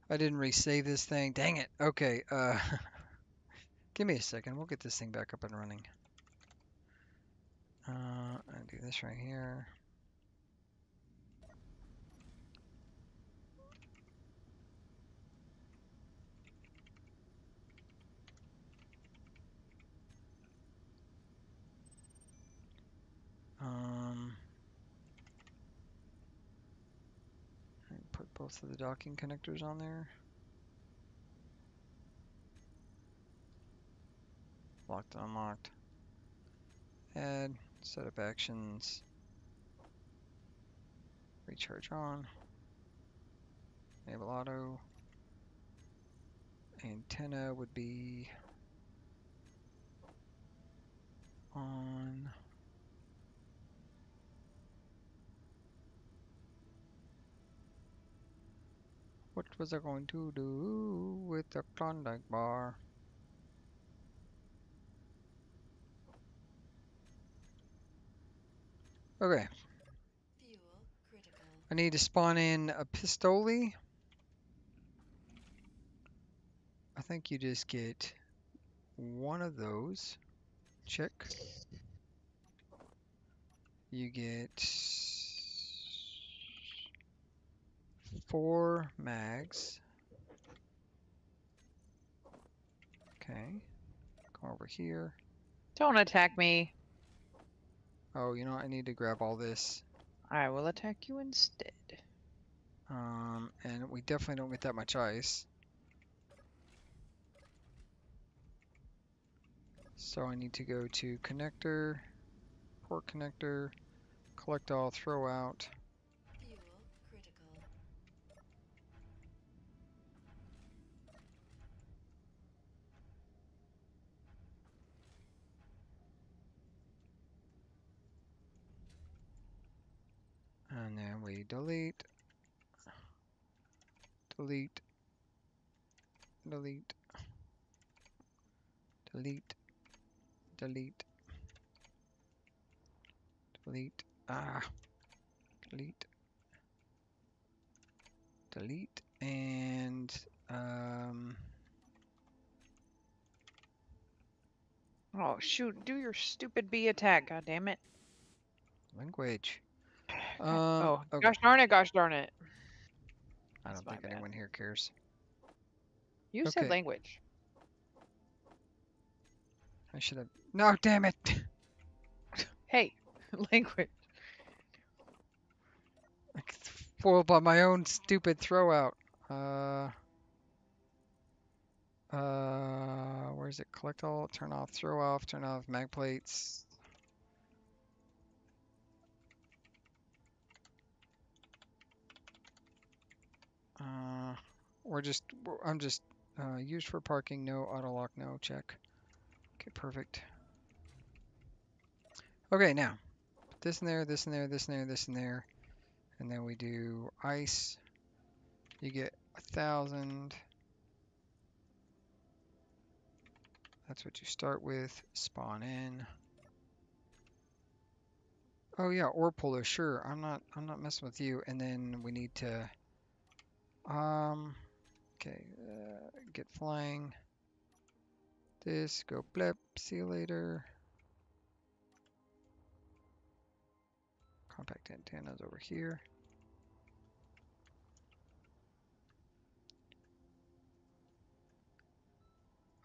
I didn't resave this thing. Dang it. Okay, give me a second. We'll get this thing back up and running. I do this right here. Um, put both of the docking connectors on there. Locked, unlocked. Add, setup actions. Recharge on. Enable auto. Antenna would be on. What was I going to do with the Klondike bar? Okay, Fuel critical. I need to spawn in a pistoli. I think you just get one of those. Check. You get 4 mags. Okay, come over here. Don't attack me. Oh, you know what? I need to grab all this. I will attack you instead. And we definitely don't get that much ice. So I need to go to connector, port connector, collect all, throw out. Fuel critical. And then we delete, delete, delete, delete, delete, delete, Ah, delete. Delete. And, Oh shoot! Do your stupid bee attack. God damn it. language. Oh, Okay. gosh darn it! Gosh darn it! I That's don't my think bad. anyone here cares. You said Okay. language. I should have. No, damn it! Hey, language. Foiled by my own stupid throw out. Where is it? Collect all, turn off, turn off mag plates. I'm just, used for parking, no, auto lock, no, check. Okay, perfect. Okay, now, put this in there, this in there, this in there, this in there. And then we do ice. You get 1,000. That's what you start with. Spawn in. Oh yeah, ore puller, sure. I'm not messing with you. And then we need to okay, get flying. This, go blip, see you later. Compact antennas over here.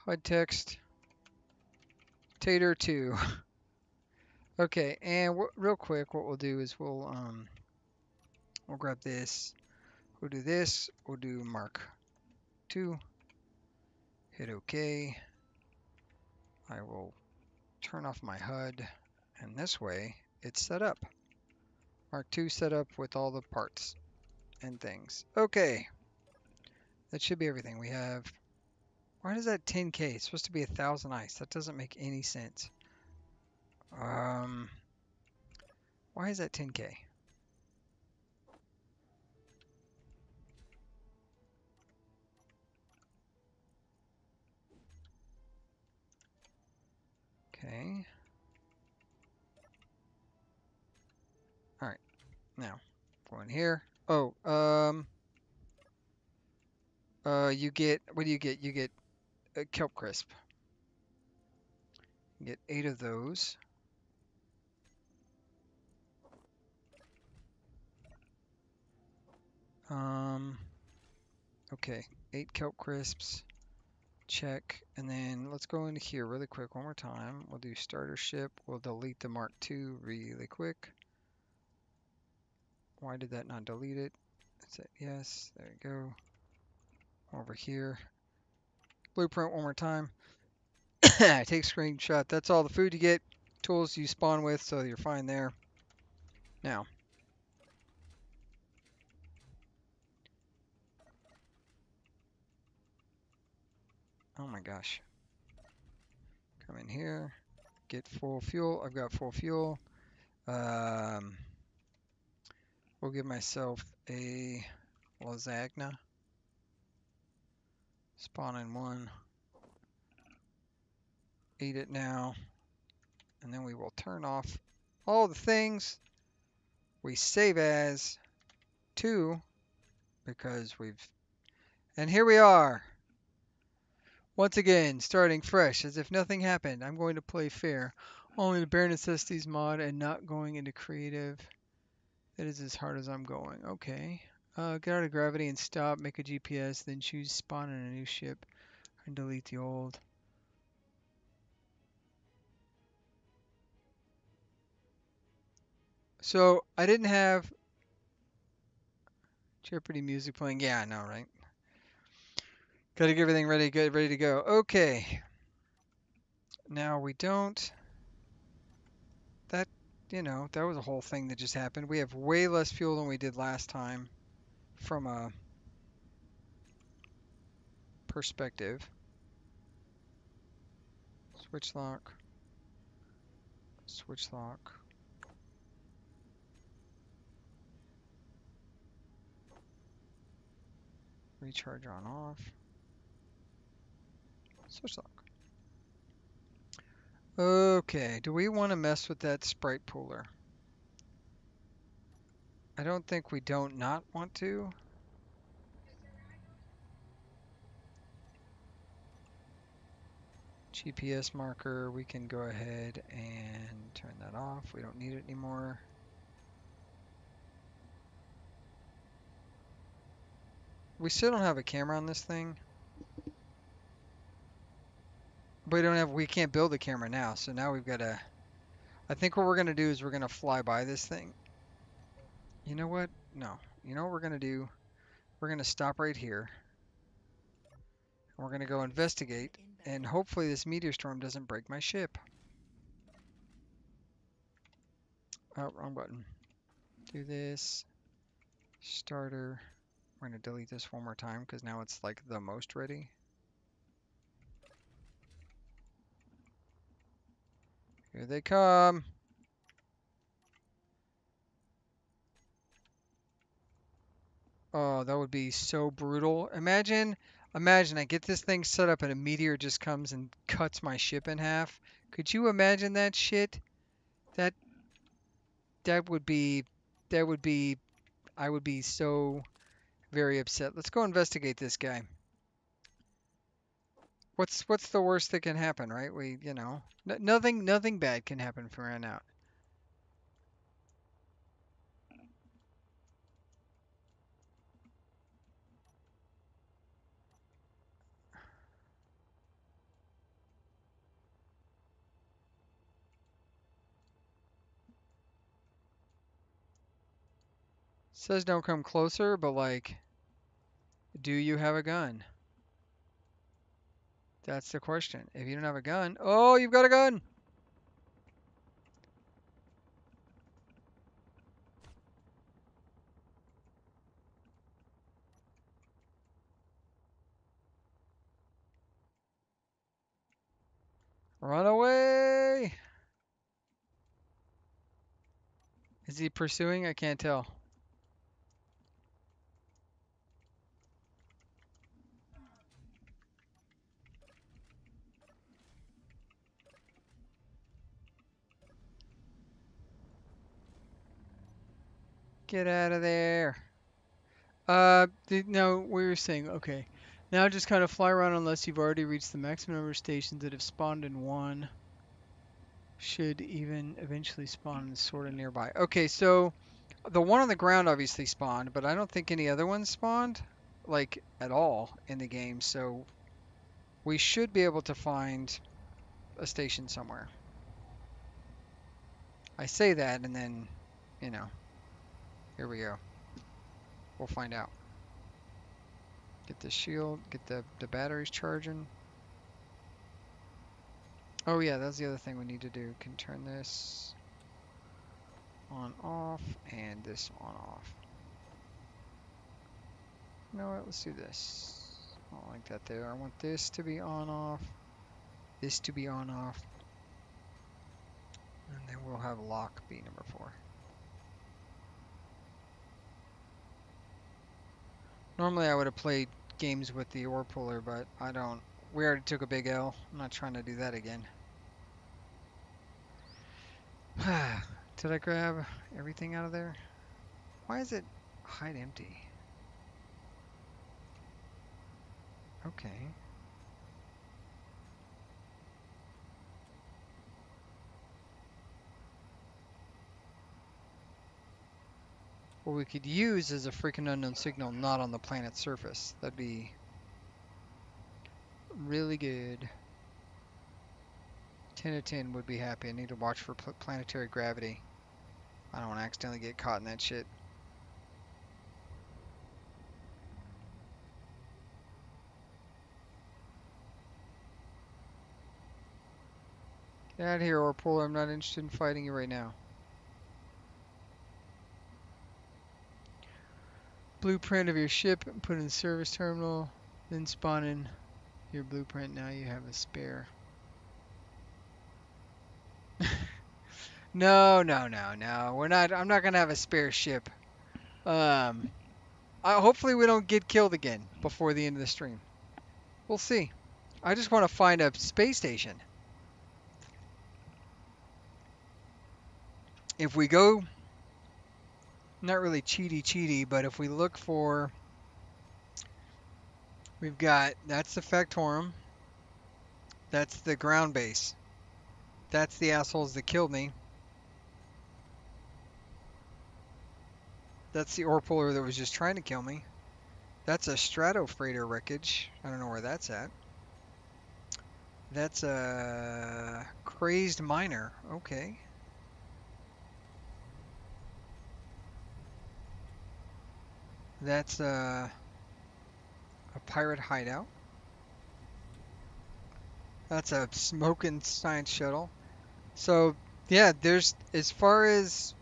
HUD text. Tater 2. Okay, and real quick, what we'll do is we'll grab this. We'll do this. We'll do Mark 2. Hit OK. I will turn off my HUD, and this way it's set up. Mark 2 set up with all the parts and things. Okay, that should be everything. We have. Why does that 10K? It's supposed to be 1,000 ice. That doesn't make any sense. Why is that 10K? Okay. All right. Now, go in here. Oh, you get, what do you get? You get a kelp crisp. You get 8 of those. Okay, 8 kelp crisps. Check. And then let's go into here really quick one more time. We'll do starter ship. We'll delete the Mark II really quick. Why did that not delete it? That's it. Yes. There you go. Over here. Blueprint one more time. Take screenshot. That's all the food you get. Tools you spawn with, so you're fine there. Now. Oh my gosh. Come in here. Get full fuel. I've got full fuel. We'll give myself a lasagna. Spawn in one. Eat it now. And then we will turn off all the things we save as 2 because we've. And here we are. Once again, starting fresh as if nothing happened. I'm going to play fair. Only the bare necessities mod and not going into creative. That is as hard as I'm going. Okay. Get out of gravity and stop. Make a GPS. Then choose spawn in a new ship. And delete the old. So I didn't have Jeopardy music playing. Yeah, I know, right? Got to get everything ready, good, ready to go. Okay. Now we don't. That, that was a whole thing that just happened. We have way less fuel than we did last time from a perspective. Switch lock. Switch lock. Recharge on off. Switch lock. Okay, do we want to mess with that sprite pooler? I don't think we don't not want to. GPS marker, we can go ahead and turn that off. We don't need it anymore. We still don't have a camera on this thing. But we can't build a camera now, so now we've got to, I think what we're going to do is we're going to fly by this thing. You know what? No. You know what we're going to do? We're going to stop right here. And we're going to go investigate, and hopefully this meteor storm doesn't break my ship. Oh, wrong button. Do this. Starter. We're going to delete this one more time because now it's like the most ready. Here they come. Oh, that would be so brutal. Imagine I get this thing set up and a meteor just comes and cuts my ship in half. Could you imagine that shit? That that would be that would be I would be so very upset. Let's go investigate this guy. What's the worst that can happen, right? Nothing bad can happen from here on out. Says don't come closer, but like, do you have a gun? That's the question. If you don't have a gun, oh, you've got a gun. Run away. Is he pursuing? I can't tell. Get out of there. No, we were saying, okay. Now just kind of fly around unless you've already reached the maximum number of stations that have spawned in one. Should even eventually spawn sort of nearby. Okay, so the one on the ground obviously spawned, but I don't think any other ones spawned, like, at all in the game. So we should be able to find a station somewhere. I say that and then, you know, here we go. We'll find out. Get the shield, get the batteries charging. Oh yeah, that's the other thing we need to do. Can turn this on off and this on off. You know what, let's do this. I don't like that there. I want this to be on off, this to be on off. And then we'll have lock be number 4. Normally I would have played games with the ore puller, but I don't. We already took a big L. I'm not trying to do that again. Did I grab everything out of there? Why is it hide empty? Okay. What we could use is a freaking unknown signal not on the planet's surface. That'd be really good. 10 of 10 would be happy. I need to watch for planetary gravity. I don't want to accidentally get caught in that shit. Get out of here, Orpole. I'm not interested in fighting you right now. Blueprint of your ship, put in the service terminal, then spawn in your blueprint. Now you have a spare. No. We're not. I'm not gonna have a spare ship. Hopefully we don't get killed again before the end of the stream. We'll see. I just want to find a space station. If we go... not really cheaty, but if we look for, we've got, that's the Factorum, that's the ground base, that's the assholes that killed me, that's the ore puller that was just trying to kill me, that's a Stratofreighter wreckage, I don't know where that's at, that's a crazed miner, okay. That's a pirate hideout. That's a smoking science shuttle. So yeah, there's as far as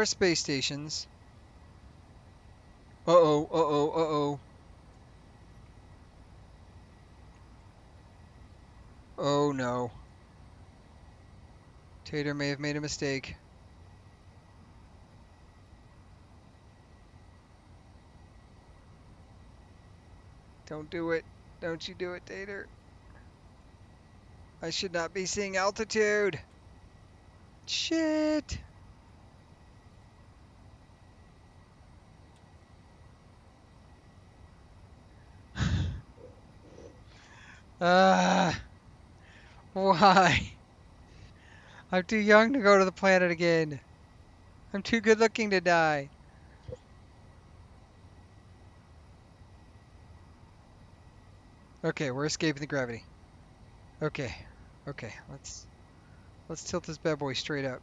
space stations. Uh-oh, uh-oh, uh-oh. Oh no. Tater may have made a mistake. Don't do it. Don't you do it, Tater. I should not be seeing altitude. Shit. Ah, why? I'm too young to go to the planet again. I'm too good looking to die. Okay, we're escaping the gravity. Okay. Okay, let's tilt this bad boy straight up.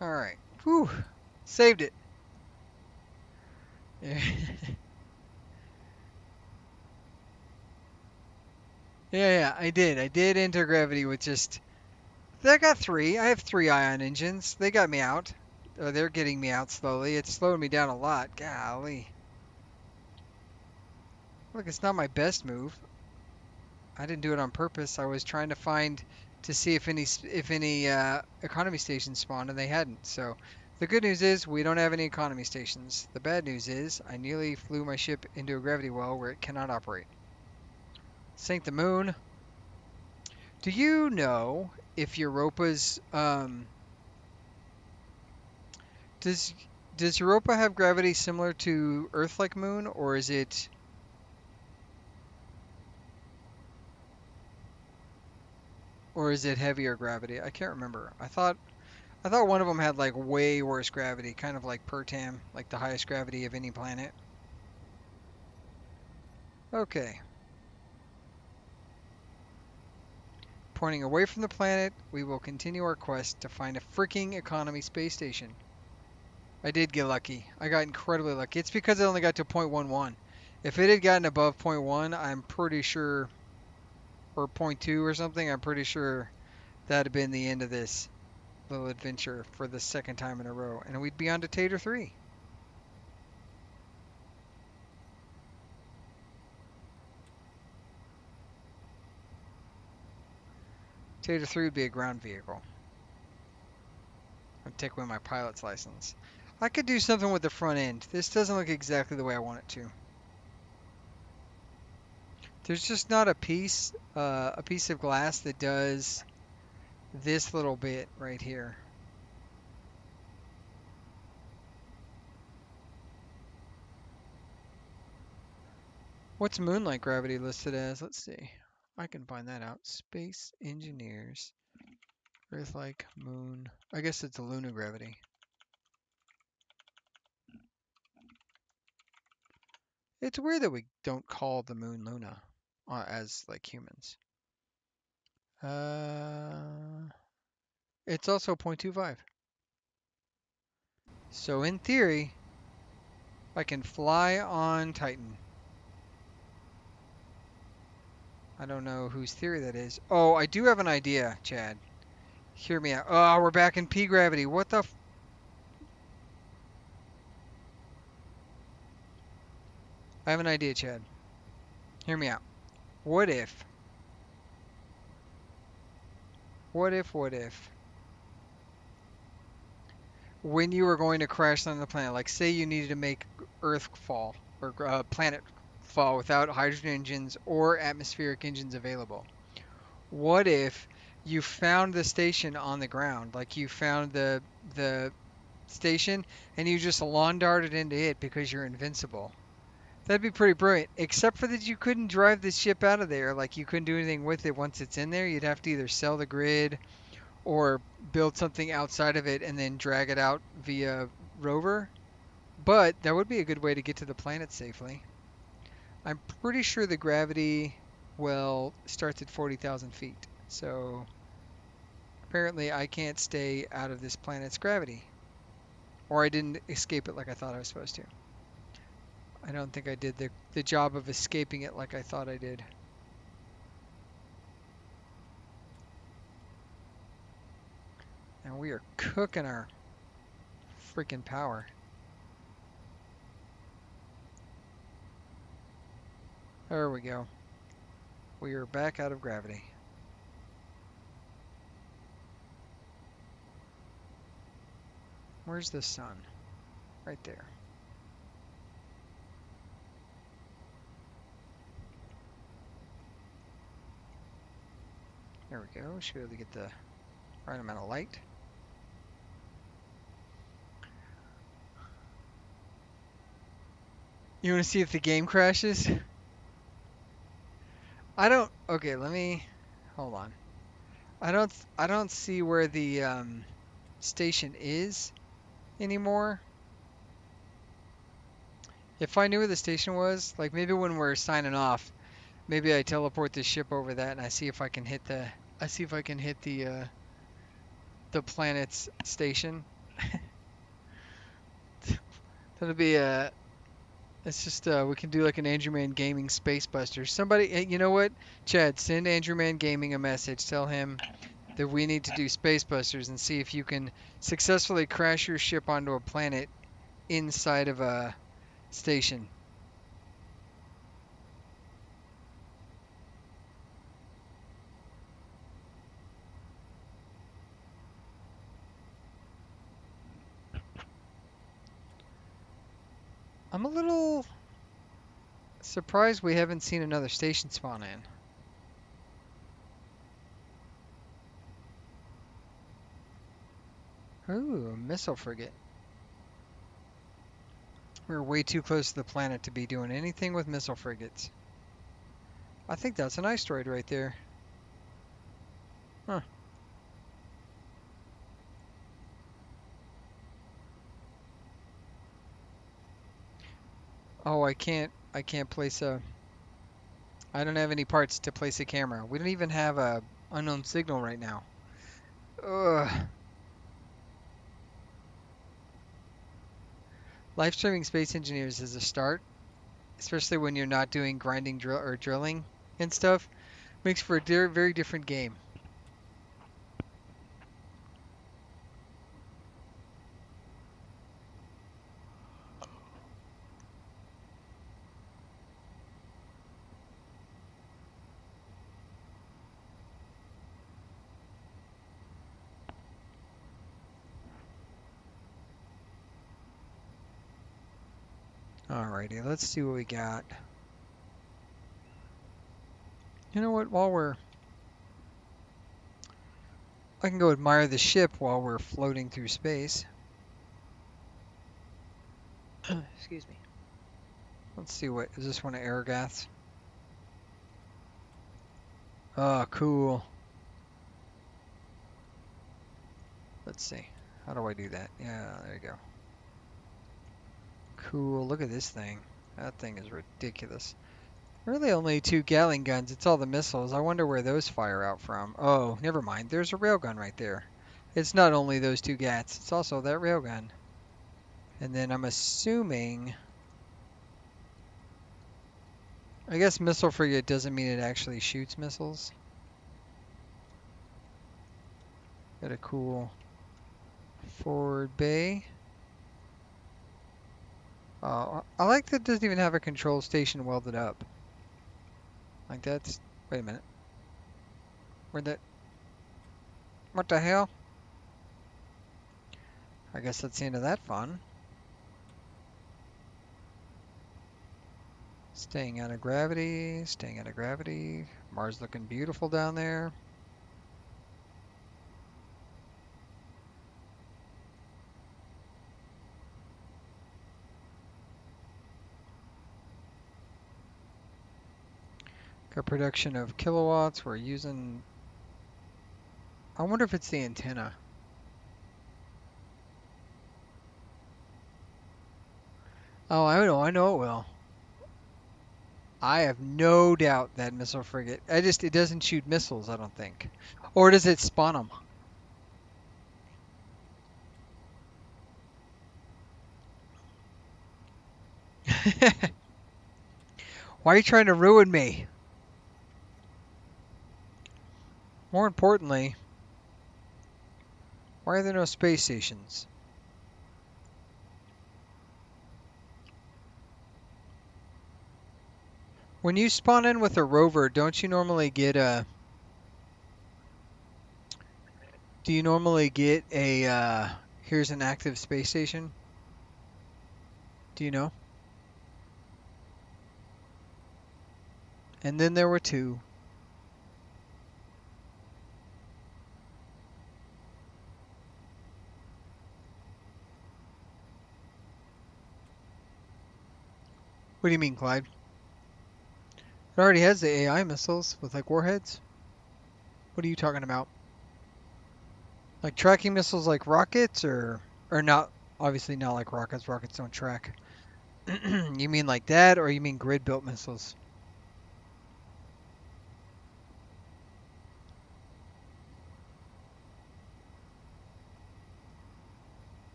All right. Whew. Saved it. Yeah. Yeah, I did. I did enter gravity with just. I got three. I have three ion engines. They got me out. They're getting me out slowly. It's slowing me down a lot. Golly. Look, it's not my best move. I didn't do it on purpose. I was trying to find to see if any economy stations spawned, and they hadn't. So the good news is we don't have any economy stations. The bad news is I nearly flew my ship into a gravity well where it cannot operate. Sank the moon. Do you know if Europa's does does Europa have gravity similar to Earth-like moon, or is it heavier gravity? I can't remember. I thought one of them had like way worse gravity, kind of like Pertam, like the highest gravity of any planet. Okay. Pointing away from the planet, we will continue our quest to find a freaking economy space station. I did get lucky. I got incredibly lucky. It's because I only got to 0.11. If it had gotten above 0.1, I'm pretty sure, or 0.2 or something, I'm pretty sure that'd have been the end of this little adventure for the second time in a row, and we'd be on to Tater 3. Tater 3 would be a ground vehicle. I'd take away my pilot's license. I could do something with the front end. This doesn't look exactly the way I want it to. There's just not a piece of glass that does this little bit right here. What's moonlight gravity listed as? Let's see. I can find that out. Space engineers. Earth-like moon. I guess it's a lunar gravity. It's weird that we don't call the moon Luna as like humans. It's also 0.25. So in theory, I can fly on Titan. I don't know whose theory that is. Oh, I do have an idea, Chad. Hear me out. Oh, we're back in P gravity. What the I have an idea, Chad. Hear me out. What if, what if, when you were going to crash on the planet, like say you needed to make Earth fall or planet fall without hydrogen engines or atmospheric engines available? What if you found the station on the ground, like you found the station and you just lawn darted into it because you're invincible? That'd be pretty brilliant, except for that you couldn't drive the ship out of there. Like you couldn't do anything with it once it's in there. You'd have to either sell the grid or build something outside of it and then drag it out via rover. But that would be a good way to get to the planet safely. I'm pretty sure the gravity well starts at 40,000 feet. So apparently I can't stay out of this planet's gravity. Or I didn't escape it like I thought I was supposed to. I don't think I did the job of escaping it like I thought I did. And we are cooking our freaking power. There we go. We are back out of gravity. Where's the sun? Right there. There we go. Should be able to get the right amount of light. You want to see if the game crashes? I don't. Okay, let me. Hold on. I don't see where the station is anymore. If I knew where the station was, like maybe when we're signing off, maybe I teleport the ship over that and I see if I can hit the. I see if I can hit the planet's station. That'll be a. It's just we can do like an Andrew Man Gaming Space Buster. Somebody, you know what, Chad, send Andrew Man Gaming a message. Tell him that we need to do Space Busters and see if you can successfully crash your ship onto a planet inside of a station. I'm a little surprised we haven't seen another station spawn in. Ooh, a missile frigate. We're way too close to the planet to be doing anything with missile frigates. I think that's an asteroid right there. Huh. Oh, I can't place a. I don't have any parts to place a camera. We don't even have a unknown signal right now. Ugh. Live streaming Space Engineers is a start, especially when you're not doing grinding drilling and stuff. Makes for a very different game. Alrighty, let's see what we got. You know what? I can go admire the ship while we're floating through space. Excuse me. Let's see what is this one of Aerogath's? Oh, cool. Let's see. How do I do that? Yeah, there you go. Cool. Look at this thing. That thing is ridiculous. Really only two Gatling guns. It's all the missiles. I wonder where those fire out from. Oh, never mind. There's a railgun right there. It's not only those two Gats. It's also that railgun. And then I'm assuming... I guess missile frigate doesn't mean it actually shoots missiles. Got a cool forward bay. I like that it doesn't even have a control station welded up. Like that's... Wait a minute. Where'd that... What the hell? I guess that's the end of that fun. Staying out of gravity, staying out of gravity. Mars looking beautiful down there. Got production of kilowatts. We're using... I wonder if it's the antenna. Oh, I know it will. I have no doubt that missile frigate. It doesn't shoot missiles, I don't think. Or does it spawn them? Why are you trying to ruin me? More importantly, why are there no space stations? When you spawn in with a rover, don't you normally get a... Do you normally get a, here's an active space station? Do you know? And then there were two. What do you mean, Clyde? It already has the AI missiles with like warheads. What are you talking about? Like tracking missiles like rockets or not, obviously not like rockets. Rockets don't track. You mean like that or you mean grid built missiles?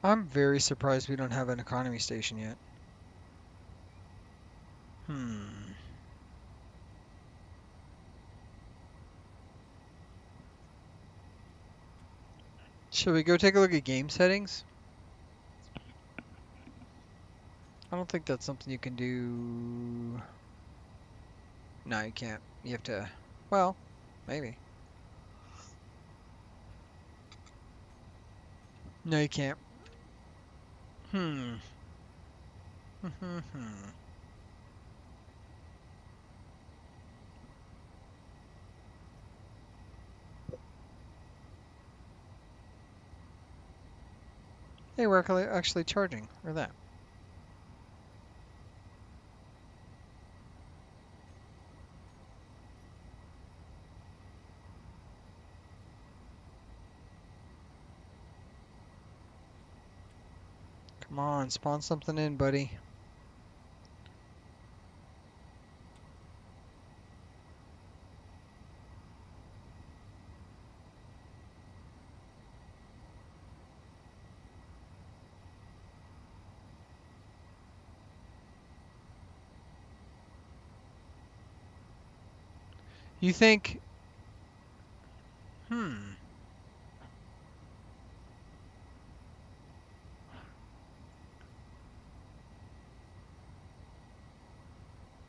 I'm very surprised we don't have an economy station yet. Should we go take a look at game settings? I don't think that's something you can do. No, you can't. You have to, well, maybe. No, you can't. Hmm. Hey, we're actually charging. Or that. Come on, spawn something in, buddy. You think...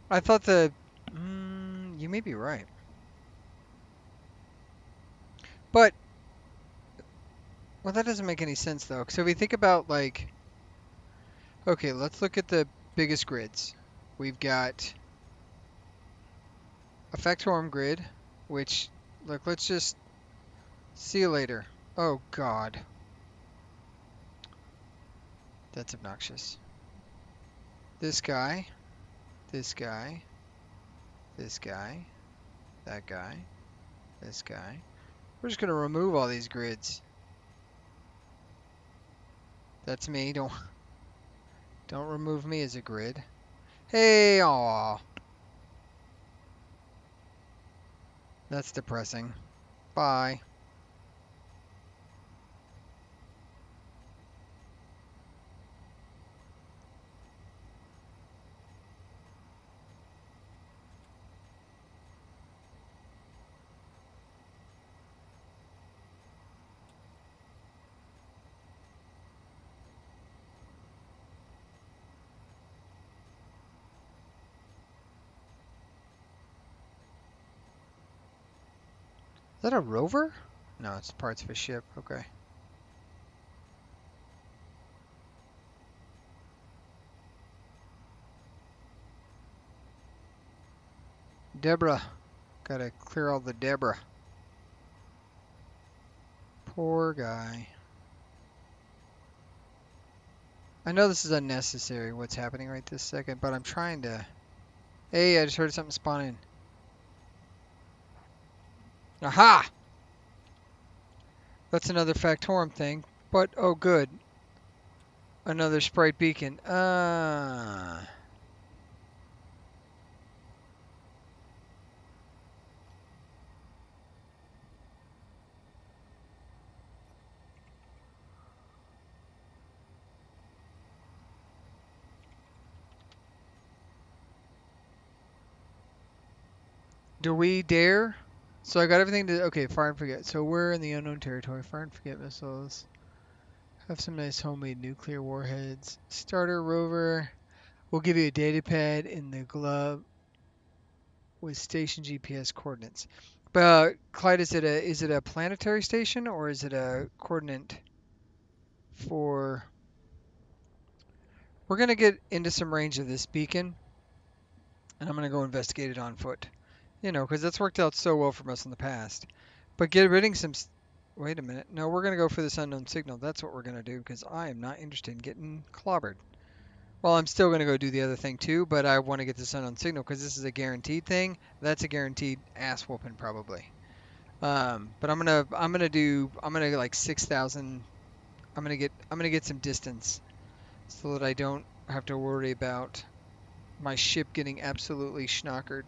I thought the... you may be right. But... Well, that doesn't make any sense, though. So if we think about, like... Okay, let's look at the biggest grids. We've got... a Factorum grid, which... Look, let's just... See you later. Oh, God. That's obnoxious. This guy. This guy. This guy. That guy. This guy. We're just going to remove all these grids. That's me. Don't remove me as a grid. Hey, aw. That's depressing. Bye. that a rover? No, it's parts of a ship. Okay. Deborah. Gotta clear all the Deborah. Poor guy. I know this is unnecessary, what's happening right this second, but I'm trying to... Hey, I just heard something spawn in. Aha! That's another Factorum thing, but oh good. Another Sprite Beacon. Do we dare? So I got everything to... Okay, fire and forget. So we're in the unknown territory. Fire and forget missiles. Have some nice homemade nuclear warheads. Starter rover. We'll give you a data pad in the glove with station GPS coordinates. But Clyde, is it a planetary station or is it a coordinate for... We're gonna get into some range of this beacon, and I'm gonna go investigate it on foot. You know, because that's worked out so well for us in the past. But get rid of some... Wait a minute. No, we're gonna go for this unknown signal. That's what we're gonna do because I am not interested in getting clobbered. Well, I'm still gonna go do the other thing too, but I want to get this unknown signal because this is a guaranteed thing. That's a guaranteed ass whooping probably. But I'm gonna get like 6,000. I'm gonna get some distance so that I don't have to worry about my ship getting absolutely schnockered.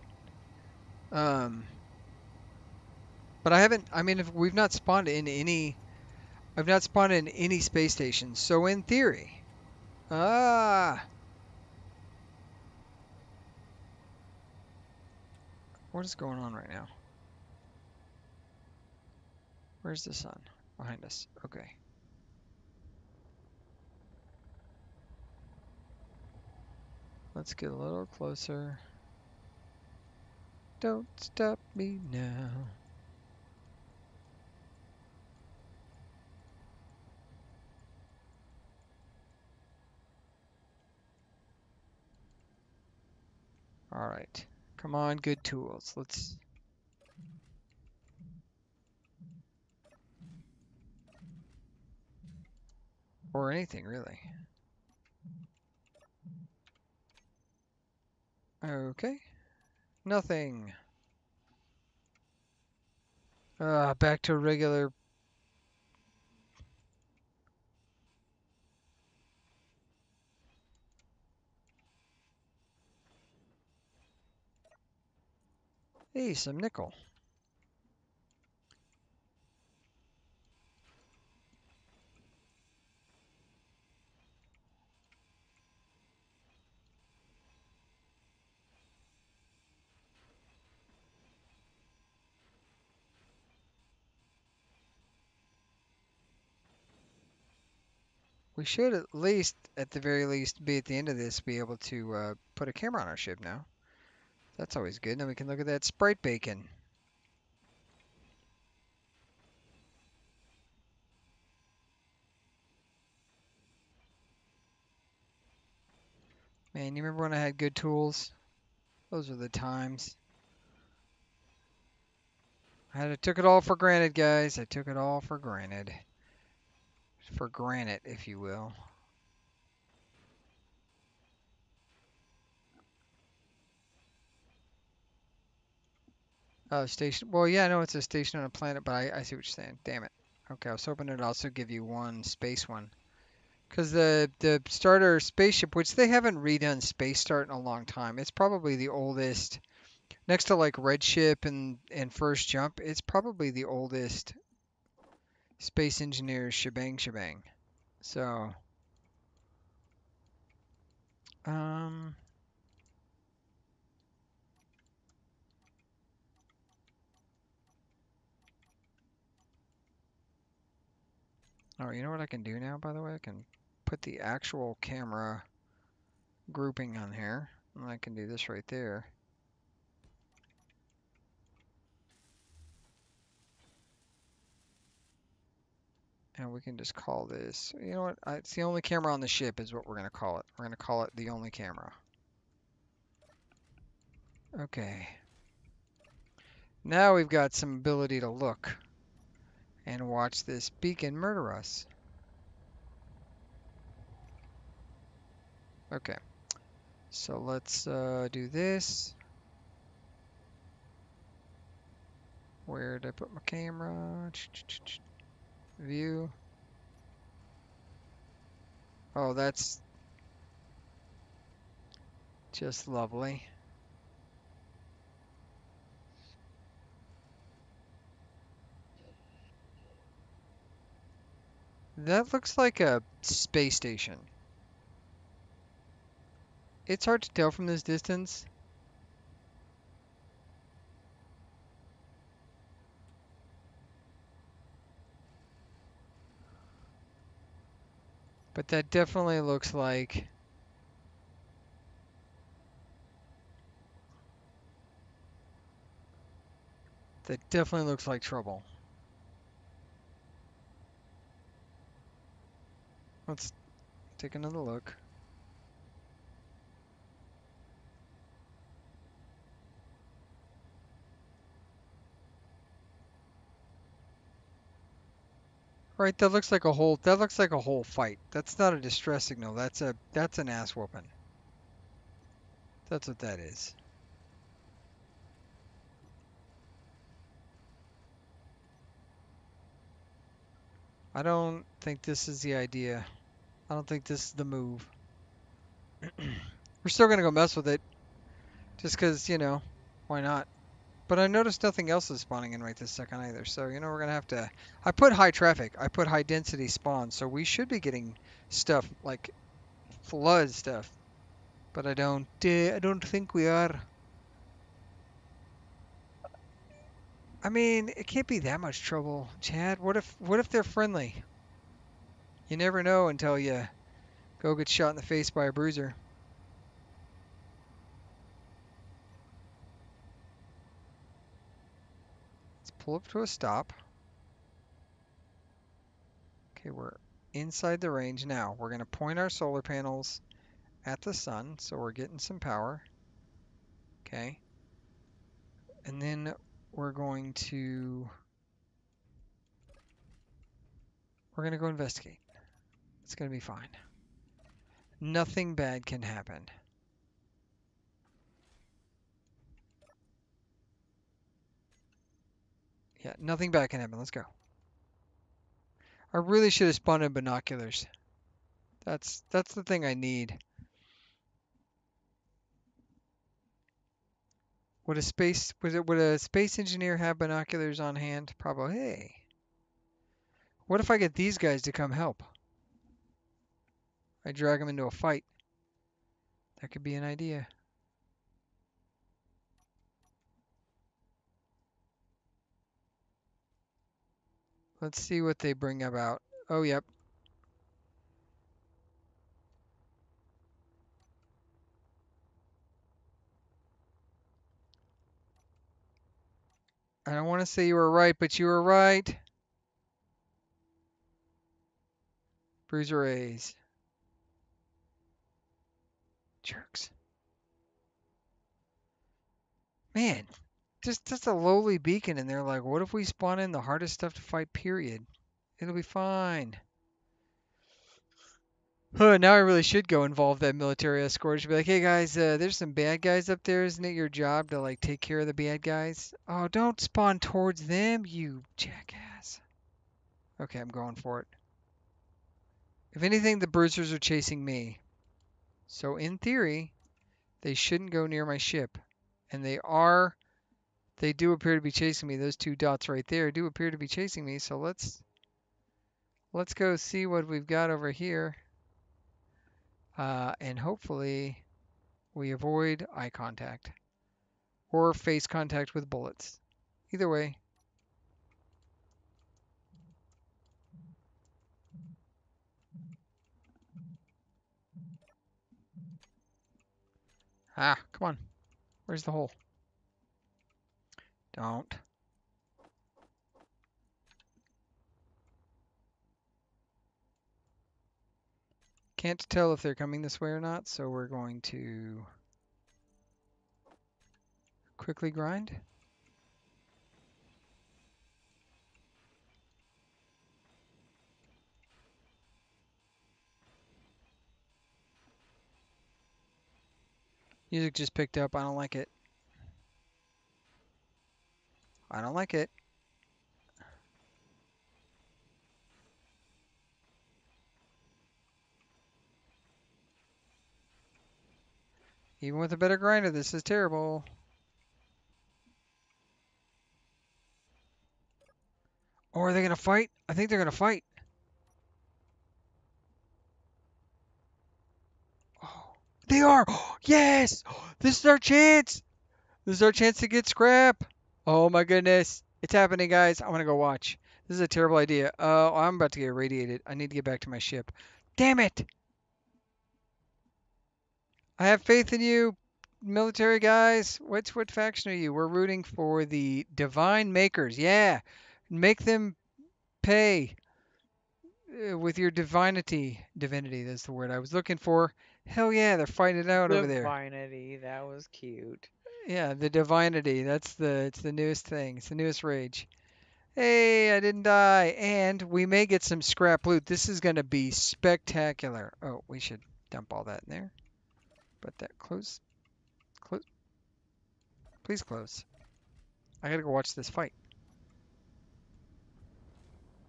But I haven't. I mean, if we've not spawned in any, I've not spawned in any space stations. So in theory, what is going on right now? Where's the sun? Behind us. Okay. Let's get a little closer. Don't stop me now. All right. Come on, good tools. Let's... Or anything, really. Okay. Nothing. Back to regular... Hey, some nickel. We should at the very least, be at the end of this, be able to put a camera on our ship now. That's always good. Now we can look at that Sprite bacon. Man, you remember when I had good tools? Those were the times. I took it all for granted, guys. I took it all for granted. For granted, if you will. Oh, station. Well, yeah, I know it's a station on a planet, but I see what you're saying. Damn it. Okay, I was hoping it'd also give you one space one. Because the starter spaceship, which they haven't redone Space Start in a long time, it's probably the oldest. Next to like Red Ship and First Jump, it's probably the oldest Space Engineers shebang. So, um, oh, you know what I can do now, by the way? I can put the actual camera grouping on here. And I can do this right there. And we can just call this, you know what? It's the only camera on the ship is what we're going to call it. We're going to call it the only camera. Okay. Now we've got some ability to look and watch this beacon murder us. Okay. So let's do this. Where did I put my camera? View. Oh, that's just lovely. That looks like a space station. It's hard to tell from this distance. But that definitely looks like trouble. Let's take another look. Right, that looks like a whole fight. That's not a distress signal. That's an ass whooping. That's what that is. I don't think this is the idea. I don't think this is the move. We're still gonna go mess with it, just 'cause, you know, why not? But I noticed nothing else is spawning in right this second either. So, you know, we're gonna have to. I put high traffic. I put high density spawn, so we should be getting stuff like flood stuff. But I don't. I don't think we are. I mean, it can't be that much trouble, Chad. What if they're friendly? You never know until you go get shot in the face by a bruiser. Let's pull up to a stop. Okay, we're inside the range now. We're going to point our solar panels at the sun, so we're getting some power. Okay. And then we're going to go investigate. It's going to be fine. Nothing bad can happen. Yeah, nothing bad can happen. Let's go. I really should have spawned in binoculars. That's the thing I need. Would a space engineer have binoculars on hand? Probably. Hey, what if I get these guys to come help? I drag them into a fight. That could be an idea. Let's see what they bring about. Oh, yep. I don't want to say you were right, but you were right. Bruiser A's. Jerks. Man, just a lowly beacon, and they're like, what if we spawn in the hardest stuff to fight, period? It'll be fine. Huh, now I really should go involve that military escort. I should be like, hey guys, there's some bad guys up there. Isn't it your job to like take care of the bad guys? Oh, don't spawn towards them, you jackass. Okay, I'm going for it. If anything, the bruisers are chasing me. So in theory, they shouldn't go near my ship. And they do appear to be chasing me. Those two dots right there do appear to be chasing me. So let's go see what we've got over here. And hopefully we avoid eye contact or face contact with bullets. Either way. Ah, come on. Where's the hole? Don't. Can't tell if they're coming this way or not, so we're going to quickly grind. Music just picked up. I don't like it. I don't like it. Even with a better grinder, this is terrible. Or are they going to fight? I think they're going to fight. Oh, they are. Yes! This is our chance. This is our chance to get scrap. Oh my goodness. It's happening, guys. I want to go watch. This is a terrible idea. Oh, I'm about to get irradiated. I need to get back to my ship. Damn it! I have faith in you, military guys. What faction are you? We're rooting for the divine makers. Yeah. Make them pay with your divinity. Divinity, that's the word I was looking for. Hell yeah, they're fighting it out over there. Divinity, that was cute. Yeah, the divinity. It's the newest thing. It's the newest rage. Hey, I didn't die. And we may get some scrap loot. This is going to be spectacular. Oh, we should dump all that in there. But that close. Close. Please close. I got to go watch this fight.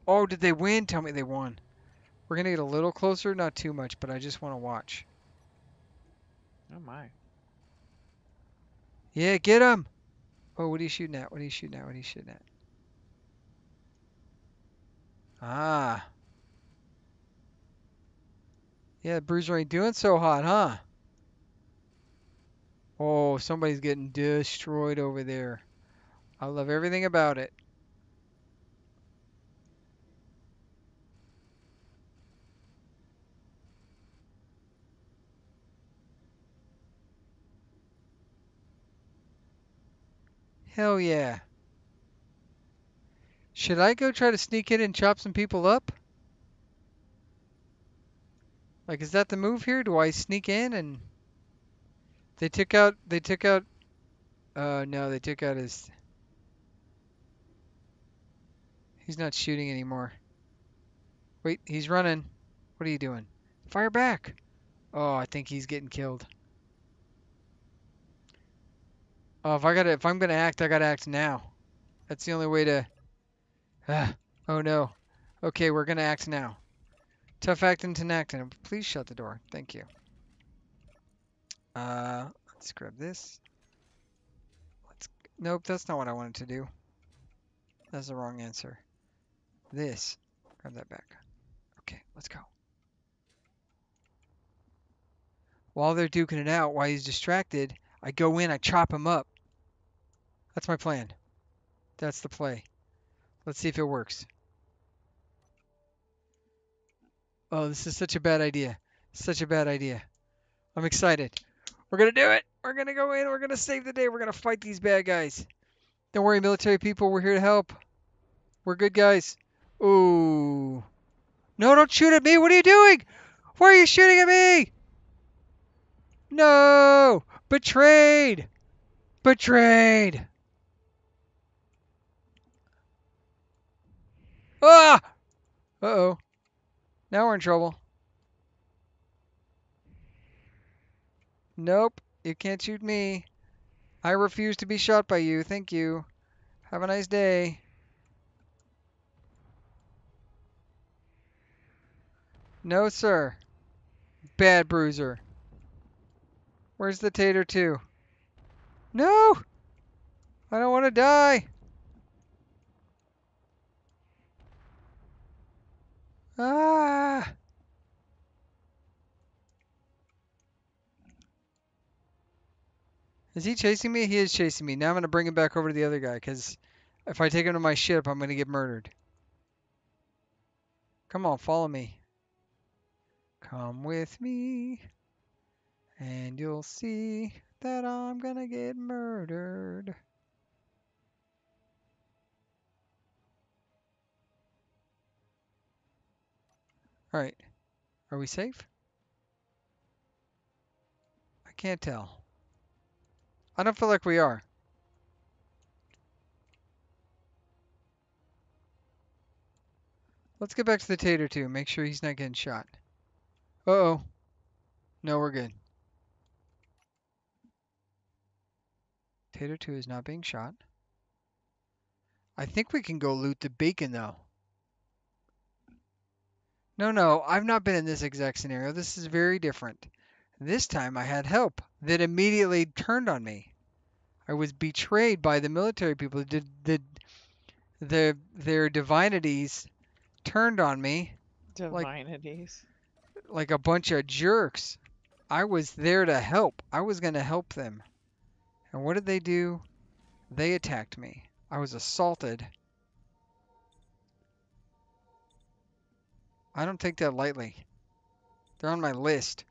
Oh, did they win? Tell me they won. We're going to get a little closer, not too much, but I just want to watch. Oh my. Yeah, get him. Oh, what are you shooting at? What are you shooting at? What are you shooting at? Ah. Yeah, Bruiser ain't doing so hot, huh? Oh, somebody's getting destroyed over there. I love everything about it. Hell yeah. Should I go try to sneak in and chop some people up? Like, is that the move here? Do I sneak in and they took out, no, they took out he's not shooting anymore. Wait, he's running. What are you doing? Fire back. Oh, I think he's getting killed. Oh, if I'm gonna act, I gotta act now. That's the only way to, ah, oh no. Okay, we're gonna act now. Tough acting to acting. Please shut the door. Thank you. Let's grab this. Let's. Nope, that's not what I wanted to do. That's the wrong answer. This. Grab that back. Okay, let's go. While they're duking it out, while he's distracted, I go in, I chop him up. That's my plan. That's the play. Let's see if it works. Oh, this is such a bad idea. Such a bad idea. I'm excited. We're gonna do it. We're gonna go in. We're gonna save the day. We're gonna fight these bad guys. Don't worry, military people. We're here to help. We're good guys. Ooh. No, don't shoot at me. What are you doing? Why are you shooting at me? No. Betrayed. Betrayed. Ah. Uh-oh. Now we're in trouble. Nope. You can't shoot me. I refuse to be shot by you. Thank you. Have a nice day. No, sir. Bad bruiser. Where's the tater 2? No! I don't want to die. Ah! Is he chasing me? He is chasing me. Now I'm going to bring him back over to the other guy, because if I take him to my ship, I'm going to get murdered. Come on, follow me. Come with me, and you'll see that I'm going to get murdered. All right. Are we safe? Can't tell. I don't feel like we are. Let's get back to the Tater 2. Make sure he's not getting shot. Uh-oh. No, we're good. Tater 2 is not being shot. I think we can go loot the beacon, though. No, I've not been in this exact scenario. This is very different. This time I had help that immediately turned on me. I was betrayed by the military people. Their divinities turned on me like Divinities. like a bunch of jerks. I was there to help. I was going to help them. And what did they do? They attacked me. I was assaulted. I don't take that lightly. They're on my list.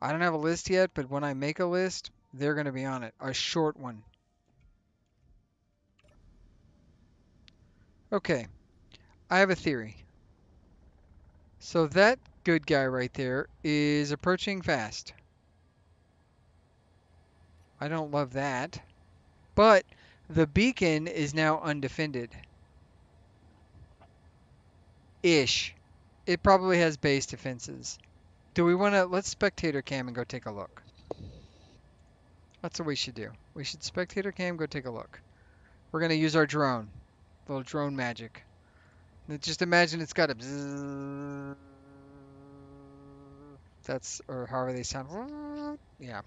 I don't have a list yet, but when I make a list, they're going to be on it. A short one. Okay, I have a theory. So that good guy right there is approaching fast. I don't love that. But the beacon is now undefended. Ish. It probably has base defenses. Do we want to... Let's spectator cam and go take a look. That's what we should do. We should spectator cam, go take a look. We're going to use our drone. Little drone magic. Just imagine it's got a bzzz. That's, or however they sound. Yeah.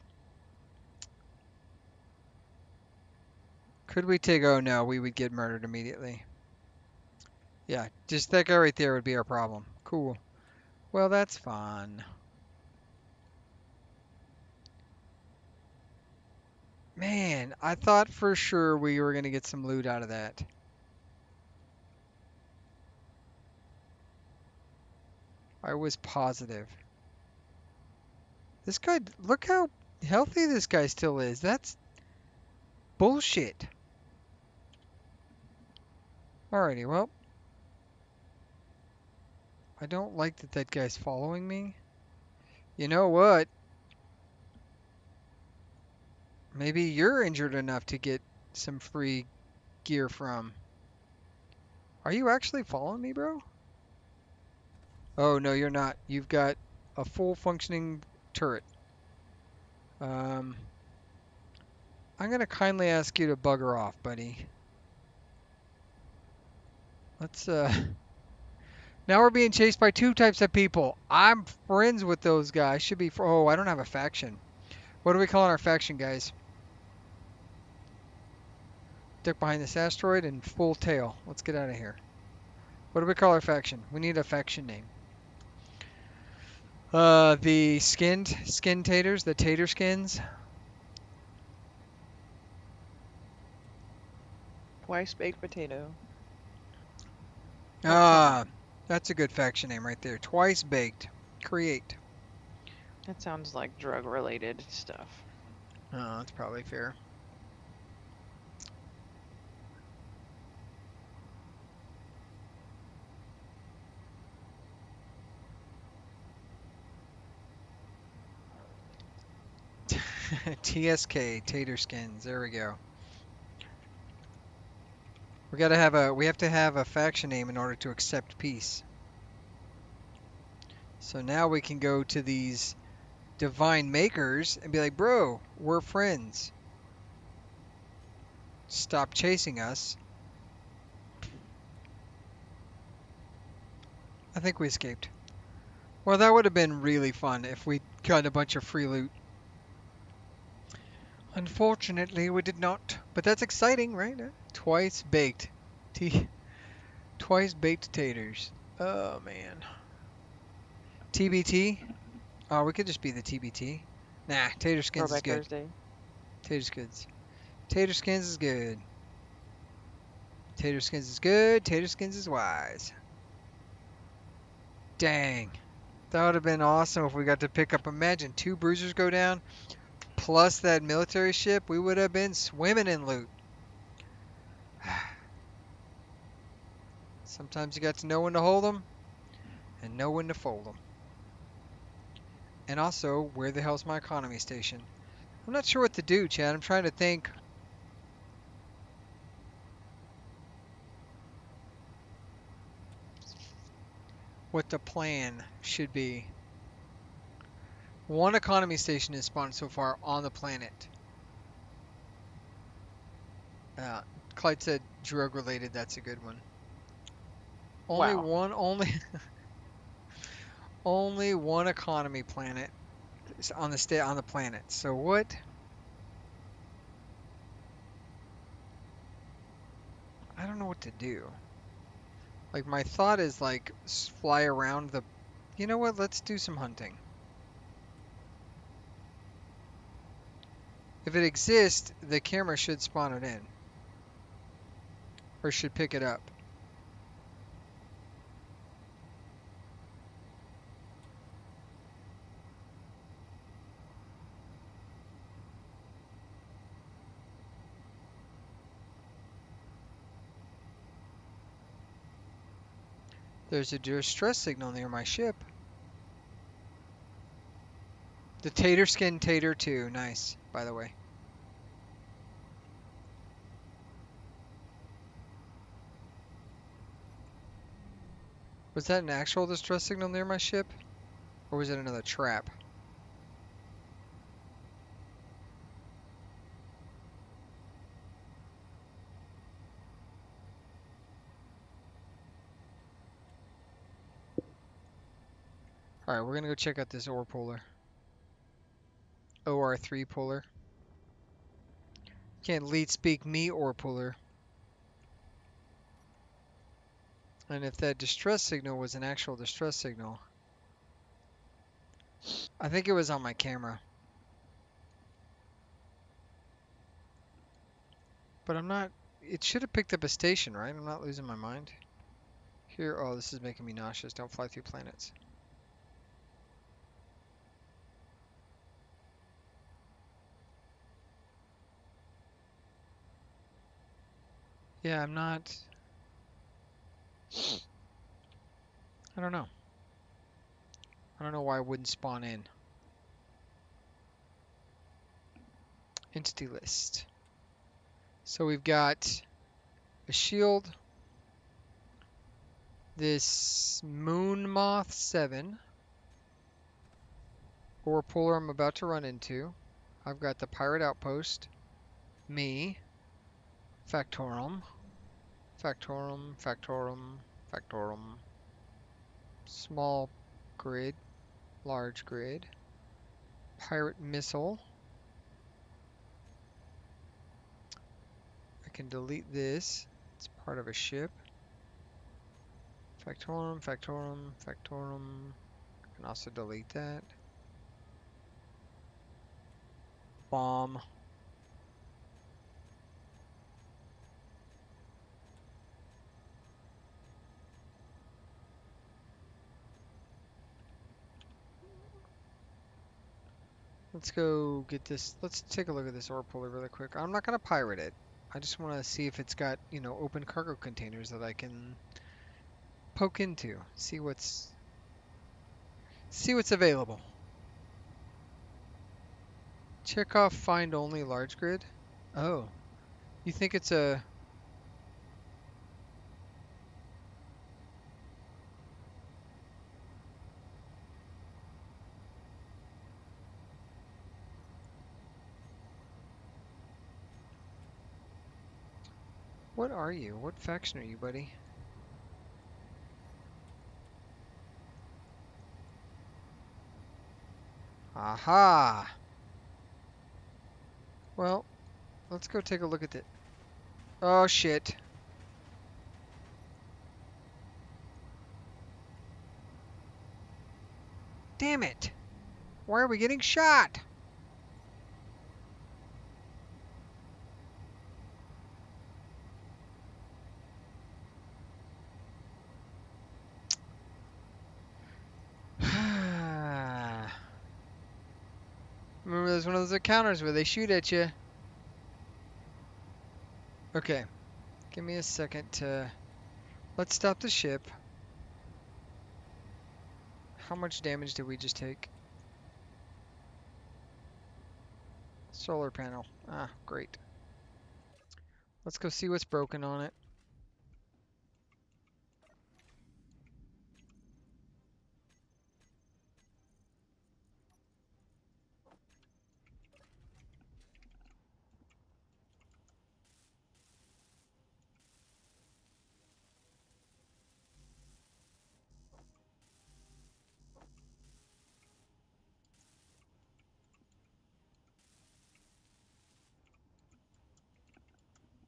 Could we take, oh no, we would get murdered immediately. Yeah, just that guy right there would be our problem. Cool. Well, that's fun. Man, I thought for sure we were going to get some loot out of that. I was positive. This guy, look how healthy this guy still is. That's bullshit. Alrighty, well. I don't like that that guy's following me. You know what? Maybe you're injured enough to get some free gear from. Are you actually following me, bro? Oh, no, you're not. You've got a full functioning turret. I'm going to kindly ask you to bugger off, buddy. Let's, Now we're being chased by two types of people. I'm friends with those guys. Should be, oh, I don't have a faction. What are we calling our faction, guys? Duck behind this asteroid and full tail. Let's get out of here. What do we call our faction? We need a faction name. The skin taters, the tater skins. Twice baked potato. Ah, that's a good faction name right there. Twice baked. Create. That sounds like drug related stuff. Oh, that's probably fair. TSK, Tater Skins. There we go. We have to have a faction name in order to accept peace. So now we can go to these divine makers and be like, bro, we're friends. Stop chasing us. I think we escaped. Well, that would have been really fun if we got a bunch of free loot. Unfortunately, we did not. But that's exciting, right? Twice baked. Twice baked taters. Oh, man. TBT? Oh, we could just be the TBT. Nah, Tater Skins is Throwback good. Thursday. Tater Skins. Tater Skins is good. Tater Skins is good. Tater Skins is wise. Dang. That would have been awesome if we got to pick up. Imagine 2 bruisers go down, plus that military ship. We would have been swimming in loot. Sometimes you got to know when to hold them and know when to fold them. And also, where the hell's my economy station? I'm not sure what to do, Chad. I'm trying to think what the plan should be. One economy station is spawned so far on the planet. Uh, Clyde said drug related. That's a good one. Only Wow. one, only one economy planet is on the planet. So what? I don't know what to do. Like my thought is like fly around the. You know what? Let's do some hunting. If it exists, the camera should spawn it in, or should pick it up. There's a distress signal near my ship. The tater skin tater too. Nice, by the way. Was that an actual distress signal near my ship? Or was it another trap? Alright, we're gonna go check out this ore puller. OR3 puller. Can't lead speak me ore puller. And if that distress signal was an actual distress signal, I think it was on my camera. But I'm not, it should have picked up a station, right? I'm not losing my mind. Here, oh, this is making me nauseous. Don't fly through planets. Yeah, I'm not, I don't know. I don't know why I wouldn't spawn in. Entity list. So we've got a shield, this Moon Moth 7, ore puller I'm about to run into. I've got the Pirate Outpost, me, Factorum, Factorum, Factorum, Factorum, small grid, large grid, Pirate Missile. I can delete this. It's part of a ship. Factorum, Factorum, Factorum. I can also delete that. Bomb. Let's go get this. Let's take a look at this ore puller really quick. I'm not going to pirate it. I just want to see if it's got, you know, open cargo containers that I can poke into. See what's available. Check off find only large grid. Oh, you think it's a... What are you? What faction are you, buddy? Aha! Well, let's go take a look at it. Oh, shit. Damn it! Why are we getting shot? Remember, there's one of those encounters where they shoot at you. Okay, give me a second to... Let's stop the ship. How much damage did we just take? Solar panel. Ah, great. Let's go see what's broken on it.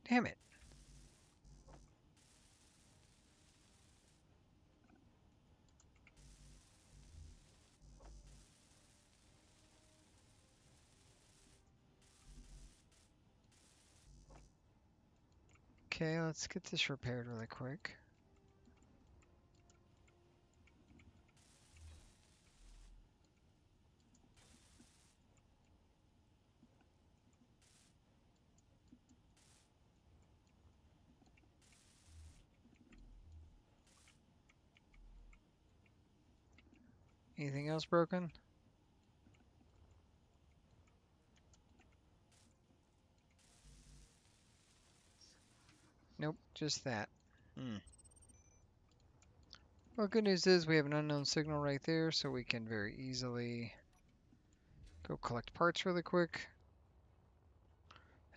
Damn it. Okay, let's get this repaired really quick. Anything else broken? Nope, just that. Well, good news is we have an unknown signal right there, so we can very easily go collect parts really quick.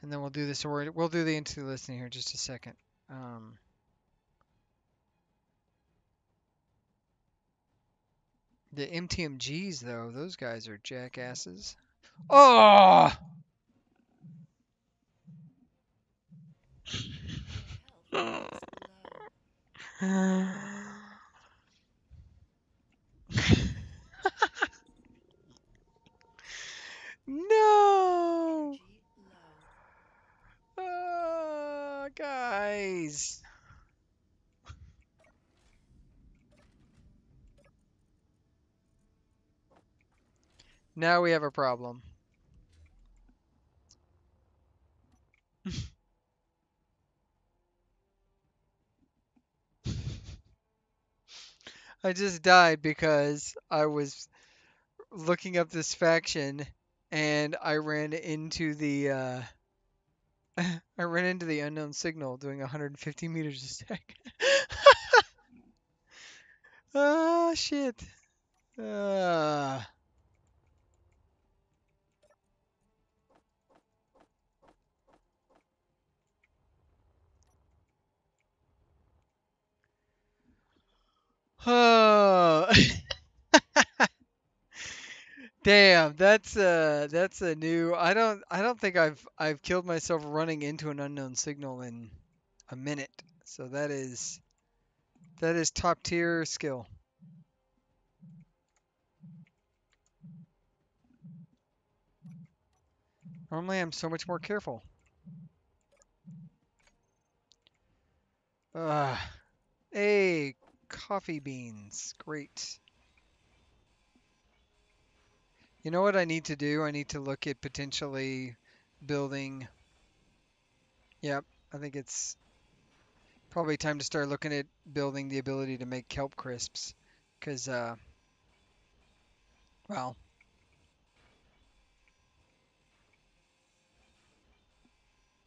And then we'll do this, or we'll do the entity listing here in just a second. The MTMGs, though, those guys are jackasses. Oh! Your health is low. No! Energy low. Guys. Now we have a problem. I just died because I was looking up this faction and I ran into the I ran into the unknown signal doing 150 meters a sec. Ah, shit. Ah. Oh. Damn, that's a new. I don't think I've killed myself running into an unknown signal in a minute. So that is top tier skill. Normally I'm so much more careful. Ah, hey, coffee beans. Great. You know what I need to do? I need to look at potentially building. Yep, I think it's probably time to start looking at building the ability to make kelp crisps. Because, well,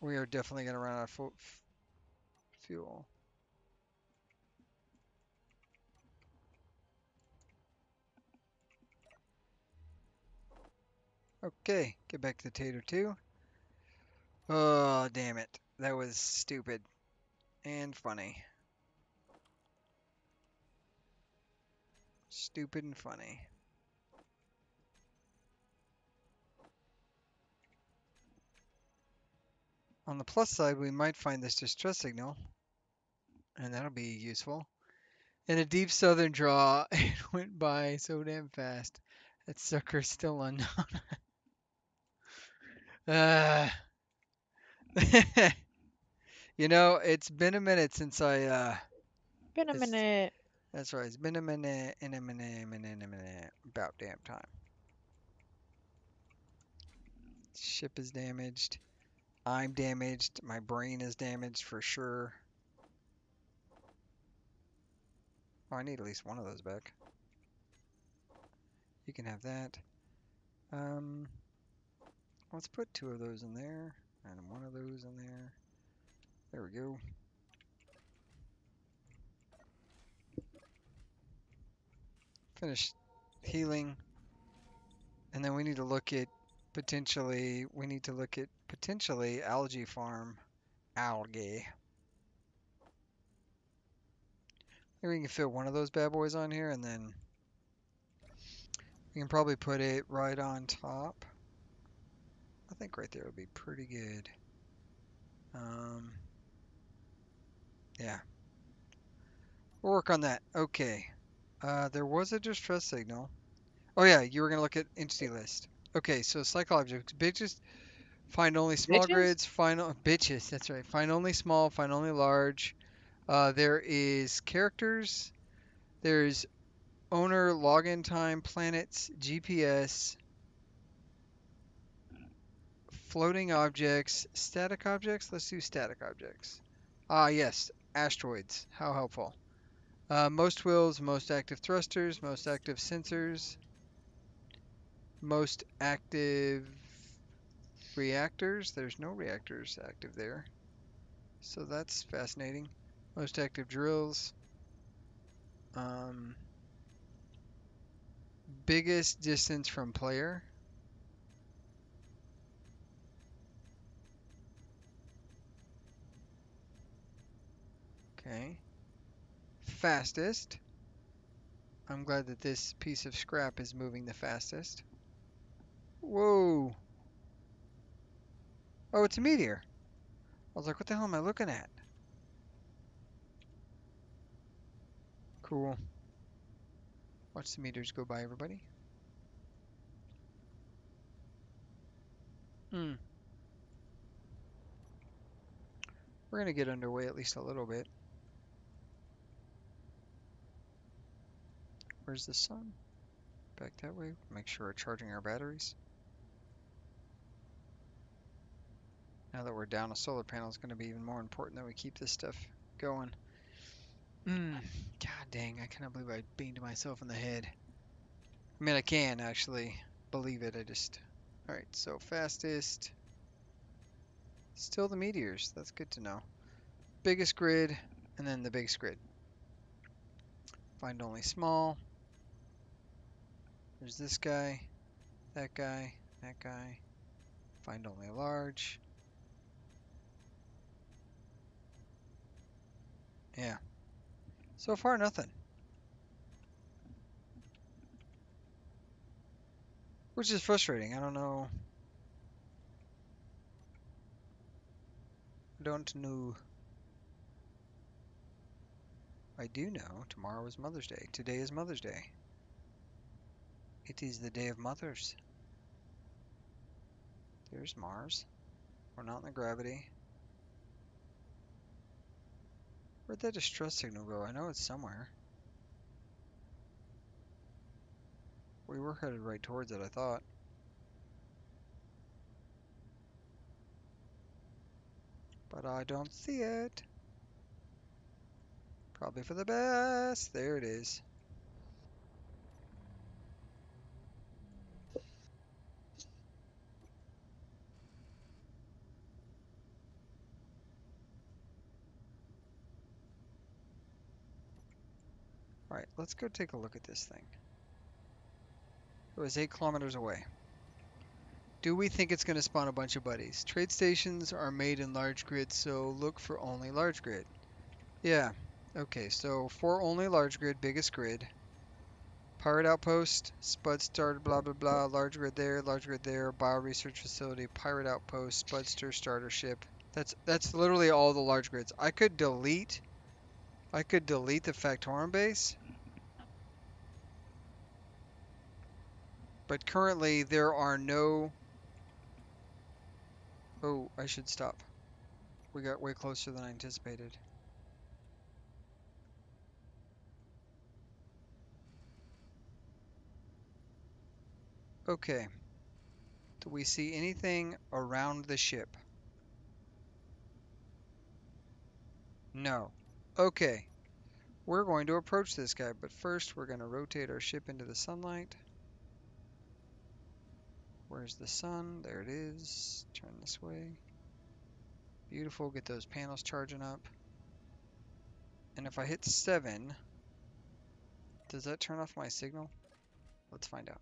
we are definitely going to run out of fuel. Okay, get back to Tater 2. Oh, damn it. That was stupid and funny. Stupid and funny. On the plus side, we might find this distress signal, and that'll be useful. In a deep southern draw, it went by so damn fast. That sucker's still unknown. You know, it's been a minute since Been a it's, minute. that's right, it's been a minute, and a minute, about damn time. Ship is damaged. I'm damaged. My brain is damaged for sure. Oh, I need at least one of those back. You can have that. Let's put 2 of those in there and 1 of those in there. There we go. Finish healing. And then we need to look at potentially algae farm. Algae. Maybe we can fit one of those bad boys on here, and then we can probably put it right on top. I think right there would be pretty good. Yeah. We'll work on that. Okay. There was a distress signal. Oh yeah, you were gonna look at entity list. Okay, so cycle objects. Bitches, find only small Bitches? grids. Bitches. That's right. Find only small. Find only large. There is characters. There's owner, login time, planets, GPS, floating objects, static objects. Let's do static objects. Ah, yes, asteroids. How helpful. Most wheels, most active thrusters, most active sensors, most active reactors. There's no reactors active there. So that's fascinating. Most active drills. Um, biggest distance from player. Okay. Fastest. I'm glad that this piece of scrap is moving the fastest. Whoa. Oh, it's a meteor. I was like, what the hell am I looking at? Cool. Watch the meters go by, everybody. Hmm. We're going to get underway at least a little bit. Where's the sun? Back that way. Make sure we're charging our batteries. Now that we're down a solar panel, it's going to be even more important that we keep this stuff going. God dang, I cannot believe I beamed myself in the head. I mean, I can actually believe it. Alright, so fastest. Still the meteors. That's good to know. Biggest grid, and then the biggest grid. Find only small. There's this guy, that guy, that guy. Find only large. Yeah. So far, nothing. Which is frustrating. I don't know. I don't know. I do know tomorrow is Mother's Day. Today is Mother's Day. It is the day of mothers. There's Mars. We're not in the gravity. Where'd that distress signal go? I know it's somewhere. We were headed right towards it, I thought. But I don't see it. Probably for the best. There it is. Alright, let's go take a look at this thing. It was 8 kilometers away. Do we think it's going to spawn a bunch of buddies? Trade stations are made in large grids, so look for only large grid. Yeah. Okay, so for only large grid, biggest grid. Pirate outpost, spud starter, blah blah blah, large grid there, bio research facility, pirate outpost, spudster starter ship. That's literally all the large grids. I could delete the Factorum base, but currently there are no. Oh, I should stop. We got way closer than I anticipated. Okay. Do we see anything around the ship? No. Okay. We're going to approach this guy, but first we're going to rotate our ship into the sunlight. Where's the sun? There it is. Turn this way. Beautiful. Get those panels charging up. And if I hit 7, does that turn off my signal? Let's find out.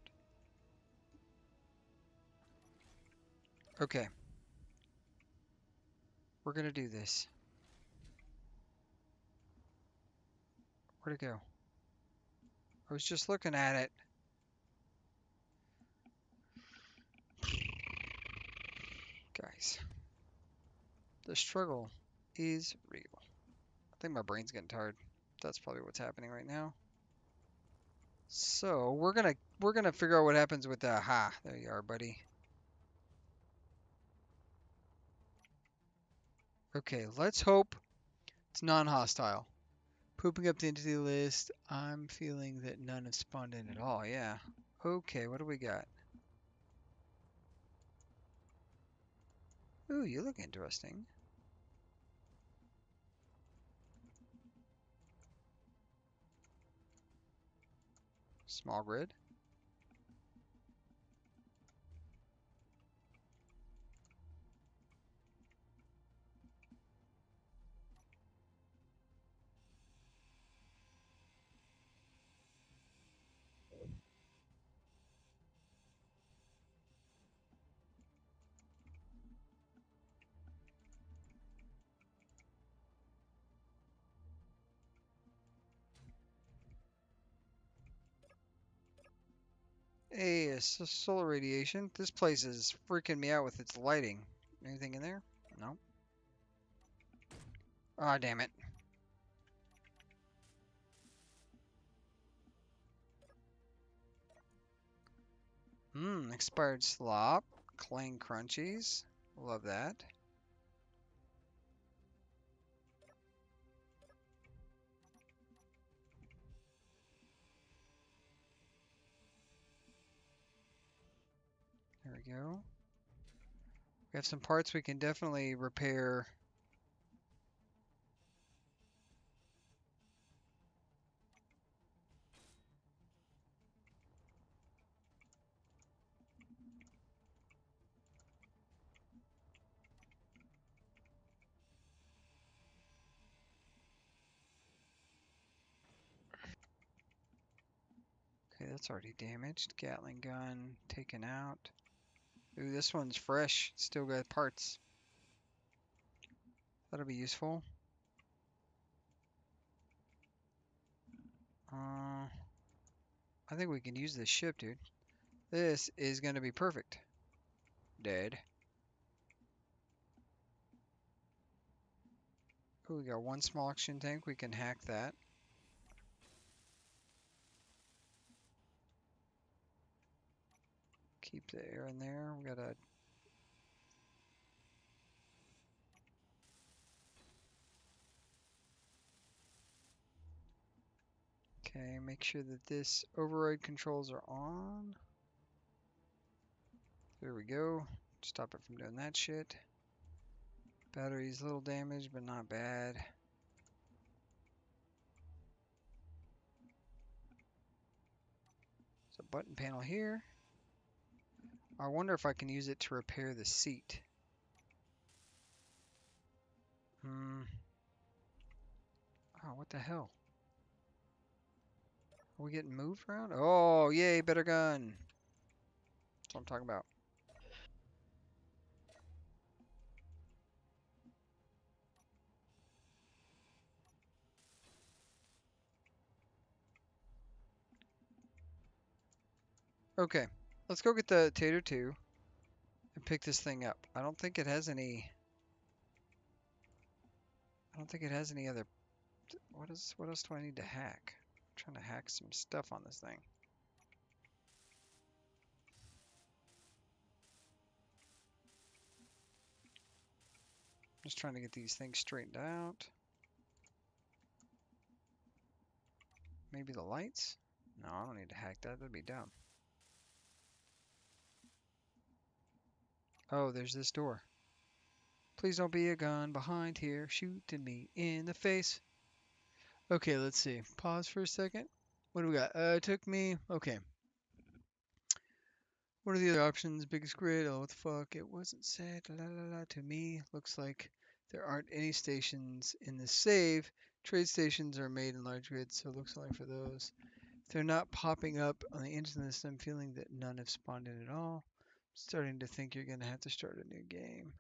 Okay. We're gonna do this. Where'd it go? I was just looking at it. Guys, the struggle is real. I think my brain's getting tired. That's probably what's happening right now. So we're gonna figure out what happens with the ha. There you are, buddy. Okay, let's hope it's non-hostile. Pooping up the entity list. I'm feeling that none have spawned in at all. Yeah. Okay, what do we got? Ooh, you look interesting. Small grid. Hey, solar radiation. This place is freaking me out with its lighting. Anything in there? No. Ah, damn it. Expired slop. Clang crunchies. Love that. There we go. We have some parts we can definitely repair. Okay, that's already damaged. Gatling gun taken out. Ooh, this one's fresh. Still got parts. That'll be useful. I think we can use this ship, dude. This is going to be perfect. Dead. Ooh, we got one small oxygen tank. We can hack that. Keep the air in there. We got a... Okay, make sure that this override controls are on. There we go. Stop it from doing that shit. Battery's a little damaged, but not bad. There's a button panel here. I wonder if I can use it to repair the seat. Oh, what the hell? Are we getting moved around? Oh, yay, better gun. That's what I'm talking about. Okay, let's go get the Tater 2 and pick this thing up. I don't think it has any... I don't think it has any other... What else do I need to hack? I'm trying to hack some stuff on this thing. Just trying to get these things straightened out. Maybe the lights? No, I don't need to hack that. That'd be dumb. Oh, there's this door. Please don't be a gun behind here shooting me in the face. Okay, let's see. Pause for a second. What do we got? It took me... Okay. What are the other options? Biggest grid? Oh, what the fuck? It wasn't said. La la la. To me, looks like there aren't any stations in the save. Trade stations are made in large grids, so it looks like for those. If they're not popping up on the internet list, I'm feeling that none have spawned in at all. Starting to think you're gonna have to start a new game.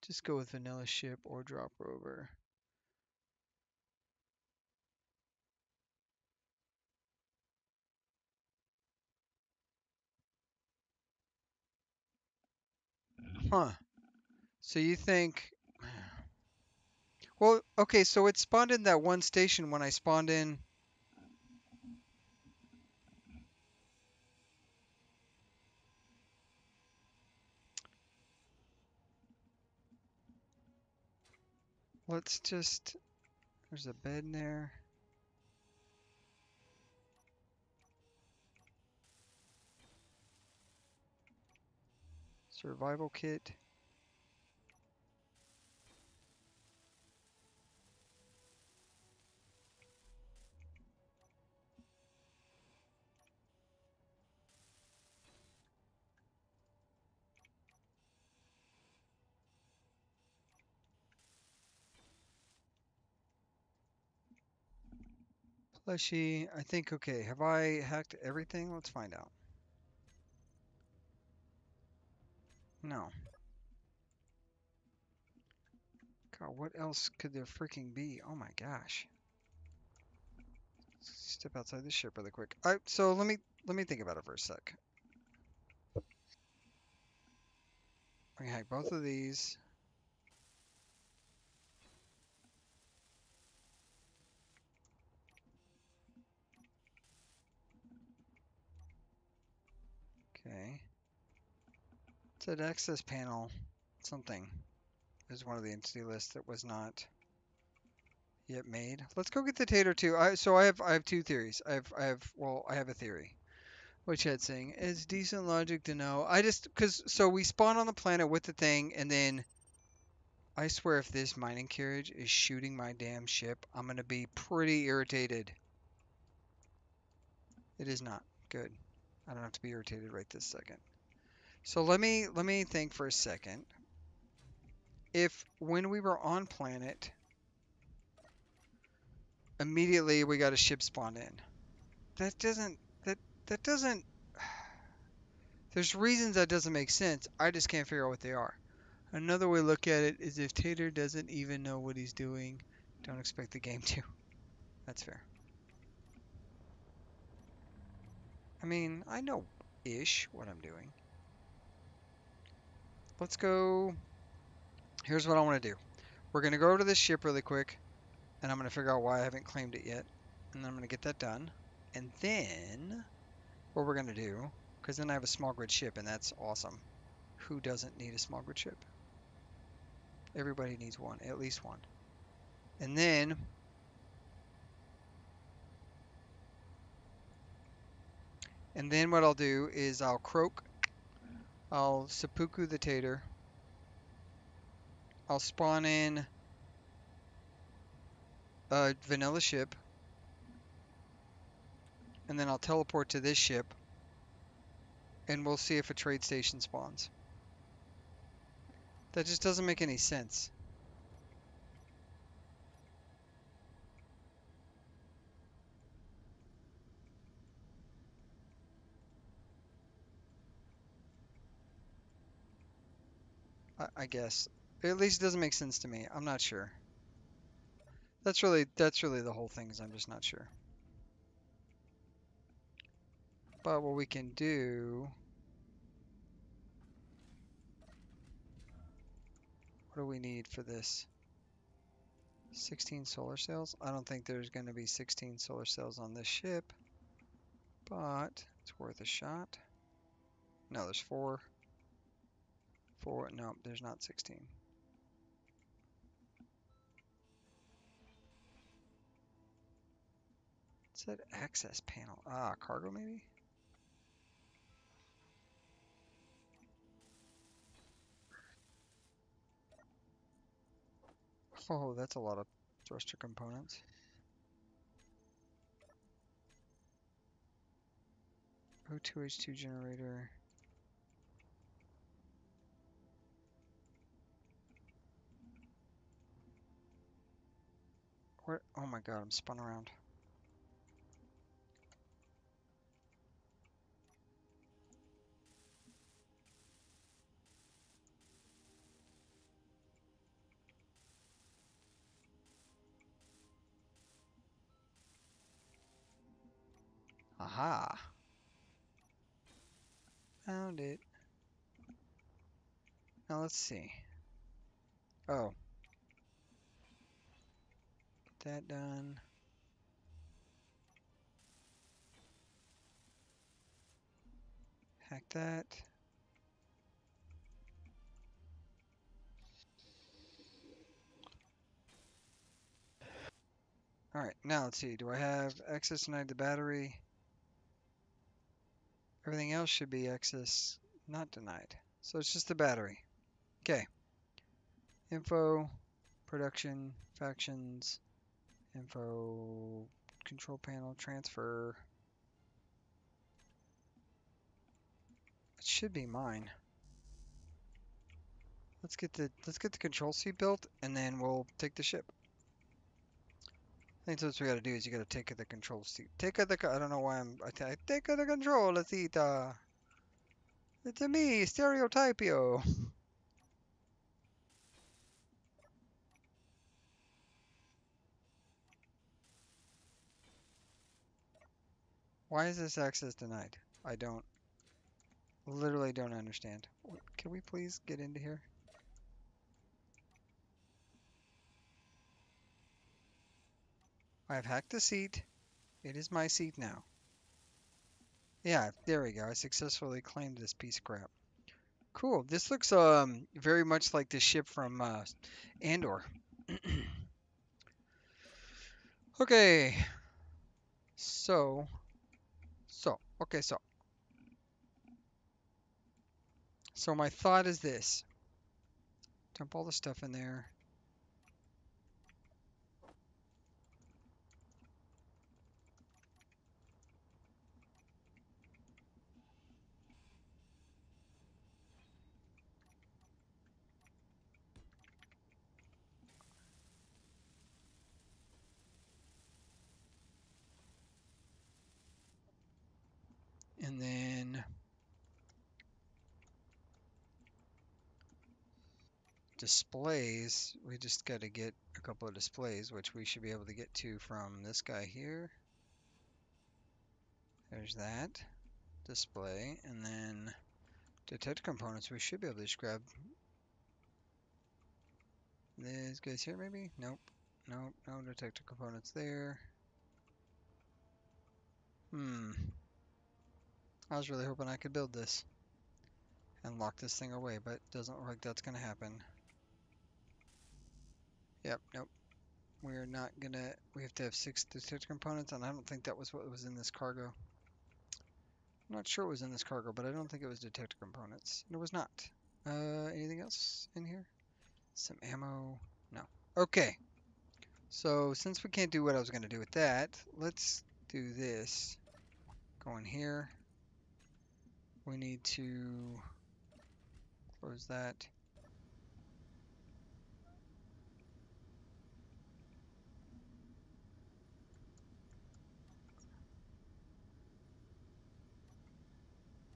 Just go with vanilla ship or drop rover. Huh. So you think well, okay, so it spawned in that one station when I spawned in. Let's just there's a bed in there. Survival kit. Plushie. I think okay. Have I hacked everything? Let's find out. No. God, what else could there freaking be? Oh my gosh. Step outside the ship really quick. So let me think about it for a sec. I can hack both of these. Okay. It said access panel something is one of the entity lists that was not yet made. Let's go get the tater too. I have two theories. I have a theory. Which head saying it's decent logic to know. I just because so we spawn on the planet with the thing and then I swear if this mining carriage is shooting my damn ship, I'm gonna be pretty irritated. It is not. Good. I don't have to be irritated right this second. So let me think for a second. If when we were on planet, immediately we got a ship spawn in. That doesn't that doesn't there's reasons that doesn't make sense. I just can't figure out what they are. Another way to look at it is if Tater doesn't even know what he's doing, don't expect the game to. That's fair. I mean, I know-ish what I'm doing. Let's go. Here's what I want to do. We're going to go to this ship really quick, and I'm going to figure out why I haven't claimed it yet. And then I'm going to get that done. And then what we're going to do, because then I have a small grid ship, and that's awesome. Who doesn't need a small grid ship? Everybody needs one, at least one. And then what I'll do is I'll croak, I'll seppuku the tater, I'll spawn in a vanilla ship, and then I'll teleport to this ship, and we'll see if a trade station spawns. That just doesn't make any sense. I guess. At least it doesn't make sense to me. I'm not sure. That's really the whole thing is I'm just not sure. But what we can do, what do we need for this? 16 solar cells? I don't think there's going to be 16 solar cells on this ship, but it's worth a shot. No, there's four. Four, no, there's not 16. It said access panel. Ah, cargo maybe? Oh, that's a lot of thruster components. O2H2 generator. Where? Oh my god, I'm spun around. Aha! Found it. Now let's see. Oh. Get that done. Hack that. Alright, now let's see. Do I have access denied the battery? Everything else should be access not denied. So it's just the battery. Okay. Info, production, factions, info, control panel, transfer. It should be mine. Let's get the control seat built and then we'll take the ship. I think that's what we gotta do is you gotta take the control seat. I don't know why I take the control seat. It's a me, stereotypio. Why is this access denied? I literally don't understand. Can we please get into here? I've hacked the seat. It is my seat now. Yeah, there we go. I successfully claimed this piece of crap. Cool. This looks very much like the ship from Andor. Okay. So okay, so my thought is this. Dump all the stuff in there. And then displays, we just got to get a couple of displays, which we should be able to get to from this guy here. There's that display. And then detect components, we should be able to just grab these guys here maybe? Nope. Nope, no detector components there. I was really hoping I could build this and lock this thing away, but doesn't look like that's gonna happen. Yep, nope. We're not gonna, we have to have 6 detector components, and I don't think that was what was in this cargo. I'm not sure it was in this cargo, but I don't think it was detector components. It was not. Anything else in here? Some ammo? No. Okay. So since we can't do what I was gonna do with that, let's do this. Go in here. We need to close that.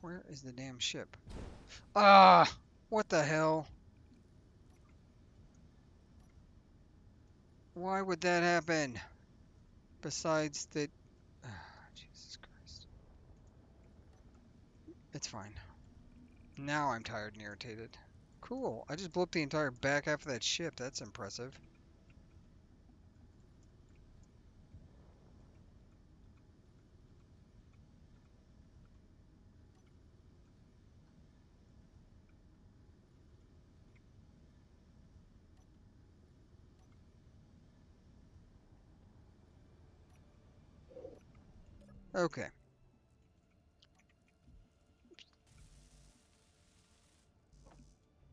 Where is the damn ship? Ah! What the hell? Why would that happen? Besides that... Jesus Christ. It's fine. Now I'm tired and irritated. Cool. I just blew up the entire back half of that ship. That's impressive. Okay.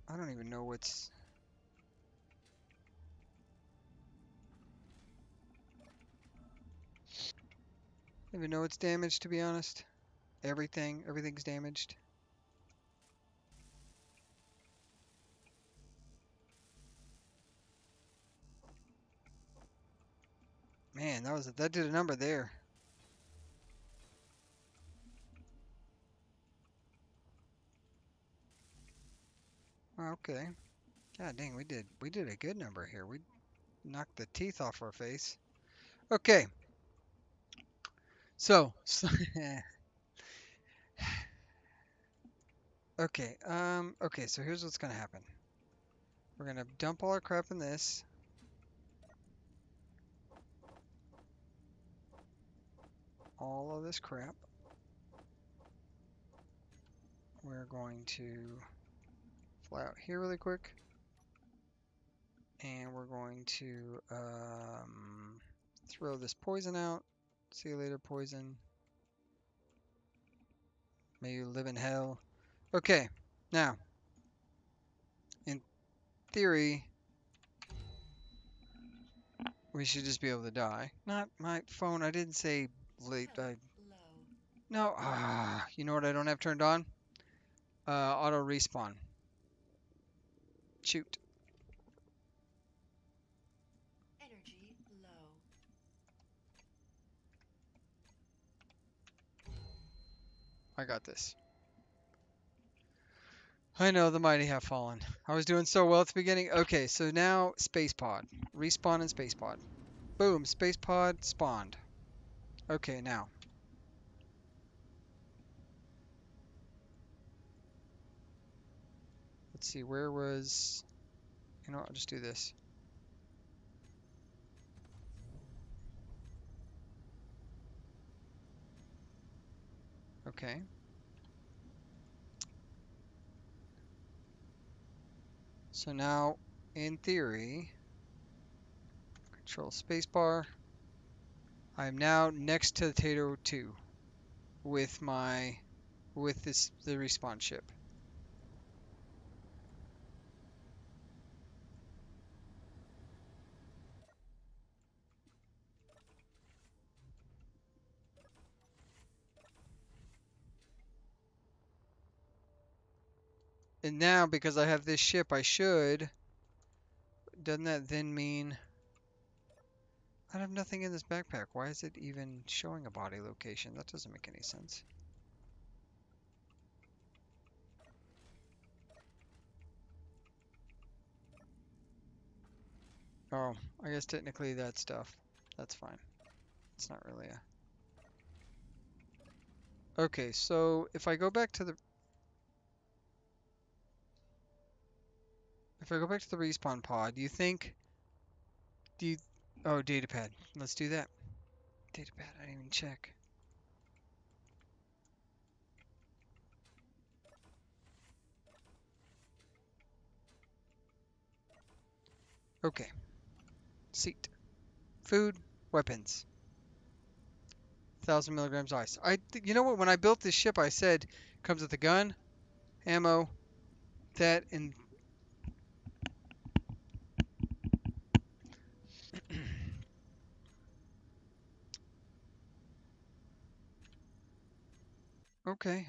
I don't even know what's... I don't even know what's damaged, to be honest. Everything's damaged. Man, that did a number there. Okay. God dang, we did a good number here. We knocked the teeth off our face. Okay. So, okay, so here's what's gonna happen. We're gonna dump all our crap in this. All of this crap. We're going to fly out here really quick. And we're going to throw this poison out. See you later, poison. May you live in hell. Okay, now, in theory, we should just be able to die. Not my phone. I didn't say late. Health low. No. You know what I don't have turned on? Auto respawn. Shoot. Energy low. I got this. I know the mighty have fallen. I was doing so well at the beginning. Okay, so now space pod. Respawn in space pod. Boom, space pod spawned. Okay, now. Let's see, where was... You know what, I'll just do this. Okay. So now, in theory, control spacebar. I'm now next to Tato 2 with the respawn ship. And now, because I have this ship, I should... Doesn't that then mean... I have nothing in this backpack. Why is it even showing a body location? That doesn't make any sense. Oh, I guess technically that stuff. That's fine. It's not really a... Okay, so if I go back to the... If I go back to the respawn pod, do you think... Do you... Oh, datapad. Let's do that. Datapad, I didn't even check. Okay. Seat. Food. Weapons. 1,000 milligrams ice. You know what? When I built this ship, I said comes with a gun, ammo, that, and okay.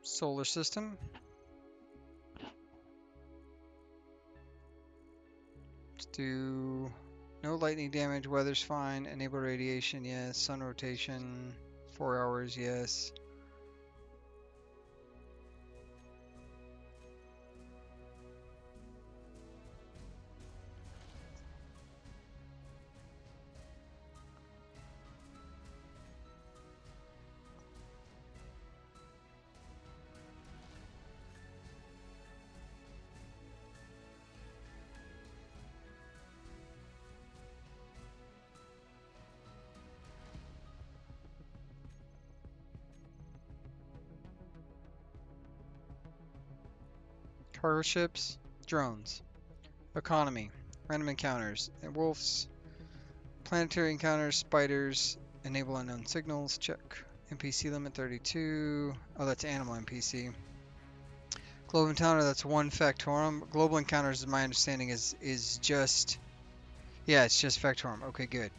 Solar system. Let's do no lightning damage. Weather's fine. Enable radiation. Yes. Sun rotation. 4 hours. Yes. Cargo ships. Drones. Economy. Random encounters. Wolves. Planetary encounters. Spiders. Enable unknown signals. Check. NPC limit 32. Oh, that's animal NPC. Global encounter, that's one factorum. Global encounters, my understanding, is just... Yeah, it's just factorum. Okay, good.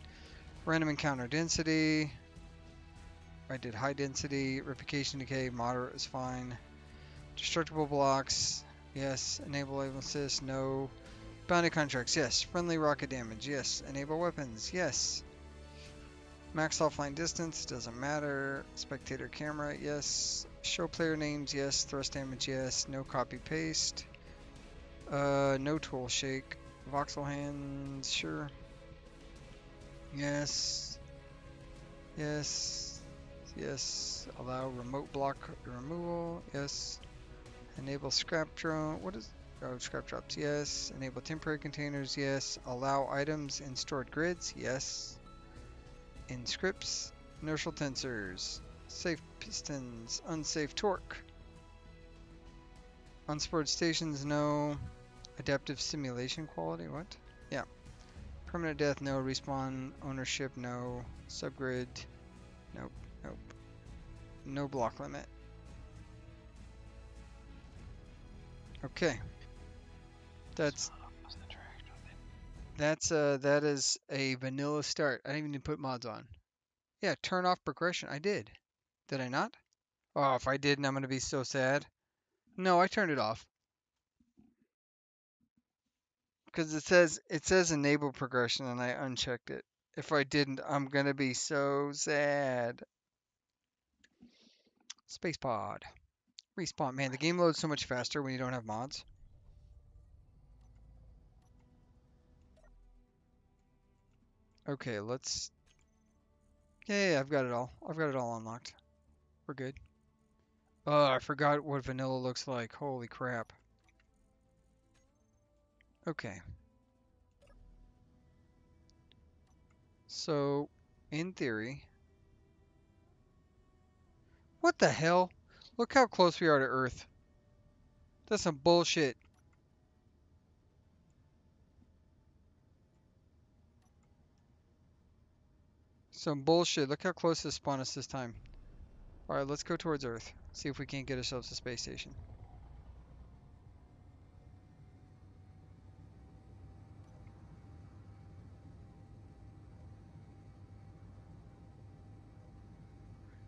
Random encounter density. I did high density. Replication decay, moderate is fine. Destructible blocks. Yes. Enable label assist. No. Bounty contracts. Yes. Friendly rocket damage. Yes. Enable weapons. Yes. Max offline distance. Doesn't matter. Spectator camera. Yes. Show player names. Yes. Thrust damage. Yes. No copy paste. No tool shake. Voxel hands. Sure. Yes. Yes. Yes. Allow remote block removal. Yes. Enable scrap drone. What is? Oh, scrap drops. Yes. Enable temporary containers. Yes. Allow items in stored grids. Yes. In scripts. Inertial tensors. Safe pistons. Unsafe torque. Unsupported stations. No. Adaptive simulation quality. What? Yeah. Permanent death. No. Respawn ownership. No. Subgrid. Nope. Nope. No block limit. Okay. That's that is a vanilla start. I didn't even put mods on. Yeah, turn off progression. I did. Did I not? Oh, if I didn't, I'm gonna be so sad. No, I turned it off. Because it says enable progression and I unchecked it. If I didn't, I'm gonna be so sad. Space pod. Respawn. Man, the game loads so much faster when you don't have mods. Okay, let's. Yeah, I've got it all. I've got it all unlocked. We're good. Oh, I forgot what vanilla looks like. Holy crap. Okay. So, in theory, what the hell? Look how close we are to Earth. That's some bullshit. Some bullshit. Look how close this spawned us this time. Alright, let's go towards Earth. See if we can't get ourselves a space station.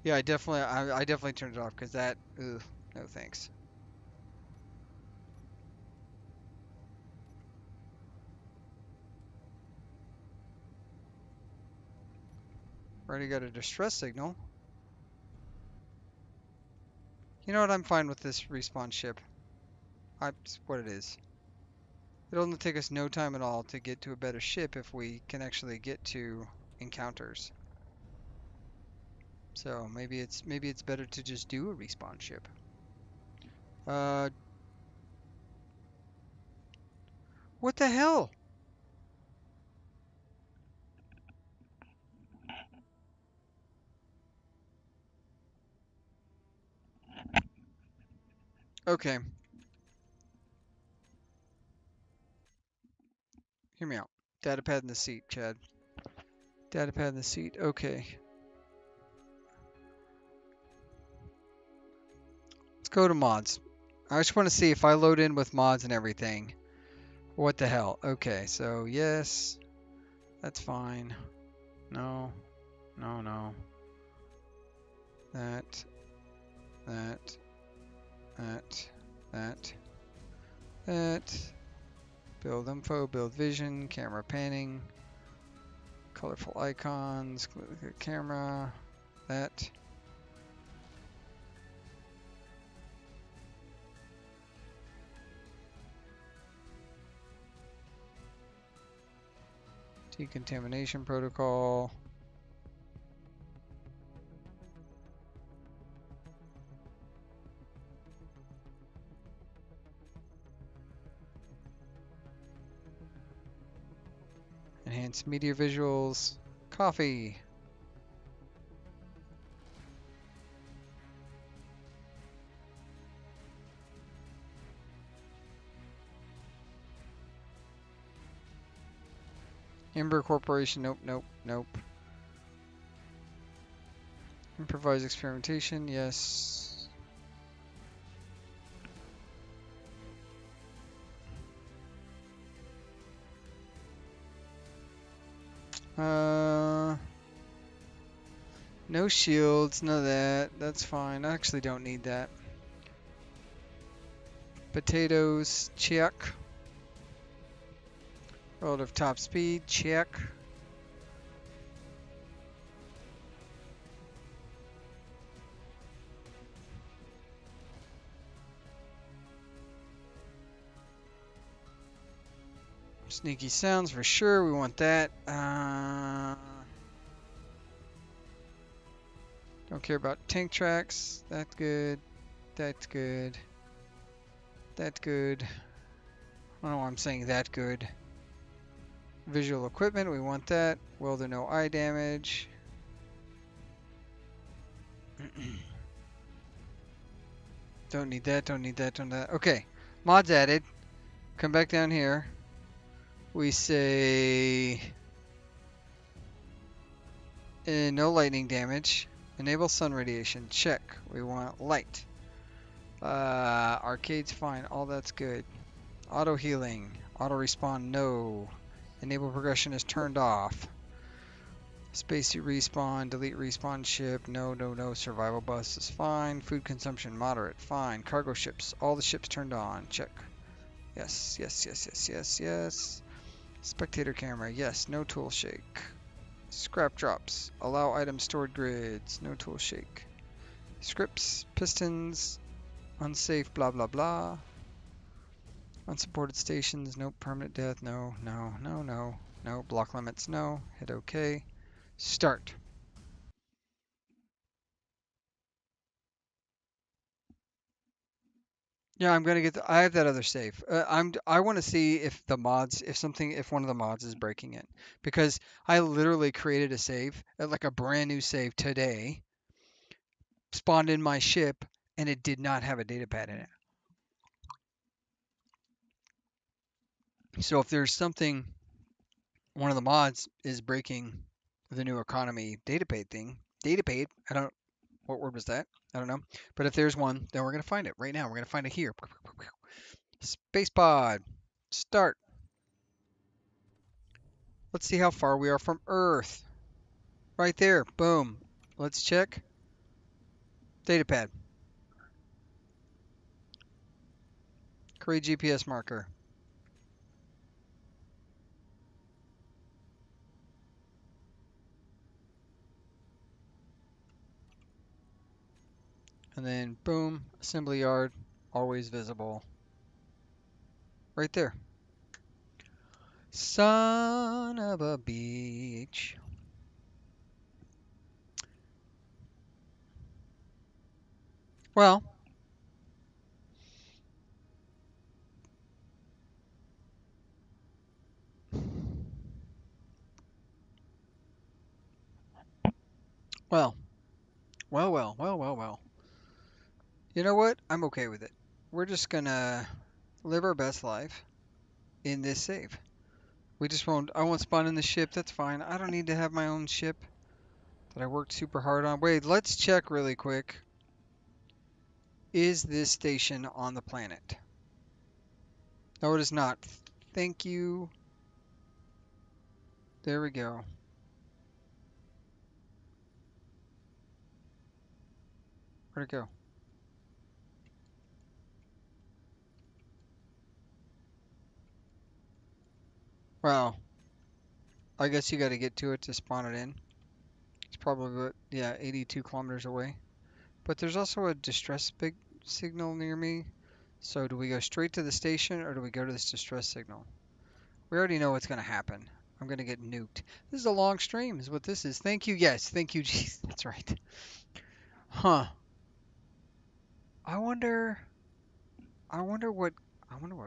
Yeah, I definitely turned it off because that, ugh, no thanks. Already got a distress signal. You know what? I'm fine with this respawn ship. It's what it is. It'll only take us no time at all to get to a better ship if we can actually get to encounters. So maybe it's better to just do a respawn ship. What the hell? Okay, hear me out. Datapad in the seat, Chad. Datapad in the seat. Okay. Let's go to mods. I just want to see if I load in with mods and everything. What the hell? Okay, so yes. That's fine. No. No, no. That. That. That. That. That. Build info, build vision, camera panning, colorful icons, click the camera, that. Decontamination protocol. Enhanced media visuals. Coffee. Ember Corporation. Nope, nope, nope. Improvised experimentation. Yes. No shields, none of that. That's fine. I actually don't need that. Potatoes, check. Relative top speed, check. Sneaky sounds for sure, we want that. Don't care about tank tracks, that's good, that's good, that's good. I don't know why I'm saying that good. Visual equipment, we want that. Welder, no eye damage. Don't need that, don't need that, don't need that. Okay, mods added. Come back down here. We say no lightning damage. Enable sun radiation. Check. We want light. Arcade's fine. All that's good. Auto healing. Auto respawn. No. Enable progression is turned off. Spacesuit respawn. Delete respawn ship. No, no, no. Survival bus is fine. Food consumption moderate. Fine. Cargo ships. All the ships turned on. Check. Yes, yes, yes, yes, yes, yes. Spectator camera. Yes. No tool shake. Scrap drops. Allow items stored grids. No tool shake. Scripts. Pistons. Unsafe. Blah, blah, blah. Unsupported stations. No permanent death. No, no, no, no. No. Block limits. No. Hit OK. Start. Yeah, I'm gonna get. I have that other save. I want to see if the mods, if one of the mods is breaking it, because I literally created a save, like a brand new save today, spawned in my ship, and it did not have a data pad in it. So if there's something, one of the mods is breaking the new economy data pad thing. Data pad. I don't. What word was that? I don't know. But if there's one, then we're gonna find it right now. We're gonna find it here. Space pod. Start. Let's see how far we are from Earth. Right there. Boom. Let's check. Datapad. Create GPS marker. And then boom. Assembly yard. Always visible. Right there. Son of a beach. Well, well, well. You know what? I'm okay with it. We're just gonna live our best life in this save. We just won't. I won't spawn in the ship. That's fine. I don't need to have my own ship that I worked super hard on. Wait, let's check really quick. Is this station on the planet? No, it is not. Thank you. There we go. Where'd it go? Well, I guess you got to get to it to spawn it in. It's probably, yeah, 82 kilometers away. But there's also a distress big signal near me. So do we go straight to the station or do we go to this distress signal? We already know what's going to happen. I'm going to get nuked. This is a long stream is what this is. Thank you. Yes, thank you. Jeez, that's right. Huh. I wonder what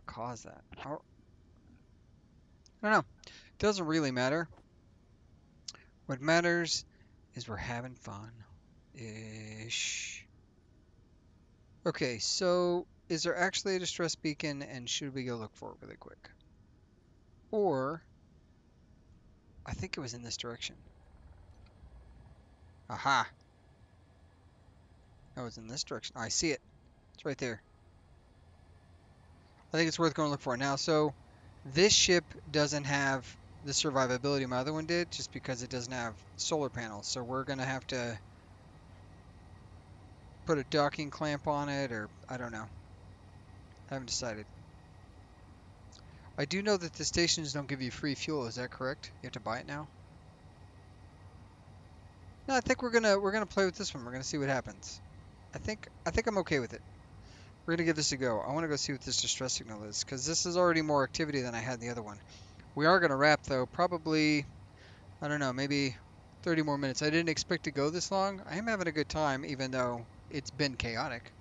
caused that. I don't know. Doesn't really matter. What matters is we're having fun. Ish. Okay, so is there actually a distress beacon and should we go look for it really quick? Or I think it was in this direction. Aha. No, it's in this direction. I see it. It's right there. I think it's worth going to look for it now. So this ship doesn't have the survivability my other one did just because it doesn't have solar panels. So we're going to have to put a docking clamp on it or I don't know. I haven't decided. I do know that the stations don't give you free fuel. Is that correct? You have to buy it now. No, I think we're gonna play with this one. We're gonna see what happens. I think I'm okay with it. We're gonna give this a go. I want to go see what this distress signal is because this is already more activity than I had in the other one. We are gonna wrap though. Probably I don't know, maybe 30 more minutes. I didn't expect to go this long. I am having a good time, even though it's been chaotic.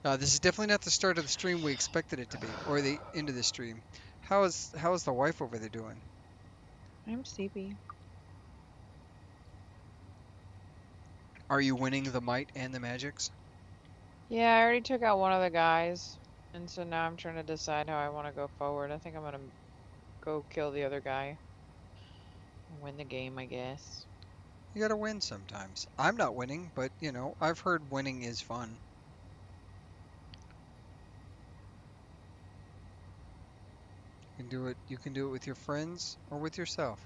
This is definitely not the start of the stream we expected it to be, or the end of the stream. How is the wife over there doing? I'm sleepy. Are you winning the might and the magics? Yeah, I already took out one of the guys, and so now I'm trying to decide how I want to go forward. I think I'm gonna go kill the other guy. Win the game, I guess. You gotta win sometimes. I'm not winning, but you know, I've heard winning is fun. You can do it with your friends or with yourself.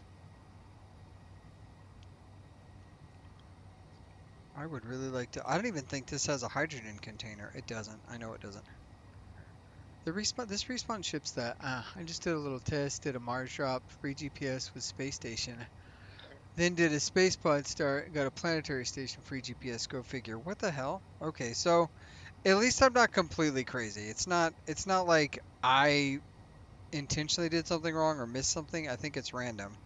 I would really like to. I don't even think this has a hydrogen container. It doesn't. I know it doesn't. This respawn ship's that. I just did a little test, did a Mars drop, free GPS with space station. Then did a space pod start, got a planetary station, free GPS, go figure. What the hell? Okay, so at least I'm not completely crazy. It's not like I intentionally did something wrong or missed something. I think it's random,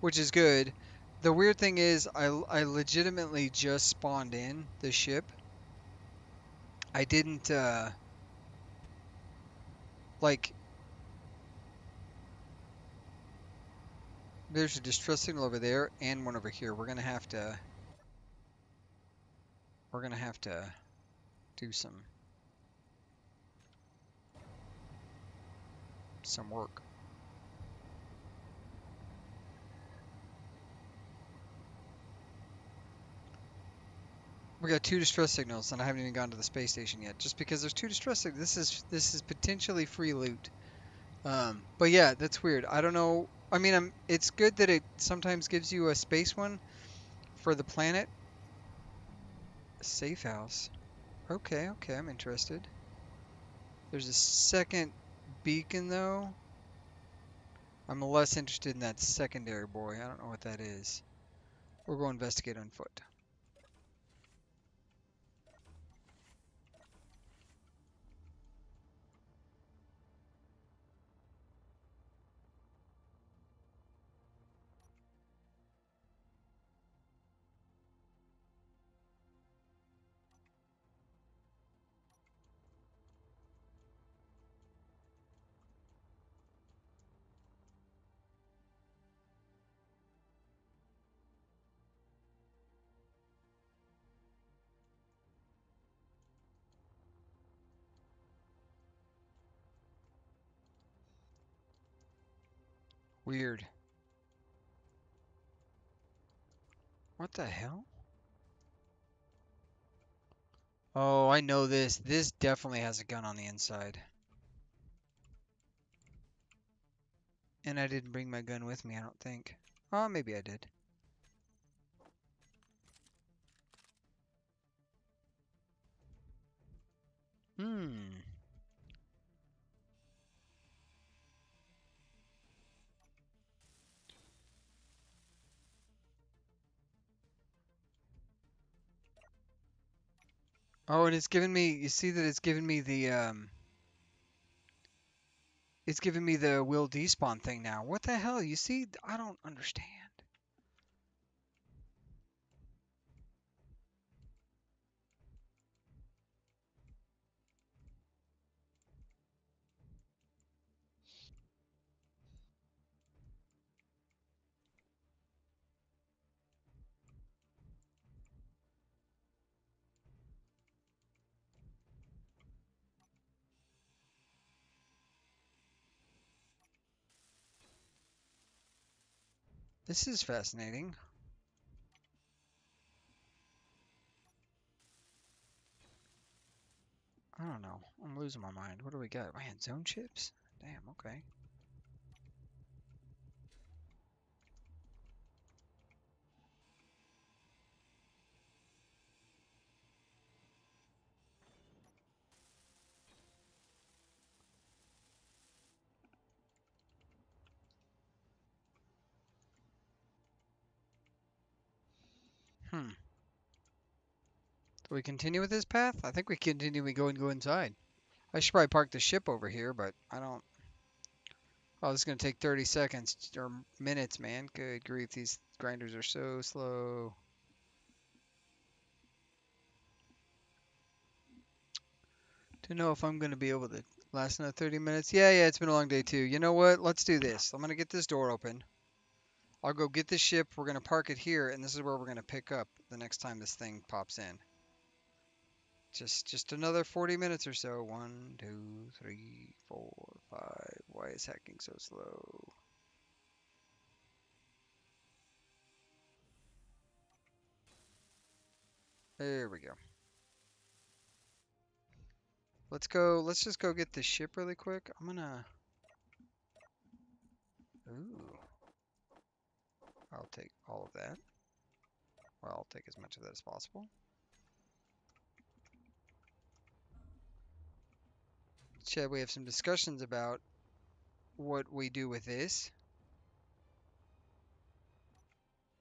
which is good. The weird thing is I legitimately just spawned in the ship. I didn't like there's a distress signal over there and one over here. We're gonna have to do some work. We got two distress signals, and I haven't even gone to the space station yet. Just because there's two distress signals, this is potentially free loot. But yeah, that's weird. I don't know. I mean, it's good that it sometimes gives you a space one for the planet. Safe house. Okay, okay, I'm interested. There's a second beacon though. I'm less interested in that secondary boy. I don't know what that is. We'll go investigate on foot. Weird. What the hell? Oh, I know this. This definitely has a gun on the inside. And I didn't bring my gun with me, I don't think. Oh, maybe I did. Hmm. Oh, and it's given me, you see that it's given me the will despawn thing now. What the hell? You see, I don't understand. This is fascinating. I don't know. I'm losing my mind. What do we got? Man, zone chips? Damn, okay. Hmm. Do we continue with this path? I think we continue. We go inside. I should probably park the ship over here, but I don't. Oh, this is gonna take 30 seconds or minutes, man. Good grief, these grinders are so slow. To know if I'm gonna be able to last another 30 minutes. Yeah, it's been a long day too. You know what? Let's do this. I'm gonna get this door open. I'll go get the ship. We're gonna park it here, and this is where we're gonna pick up the next time this thing pops in. Just another 40 minutes or so. 1, 2, 3, 4, 5. Why is hacking so slow? There we go. Let's go. Let's just go get the ship really quick. I'm gonna. Ooh. I'll take all of that. Well, I'll take as much of that as possible. Chad, we have some discussions about what we do with this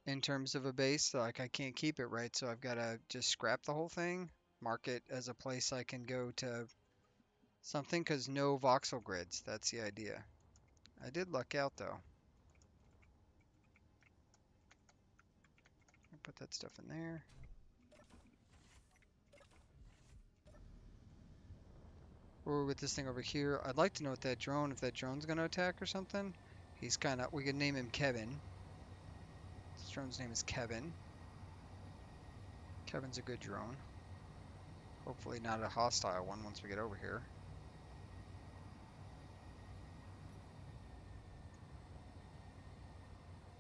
in terms of a base. Like, I can't keep it, right? So I've got to just scrap the whole thing, mark it as a place I can go to something, because no voxel grids. That's the idea. I did luck out, though. I'll put that stuff in there. Or with this thing over here, I'd like to know what that drone, if that drone's going to attack or something. He's kind of, we could name him Kevin. This drone's name is Kevin. Kevin's a good drone. Hopefully not a hostile one once we get over here.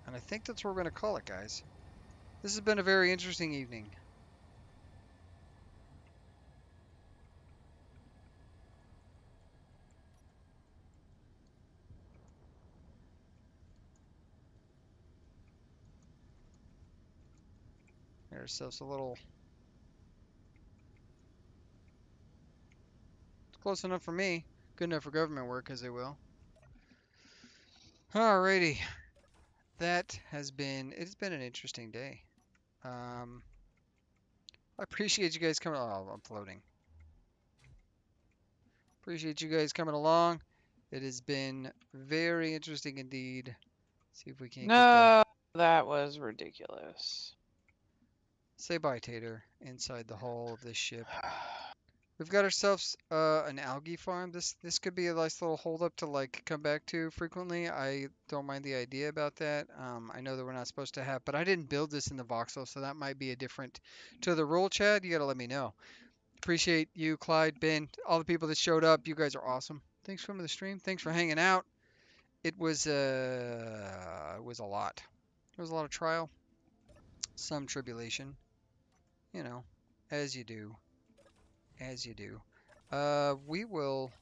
And I think that's what we're going to call it, guys. This has been a very interesting evening. Get ourselves a little... It's close enough for me. Good enough for government work, as they will. Alrighty. That has been... It's been an interesting day. I appreciate you guys coming... Oh, I'm floating. Appreciate you guys coming along. It has been very interesting indeed. See if we can't get the... No, that was ridiculous. Say bye, Tater, inside the hull of this ship. We've got ourselves an algae farm. This could be a nice little holdup to like come back to frequently. I don't mind the idea about that. I know that we're not supposed to have, but I didn't build this in the voxel, so that might be a different to the rule. Chad, you gotta let me know. Appreciate you, Clyde, Ben, all the people that showed up. You guys are awesome. Thanks for coming to the stream. Thanks for hanging out. It was a lot. It was a lot of trial, some tribulation, you know, as you do, as you do. We will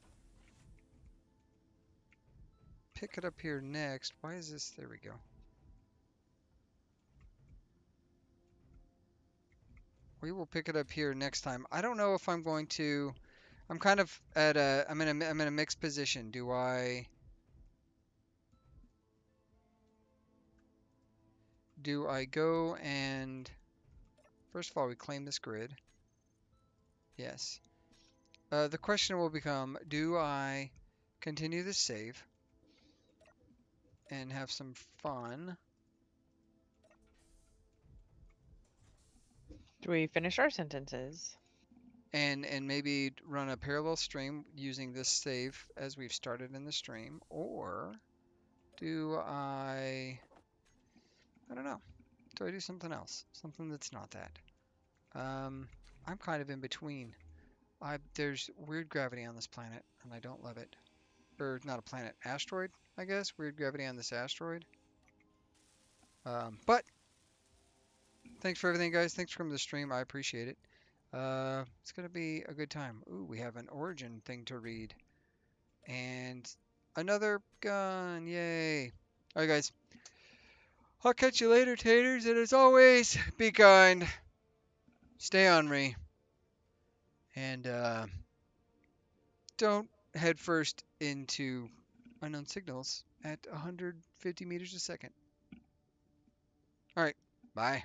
pick it up here next. Why is this? There we go. We will pick it up here next time. I don't know if I'm going to. I'm kind of at a. I'm in a mixed position. Do I go and first of all we claim this grid? Yes. The question will become: do I continue this save and have some fun? Do we finish our sentences? And maybe run a parallel stream using this save as we've started in the stream, or do I don't know. Do I do something else? Something that's not that. I'm kind of in between. There's weird gravity on this planet, and I don't love it. Or not a planet, asteroid, I guess. Weird gravity on this asteroid. But thanks for everything, guys. Thanks for coming to the stream. I appreciate it. It's gonna be a good time. Ooh, we have an origin thing to read, and another gun. Yay! All right, guys. I'll catch you later, taters. And as always, be kind. Stay on me. And don't head first into unknown signals at 150 meters a second. All right. Bye.